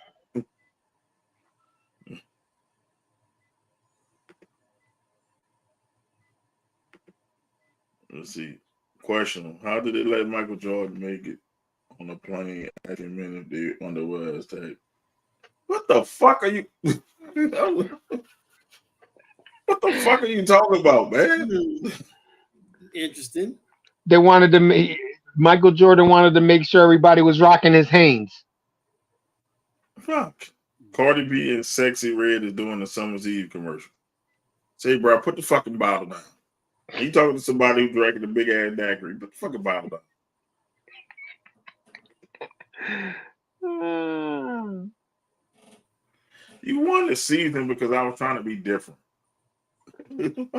Let's see. Question: how did they let Michael Jordan make it on a plane after a minute on the West tag? What the fuck are you? What the fuck are you talking about, man? Interesting. They wanted to. Michael Jordan wanted to make sure everybody was rocking his Hanes. Fuck. Cardi B and Sexy Red is doing the Summer's Eve commercial. Say, bro, put the fucking bottle down. And you talking to somebody who's drinking a big ass daiquiri? Put the fucking bottle down. You won the season because I was trying to be different. And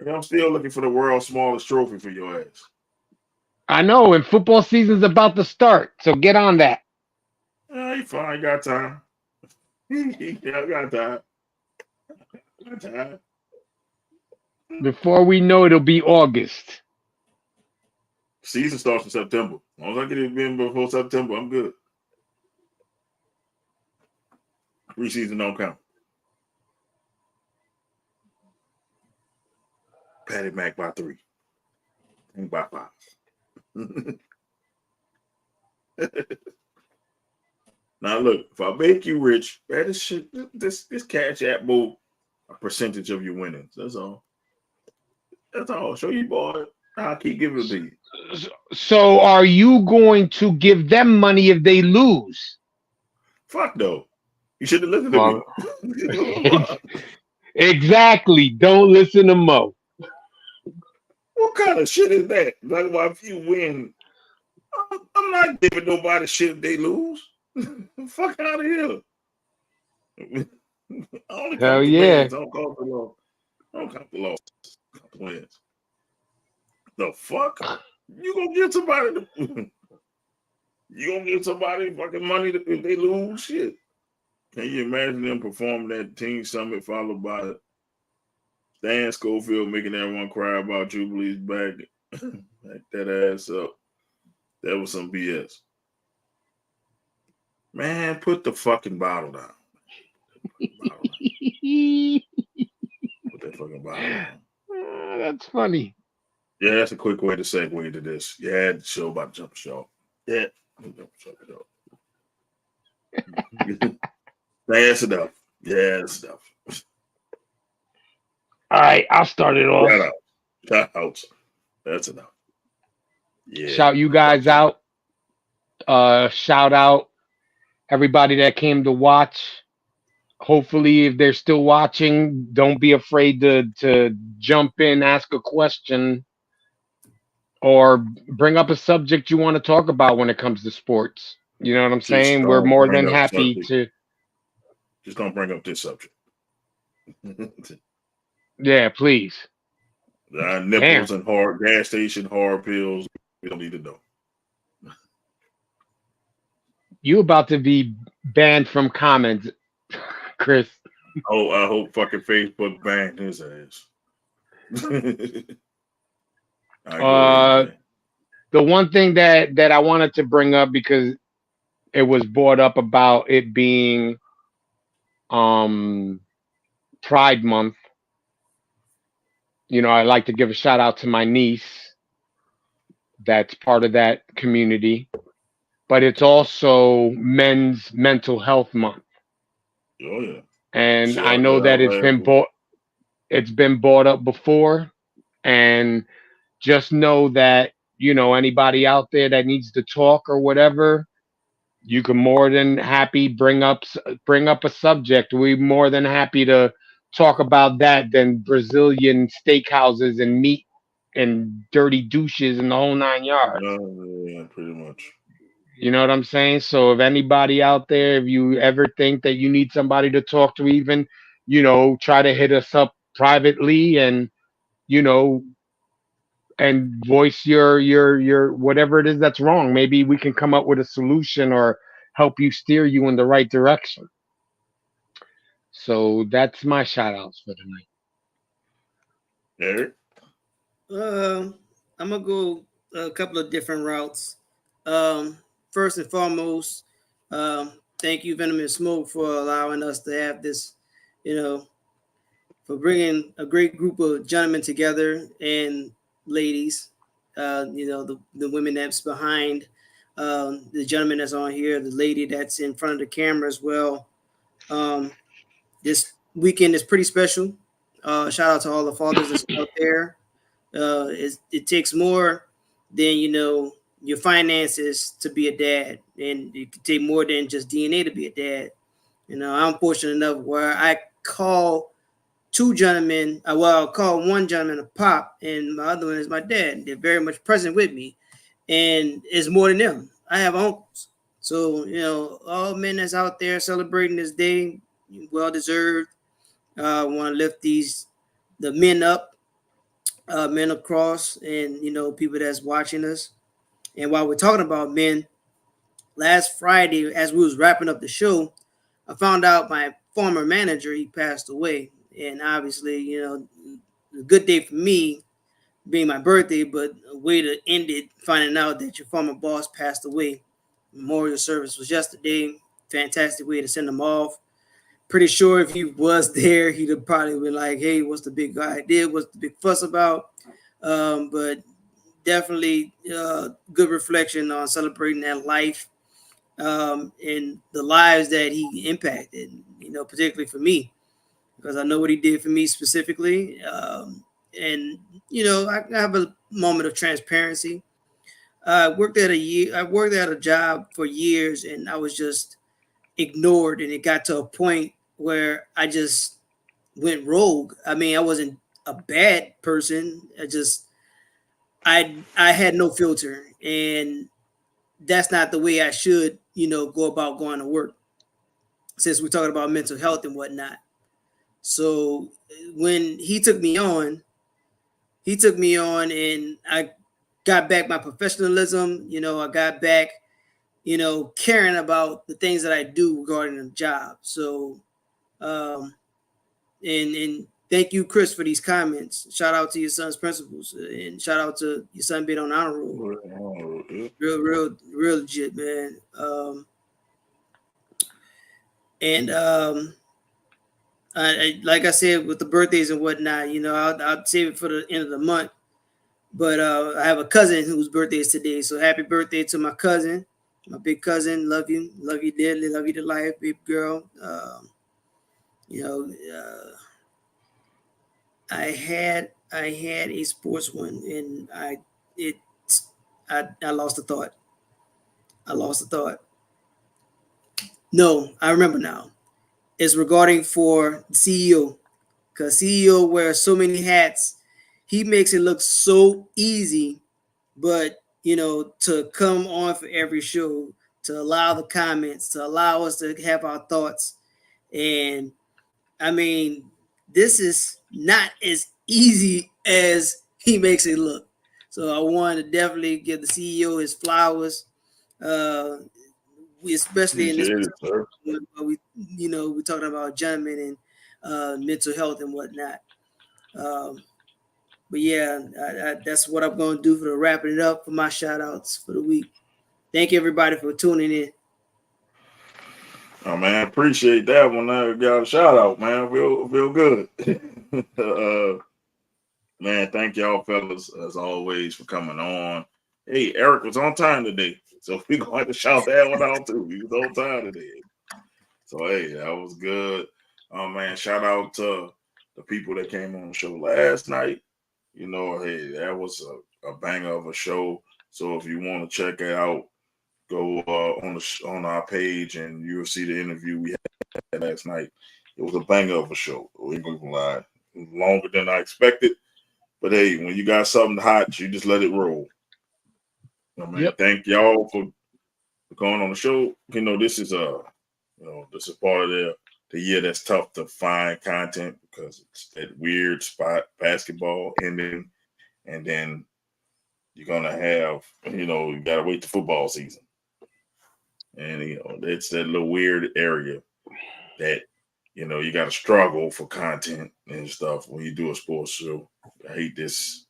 I'm still looking for the world's smallest trophy for your ass. I know, and football season's about to start, so get on that. You fine, got time. I got time. Before we know it, it'll be August. Season starts in September. As long as I get it in before September, I'm good. Preseason don't count. Patty Mac by 3. And by 5. Now look, if I make you rich, man, this cash app move a percentage of your winnings. That's all. That's all. Show you, boy. I'll keep giving it to you. So are you going to give them money if they lose? Fuck no. You should have listened to me. Exactly. Don't listen to Mo. What kind of shit is that? Like, well, if you win, I'm not giving nobody shit if they lose. Fuck out of here. Hell yeah. Wins. I don't count the law. I don't count the loss. Count the wins. The fuck? You gonna give somebody fucking money if they lose? Shit. Can you imagine them performing that team summit followed by Stan Schofield making everyone cry about Jubilee's back? Back that ass up. That was some BS. Man, put the fucking bottle down. Put that fucking bottle down. That's funny. Yeah, that's a quick way to segue to this. You had the show about Jump Show. Yeah. That's enough. Yeah, that's enough. All right, I'll start it off. Shout outs. That's enough. Yeah. Shout you guys out. Shout out everybody that came to watch. Hopefully, if they're still watching, don't be afraid to jump in, ask a question, or bring up a subject you want to talk about when it comes to sports. You know what I'm saying? We're more than happy to. Just don't bring up this subject. Yeah, please. Nipples and hard gas station hard pills. We don't need to know. You about to be banned from comments, Chris. Oh, I hope fucking Facebook banned his ass. The one thing that I wanted to bring up, because it was brought up about it being Pride Month. You know, I'd like to give a shout out to my niece that's part of that community, but it's also Men's Mental Health Month. Oh yeah. And I know that it's been brought up before, and just know that, you know, anybody out there that needs to talk or whatever, you can more than happy bring up a subject. We're more than happy to talk about that than Brazilian steakhouses and meat and dirty douches and the whole 9 yards. Yeah, pretty much. You know what I'm saying? So if anybody out there, if you ever think that you need somebody to talk to, even, you know, try to hit us up privately and, you know, and voice your whatever it is that's wrong. Maybe we can come up with a solution or help you steer you in the right direction. So that's my shout outs for tonight. Eric? I'm gonna go a couple of different routes. First and foremost, thank you, Venom and Smoke, for allowing us to have this, you know, for bringing a great group of gentlemen together and ladies, you know, the women that's behind the gentleman that's on here, the lady that's in front of the camera as well. This weekend is pretty special. Shout out to all the fathers that's out there. It takes more than your finances to be a dad, and it could take more than just DNA to be a dad. I'm fortunate enough where I call two gentlemen. I'll call one gentleman a pop, and my other one is my dad. They're very much present with me, and it's more than them. I have uncles, so all men that's out there celebrating this day, well deserved. I want to lift the men up, men across, and people that's watching us. And while we're talking about men, last Friday, as we was wrapping up the show, I found out my former manager, he passed away. And obviously, a good day for me being my birthday, but a way to end it, finding out that your former boss passed away. Memorial service was yesterday. Fantastic way to send him off. Pretty sure if he was there, he'd have probably been like, hey, what's the big guy did? What's the big fuss about? But definitely good reflection on celebrating that life and the lives that he impacted, particularly for me, because I know what he did for me specifically. And, I have a moment of transparency. I worked at a job for years, and I was just ignored, and it got to a point where I just went rogue. I mean, I wasn't a bad person. I had no filter, and that's not the way I should, go about going to work, since we're talking about mental health and whatnot. So when he took me on, and I got back my professionalism. I got back, caring about the things that I do regarding the job. So, and thank you, Chris, for these comments. Shout out to your son's principals, and shout out to your son being on honor roll. Real legit, man. I like I said, with the birthdays and whatnot, I'll save it for the end of the month. But I have a cousin whose birthday is today, so happy birthday to my cousin, my big cousin. Love you dearly, love you to life, baby girl. I had a sports one, and I lost the thought. No, I remember now. It's regarding for CEO, because CEO wears so many hats. He makes it look so easy, but to come on for every show, to allow the comments, to allow us to have our thoughts. And I mean, this is not as easy as he makes it look. So I wanted to definitely give the CEO his flowers. We especially in this, we're talking about gentlemen and mental health and whatnot. But yeah, that's what I'm going to do for the wrapping it up for my shout outs for the week. Thank you, everybody, for tuning in. Oh, man, appreciate that one. I got a shout out, man. Feel good. Man, thank y'all, fellas, as always, for coming on. Hey, Eric was on time today, so we're going to shout that one out, too. He was on time today. So, hey, that was good. Man, shout out to the people that came on the show last night. Hey, that was a banger of a show. So if you want to check it out, go on our page, and you'll see the interview we had last night. It was a banger of a show. We ain't gonna lie. It was longer than I expected. But hey, when you got something hot, you just let it roll. Thank y'all for going on the show. This is this is part of the year that's tough to find content, because it's that weird spot, basketball ending, and then you're gonna have, you gotta wait the football season. And it's that little weird area that you gotta struggle for content and stuff when you do a sports show. I hate this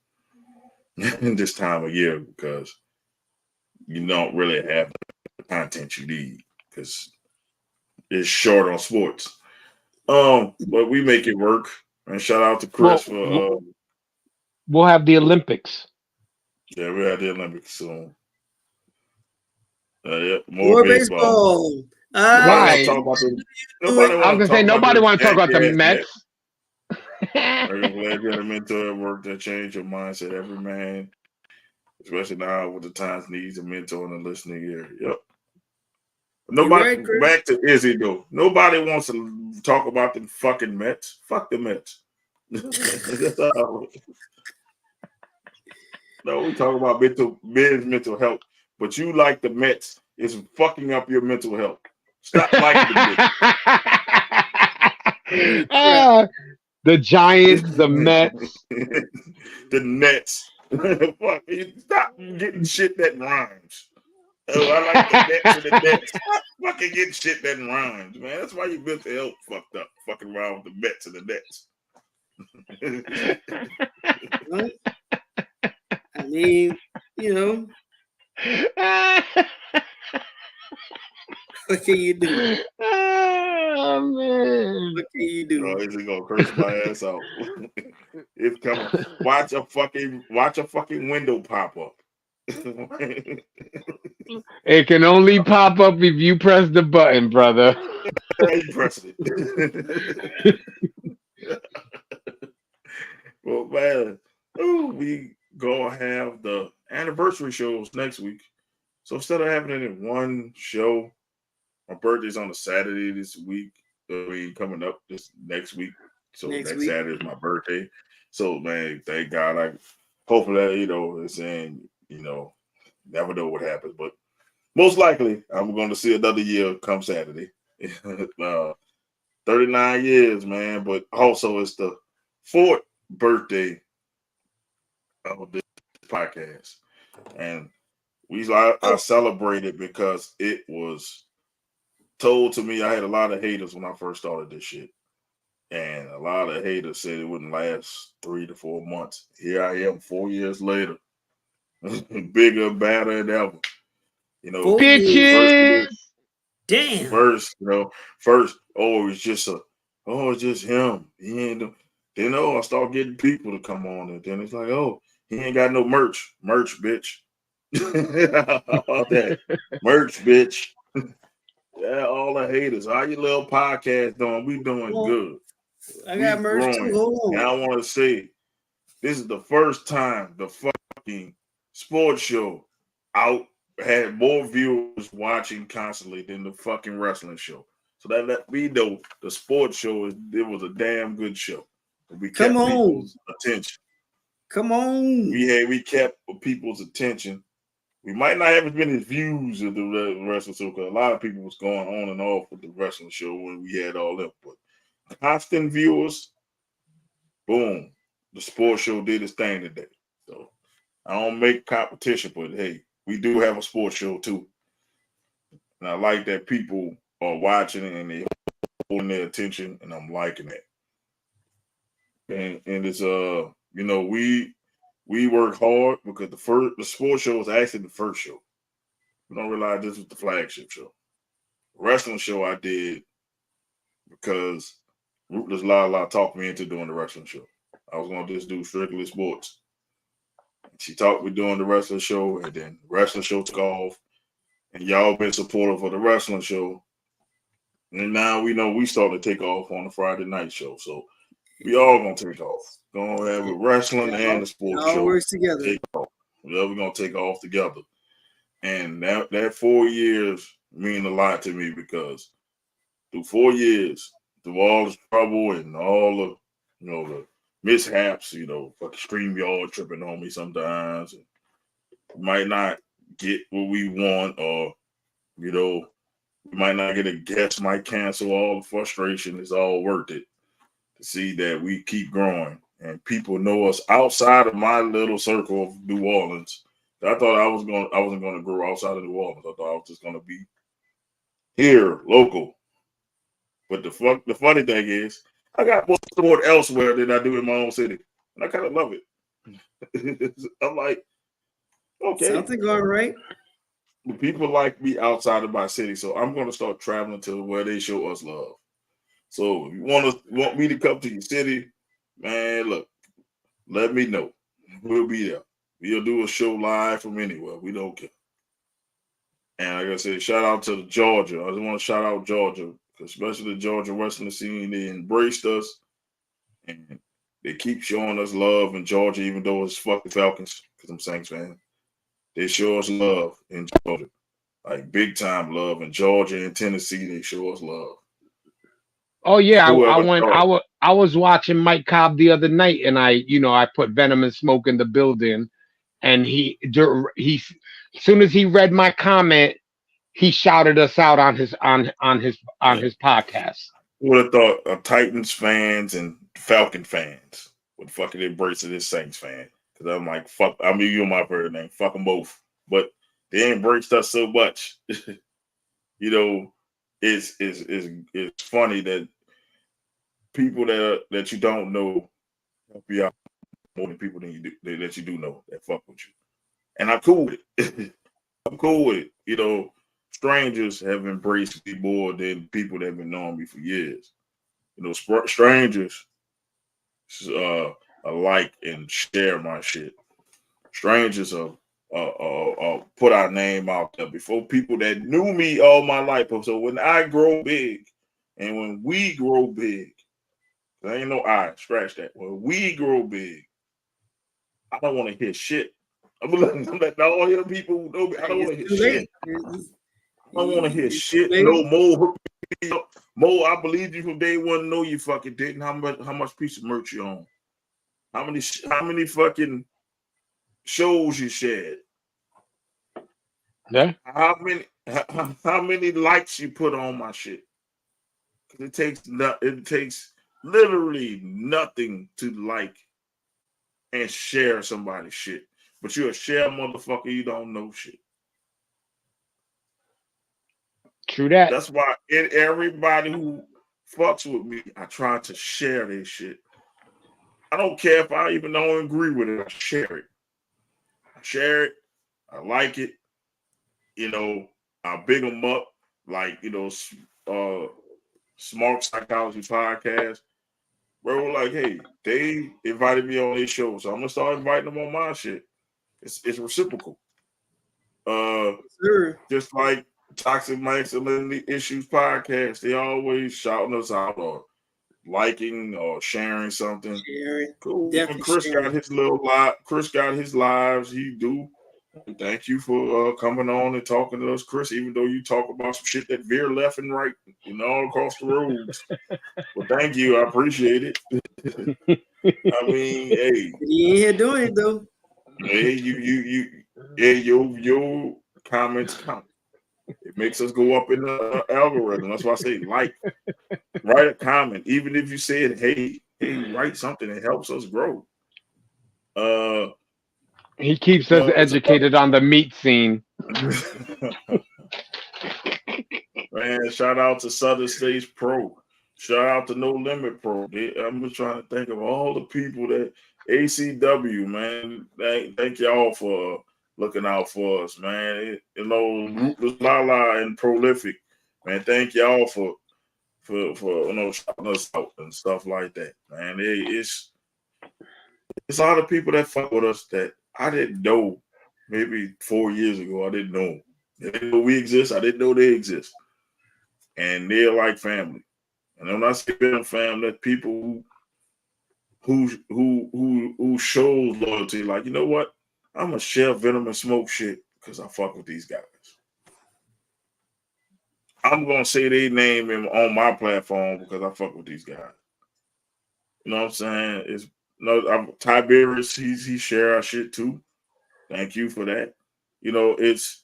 this time of year, because you don't really have the content you need, because it's short on sports. But we make it work. And shout out to Chris for we'll have the Olympics. Yeah, we'll have the Olympics soon. Yeah, more baseball. Why? Nobody want to talk about nobody want to talk about the Mets. I'm glad you had a mentor at work that changed your mindset. Every man, especially now with the times, needs a mentor in the listening ear. Yep. Nobody, back to Izzy though. Nobody wants to talk about the fucking Mets. Fuck the Mets. No, we talk about mental health, but you like the Mets. It's fucking up your mental health. Stop liking the Mets. The Giants, the Mets, the Nets. Fuck, stop getting shit that rhymes. Oh, I like the Nets and the Nets. Stop fucking getting shit that rhymes, man. That's why your mental health fucked up. Fucking around with the Mets and the Nets. I mean, you know. What can you do? Oh man! What can you do? Oh, he's gonna curse my ass out. It's coming. Watch a fucking window pop up. It can only pop up if you press the button, brother. You press it. Well, man, we gonna have the anniversary shows next week. So instead of having it in one show, my birthday's on a Saturday this week. Coming up this next week. So next Saturday is my birthday. So man, thank God. Hopefully that, it's saying, never know what happens, but most likely I'm going to see another year come Saturday. 39 years, man. But also it's the 4th birthday of this podcast, and I celebrated because it was told to me. I had a lot of haters when I first started this shit, and a lot of haters said it wouldn't last 3 to 4 months. Here I am 4 years later, bigger, badder than ever. Bitches. Damn. First, it's just him. He ain't. Then I start getting people to come on, and then it's like, he ain't got no merch, bitch. All that merch, bitch. Yeah, all the haters. All your little podcast doing, we doing good. I got merch too. Hold on. And I want to say, this is the first time the fucking sports show had more viewers watching constantly than the fucking wrestling show. So that let me know the sports show it was a damn good show. We kept people's attention. Come on. We kept people's attention. We might not have as many views of the wrestling show because a lot of people was going on and off with the wrestling show when we had all that. But constant viewers, boom, the sports show did its thing today. So I don't make competition, but hey, we do have a sports show too. And I like that people are watching and they holding their attention, and I'm liking it. And it's we work hard because the sports show was actually the first show. We don't realize this was the flagship show. The wrestling show I did because Ruthless Lala talked me into doing the wrestling show. I was gonna just do strictly sports. She talked me doing the wrestling show, and then the wrestling show took off. And y'all been supportive of the wrestling show. And now we know we starting to take off on the Friday night show. So we all gonna take off. Gonna have a wrestling and the sports show. All works together. Take off. We're gonna take off together. And that 4 years mean a lot to me because through 4 years, through all the trouble and all the the mishaps, fucking StreamYard tripping on me sometimes, and might not get what we want, or we might not get a guest, might cancel. All the frustration is all worth it to see that we keep growing and people know us outside of my little circle of New Orleans. I thought I wasn't gonna grow outside of New Orleans. I thought I was just gonna be here, local. But the funny thing is, I got more support elsewhere than I do in my own city, and I kind of love it. I'm like, okay, something going right. People like me outside of my city, so I'm going to start traveling to where they show us love. So if you want me to come to your city, man, look, let me know. We'll be there. We'll do a show live from anywhere. We don't care. And like I said, shout out to Georgia. I just want to shout out Georgia, especially the Georgia wrestling scene. They embraced us, and they keep showing us love in Georgia, even though it's fucking Falcons, because I'm Saints fan. They show us love in Georgia, like big time love in Georgia and Tennessee. They show us love. Oh yeah, Whoever I was watching Mike Cobb the other night, and I put Venom and Smoke in the building, and he as soon as he read my comment, he shouted us out on his podcast. Who would have thought Titans fans and Falcon fans would fucking embrace this Saints fan? Because I'm like, fuck, I mean, you my favorite name, fuck them both. But they embraced us so much. It's funny that people that you don't know help you out more than people that you do know that fuck with you. And I'm cool with it. I'm cool with it. Strangers have embraced me more than people that have been knowing me for years. Strangers like and share my shit. Strangers put our name out there before people that knew me all my life. So when I grow big, and when we grow big, there ain't no I, scratch that. When we grow big, I don't want to hear shit. I'm letting all your people who know me. I don't want to hear shit. I don't want to hear shit no more. Mo, I believe you from day one. No, you fucking didn't. How much piece of merch you own? How many fucking shows you shared? Yeah. How many likes you put on my shit? It takes literally nothing to like and share somebody's shit, but you're a share motherfucker. You don't know shit. True that. That's why everybody who fucks with me, I try to share their shit. I don't care if I even don't agree with it. I share it. I like it. I big them up. Like, Smart Psychology Podcast. Bro, like, hey, they invited me on their show, so I'm gonna start inviting them on my shit. It's reciprocal. Sure. Just like Toxic Masculinity Issues podcast, they always shouting us out or liking or sharing something. Sharing. Cool. When Chris got his Chris got his lives. He do. Thank you for coming on and talking to us, Chris. Even though you talk about some shit that veer left and right, all across the roads. Well, thank you. I appreciate it. I mean, hey, you ain't here doing it though. Hey, your comments count. It makes us go up in the algorithm. That's why I say write a comment. Even if you said, hey, write something. It helps us grow. He keeps us educated on the meat scene. Man, shout out to Southern States Pro. Shout out to No Limit Pro. I'm just trying to think of all the people that ACW, man. Thank y'all for looking out for us, man. Ruthless Lala and Prolific, man. Thank y'all for shouting us out and stuff like that, man. It's a lot of people that fuck with us that I didn't know maybe 4 years ago. I didn't know. They didn't know we exist. I didn't know they exist. And they're like family. And when I say Venom family, that's people who shows loyalty. Like, you know what? I'm gonna share Venom and Smoke shit because I fuck with these guys. I'm gonna say their name on my platform because I fuck with these guys. You know what I'm saying? Tiberius, he share our shit too. Thank you for that. It's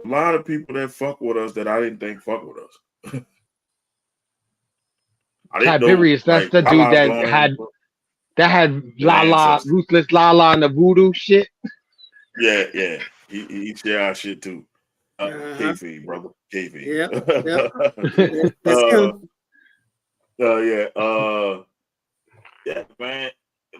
a lot of people that fuck with us that I didn't think fuck with us. Tiberius, that's the dude that had Lala, Ruthless Lala, and the voodoo shit. Yeah. He share our shit too. Kayfabe, brother. Kayfabe. Yeah, man.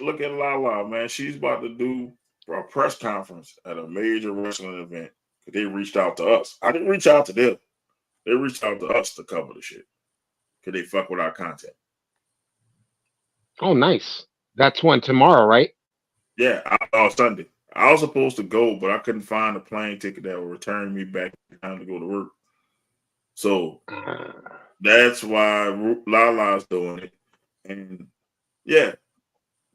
Look at Lala, man. She's about to do a press conference at a major wrestling event. They reached out to us. I didn't reach out to them. They reached out to us to cover the shit. Because they fuck with our content. Oh, nice. That's one tomorrow, right? Yeah, Sunday. I was supposed to go, but I couldn't find a plane ticket that would return me back in time to go to work. So that's why Lala's doing it. And yeah,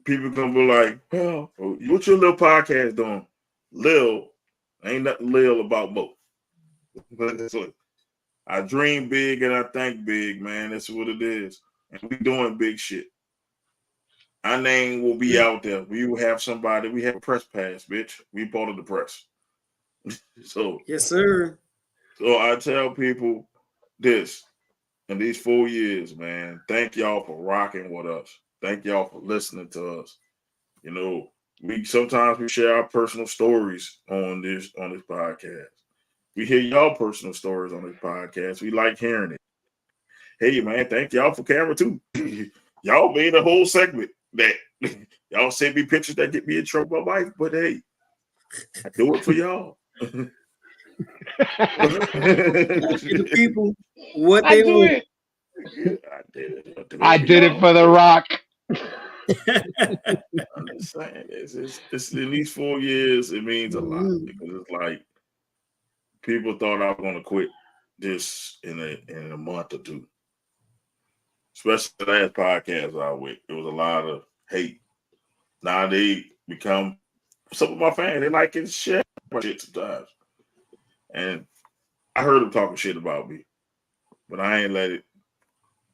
people gonna be like, well, what your little podcast doing? Lil, ain't nothing Lil about both. I dream big and I think big, man. That's what it is. And we doing big shit. Our name will be out there. We will have somebody. We have a press pass, bitch. We part of the press. So yes, sir. So I tell people this in these 4 years, man. Thank y'all for rocking with us. Thank y'all for listening to us. You know, we sometimes share our personal stories on this podcast. We hear y'all personal stories on this podcast. We like hearing it. Hey, man, thank y'all for camera too. Y'all made a whole segment that y'all send me pictures that get me in trouble with my wife, but hey, I do it for y'all. The people what they want. I did it for The Rock. I'm just saying, it's in these 4 years, it means a lot because it's like people thought I was going to quit this in a month or two. Especially the last podcast I went, it was a lot of hate. Now they become some of my fans. They like it shit sometimes, and I heard them talking shit about me, but I ain't let it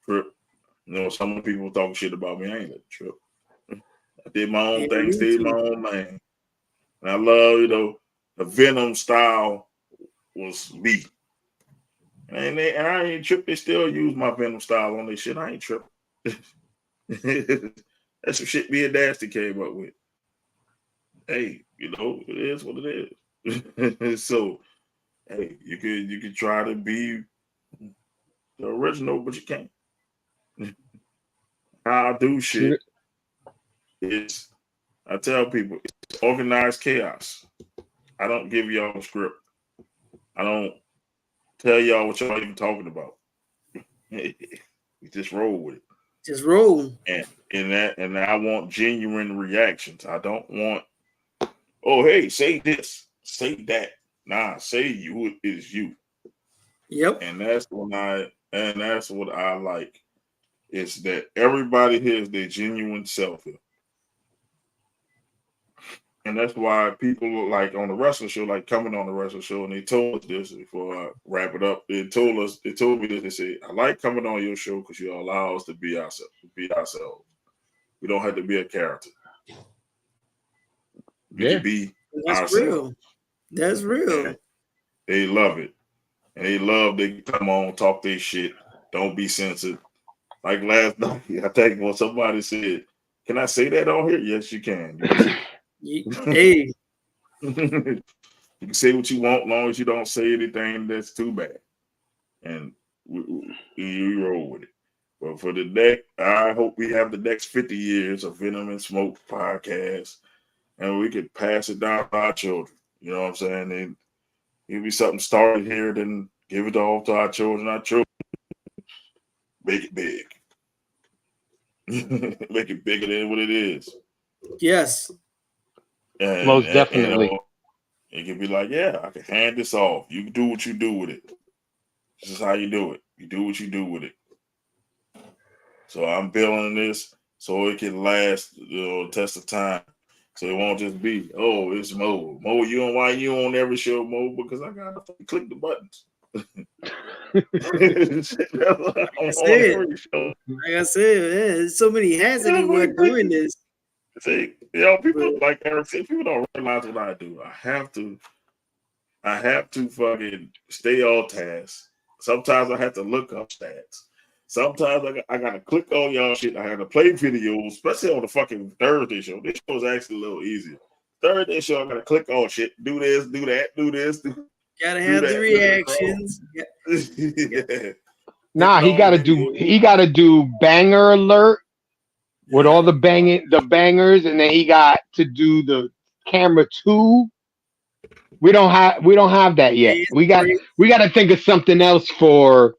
trip. You know, some people talking shit about me. I ain't let it trip. I did my own thing, stayed my own lane, and I love, you know, the Venom style was me. And I ain't tripped. They still use my Venom style on this shit. I ain't tripped. That's some shit me and Nasty came up with. Hey, you know, it is what it is. So, hey, you could try to be the original, but you can't. How I do shit is, I tell people, it's organized chaos. I don't give y'all a script. I don't tell y'all what y'all even talking about. We just roll with it. Just roll. And I want genuine reactions. I don't want, oh, hey, say this, say that. Nah, say you is you. Yep. And that's what I like. Is that everybody here is their genuine self here. And that's why people like on the wrestling show, like coming on the wrestling show, and they told us this before I wrap it up. They told me this. They said, I like coming on your show because you allow us to be ourselves. We don't have to be a character. We can be That's ourselves. real. That's real. And they love it. And they love they come on, talk their shit. Don't be censored. Like last night, I think when somebody said, can I say that on here? Yes, you can. Hey. You can say what you want as long as you don't say anything that's too bad. And we roll with it. But for the next, I hope we have the next 50 years of Venom and Smoke podcast, and we could pass it down to our children. You know what I'm saying? And it'll be something started here, then give it all to our children. Our children make it big. Make it bigger than what it is. Yes. And, most definitely. It can be like, yeah, I can hand this off. You can do what you do with it. This is how you do it. You do what you do with it. So I'm building this so it can last, test of time. So it won't just be, oh, it's Mo. Mo, why you on every show, Mo? Because I gotta click the buttons. Like I said, there's so many hats that he wear doing this. See, people like Eric said, people don't realize what I do. I have to fucking stay on task. Sometimes I have to look up stats. Sometimes I gotta click on y'all shit. I have to play videos, especially on the fucking Thursday show. This show is actually a little easier. Thursday show, I gotta click on shit, do this, do that, do this. Gotta have the reactions. Yeah. Nah, he gotta do banger alert with all the bangers, and then he got to do the camera 2. We don't have that yet. We got to think of something else to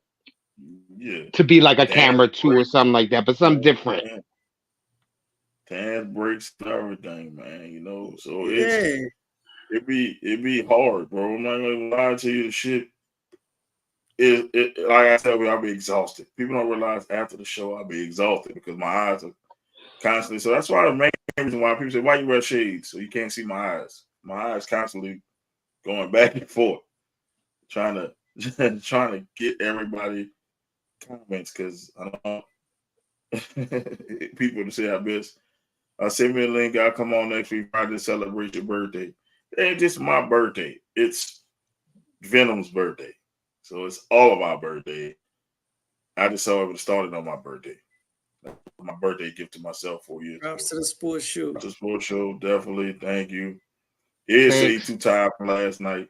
be like a camera 2 or something like that, but something different. Tan breaks and everything, man. You know, so Yeah. it be hard, bro. I'm not gonna lie to you. The shit it like I said, I'll be exhausted. People don't realize after the show I'll be exhausted because my eyes are constantly. So that's why the main reason why people say, "Why you wear shades?" So you can't see my eyes. My eyes constantly going back and forth, trying to get everybody comments because I don't people to say I miss. Send me a link. I'll come on next week Friday to celebrate your birthday. It ain't just my birthday. It's Venom's birthday. So it's all of our birthday. I just saw it started on my birthday. My birthday gift to myself 4 years ago. Props to the sports show. The sports show, definitely. Thank you. It say too tired from last night.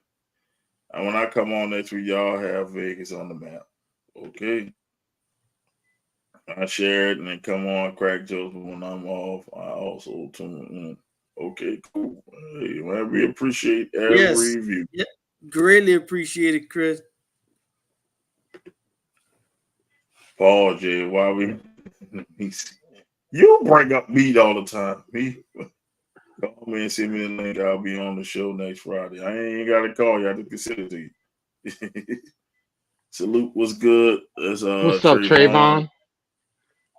And when I come on next week, y'all have Vegas on the map. Okay. I share it and then come on, crack jokes when I'm off. I also tune in. Okay, cool. Hey, man, we appreciate every view. Yeah, greatly appreciate it, Chris. Paul J, why we you bring up meat all the time. Me. Call me and send me a link. I'll be on the show next Friday. I ain't gotta call you. I just consider it to you. Salute was good. What's up, Trayvon?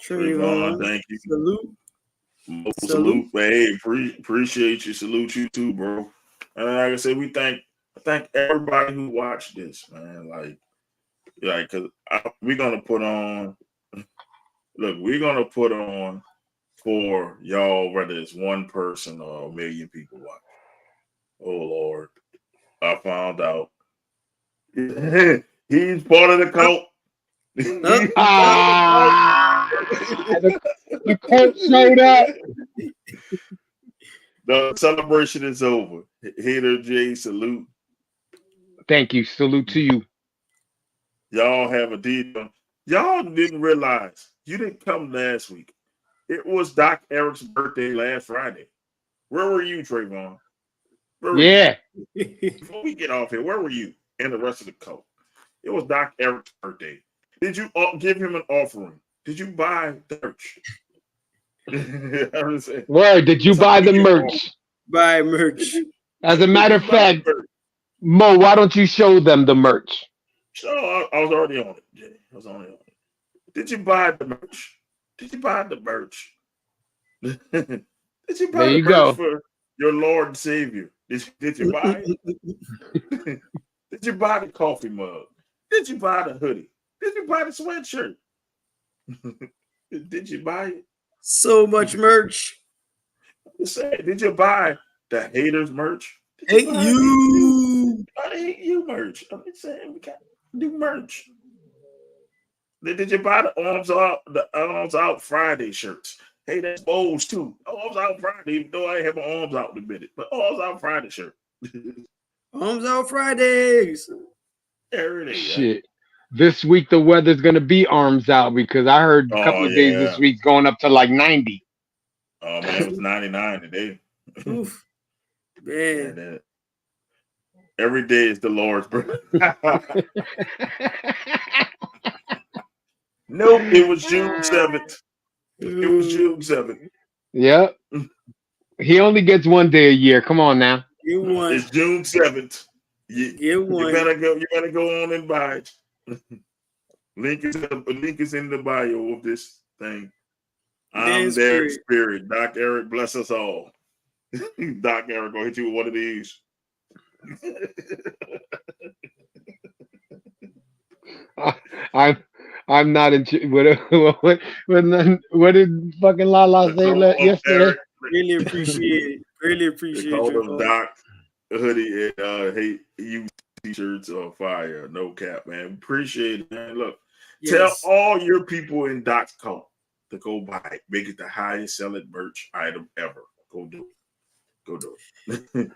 Trayvon, thank you. Salute. Hey, appreciate you. Salute you too, bro. And like I said, I thank everybody who watched this, man. Like, because we're gonna put on. Look, we're gonna put on for y'all, whether it's one person or a million people watch. Oh Lord, I found out he's part of the cult. The cult showed up. The celebration is over. Hater Jay, salute. Thank you. Salute to you. Y'all have a deal. Y'all didn't realize you didn't come last week. It was Doc Eric's birthday last Friday. Where were you, Trayvon? Before we get off here, where were you and the rest of the cult? It was Doc Eric's birthday. Did you give him an offering? Did you buy the merch? Word, did you buy the merch? Buy merch. As a matter of fact, Mo, why don't you show them the merch? So I was already on it, Jay. I was on it. Did you buy the merch? Did you buy the merch? Did you buy the merch for your Lord and Savior? Did you buy it? Did you buy the coffee mug? Did you buy the hoodie? Did you buy the sweatshirt? Did you buy it? So much merch. Did you buy the haters merch? Hate you. I hate you merch. I'm just saying we got to do merch. Did you buy the arms out Friday shirts? Hey, that's Bowls too. Arms out Friday, even though I have my arms out in a minute, but arms out Friday shirt. Arms out Fridays. There it is. Shit. This week the weather's gonna be arms out because I heard a couple of days this week going up to like 90. Oh man, it was 99 today. Oof. Man. Every day is the Lord's birthday. Nope, it was June 7th. It was June 7th. Yep. He only gets one day a year. Come on now. You won. It's June 7th. You better go on and buy it. Link is in the bio of this thing. I'm their spirit. Doc Eric, bless us all. Doc Eric, gonna hit you with one of these. I'm not in. What did fucking Lala say yesterday? Really appreciate it. Really appreciate it. Call Doc hoodie and hey, you t-shirts on fire. No cap, man. Appreciate it, man. Look, tell all your people in Doc's cult to go buy it. Make it the highest selling merch item ever. Go do it. Go do it.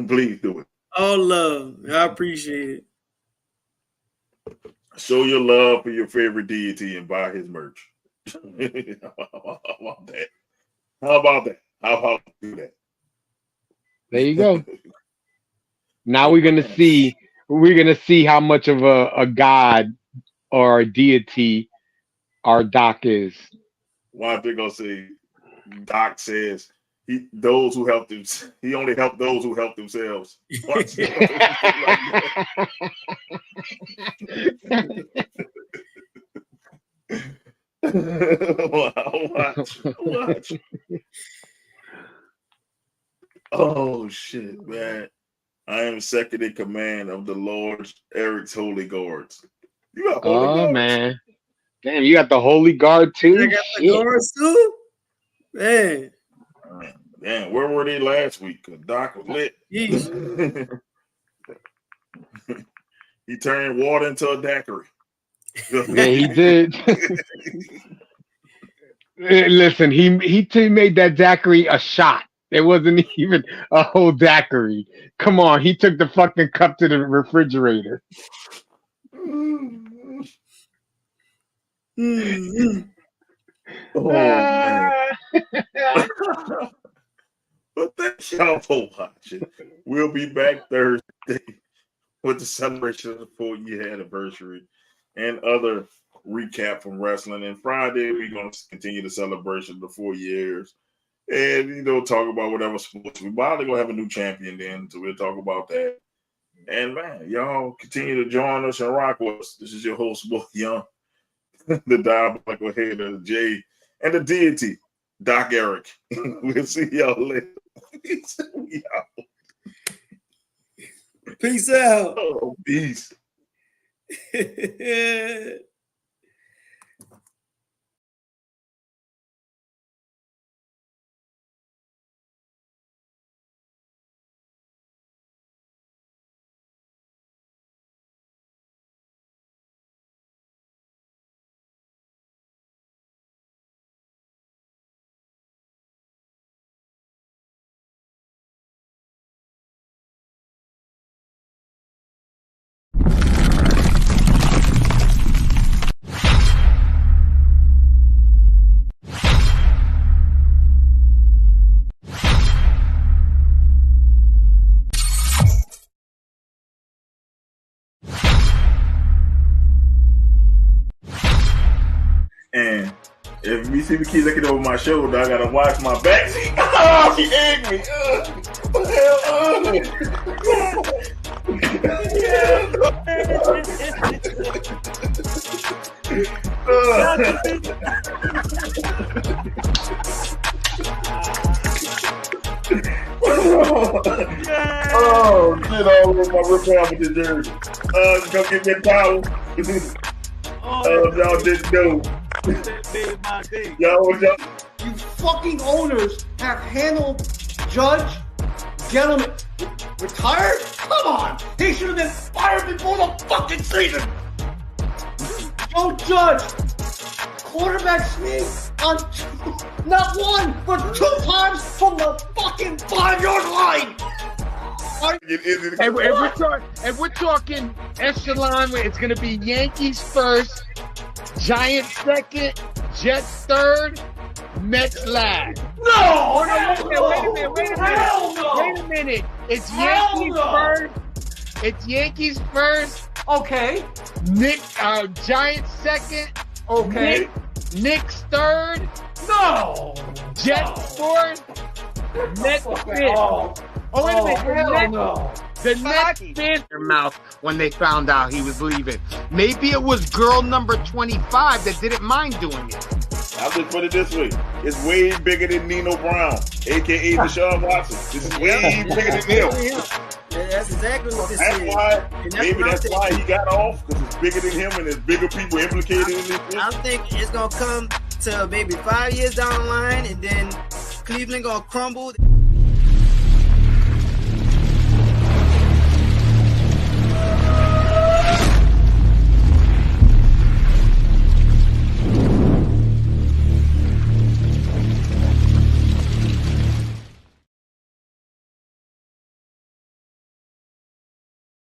Please do it. All love. I appreciate it. Show your love for your favorite deity and buy his merch. How about that? How about do that? There you go. Now we're gonna see how much of a god or a deity our Doc is. One thing I'll say, Doc says he only helped those who help themselves. Watch. Watch. Oh shit, man. I am second in command of the Lord Eric's Holy Guards. You got Holy Guards? Man. Damn, you got the Holy Guard too? I got the guards too? Man. Damn, where were they last week? Doc was lit. He turned water into a daiquiri. Yeah, he did. Listen, he made that daiquiri a shot. It wasn't even a whole daiquiri. Come on, he took the fucking cup to the refrigerator. Oh, man. But thank y'all for watching. We'll be back Thursday with the celebration of the 4-year anniversary and other recap from wrestling. And Friday, we're going to continue the celebration of the 4 years and, talk about whatever sports. We're probably going to have a new champion then, so we'll talk about that. And, man, y'all continue to join us and rock with us. This is your host, Will Young, the Diabolical Hater Jay, and the deity, Doc Eric. We'll see y'all later. Peace out. Oh, peace. And if you see me keep looking over my shoulder, I gotta watch my back. See, oh, she egged me. Oh, shit all over my rip with the jersey. Come get that towel. Y'all didn't know. Y'all. You fucking owners have handled Judge, Gentleman, retired? Come on! He should have been fired before the fucking season! Joe Judge, quarterback sneak on not one, but 2 times from the fucking 5-yard line! And we're talking echelon, it's going to be Yankees first, Giants second, Jets third, Mets last. No! Wait a minute. It's Yankees first. Okay. Giants second. Okay. Knicks third. No! Jets fourth. Mets fifth. Wait a minute. The Nets bit their mouth when they found out he was leaving. Maybe it was girl number 25 that didn't mind doing it. I'll just put it this way. It's way bigger than Nino Brown, a.k.a. Deshaun Watson. This is way bigger than him. Yeah, that's exactly what this is. That's why he got off, because it's bigger than him and there's bigger people implicated in this. I think it's going to come to maybe 5 years down the line, and then Cleveland going to crumble.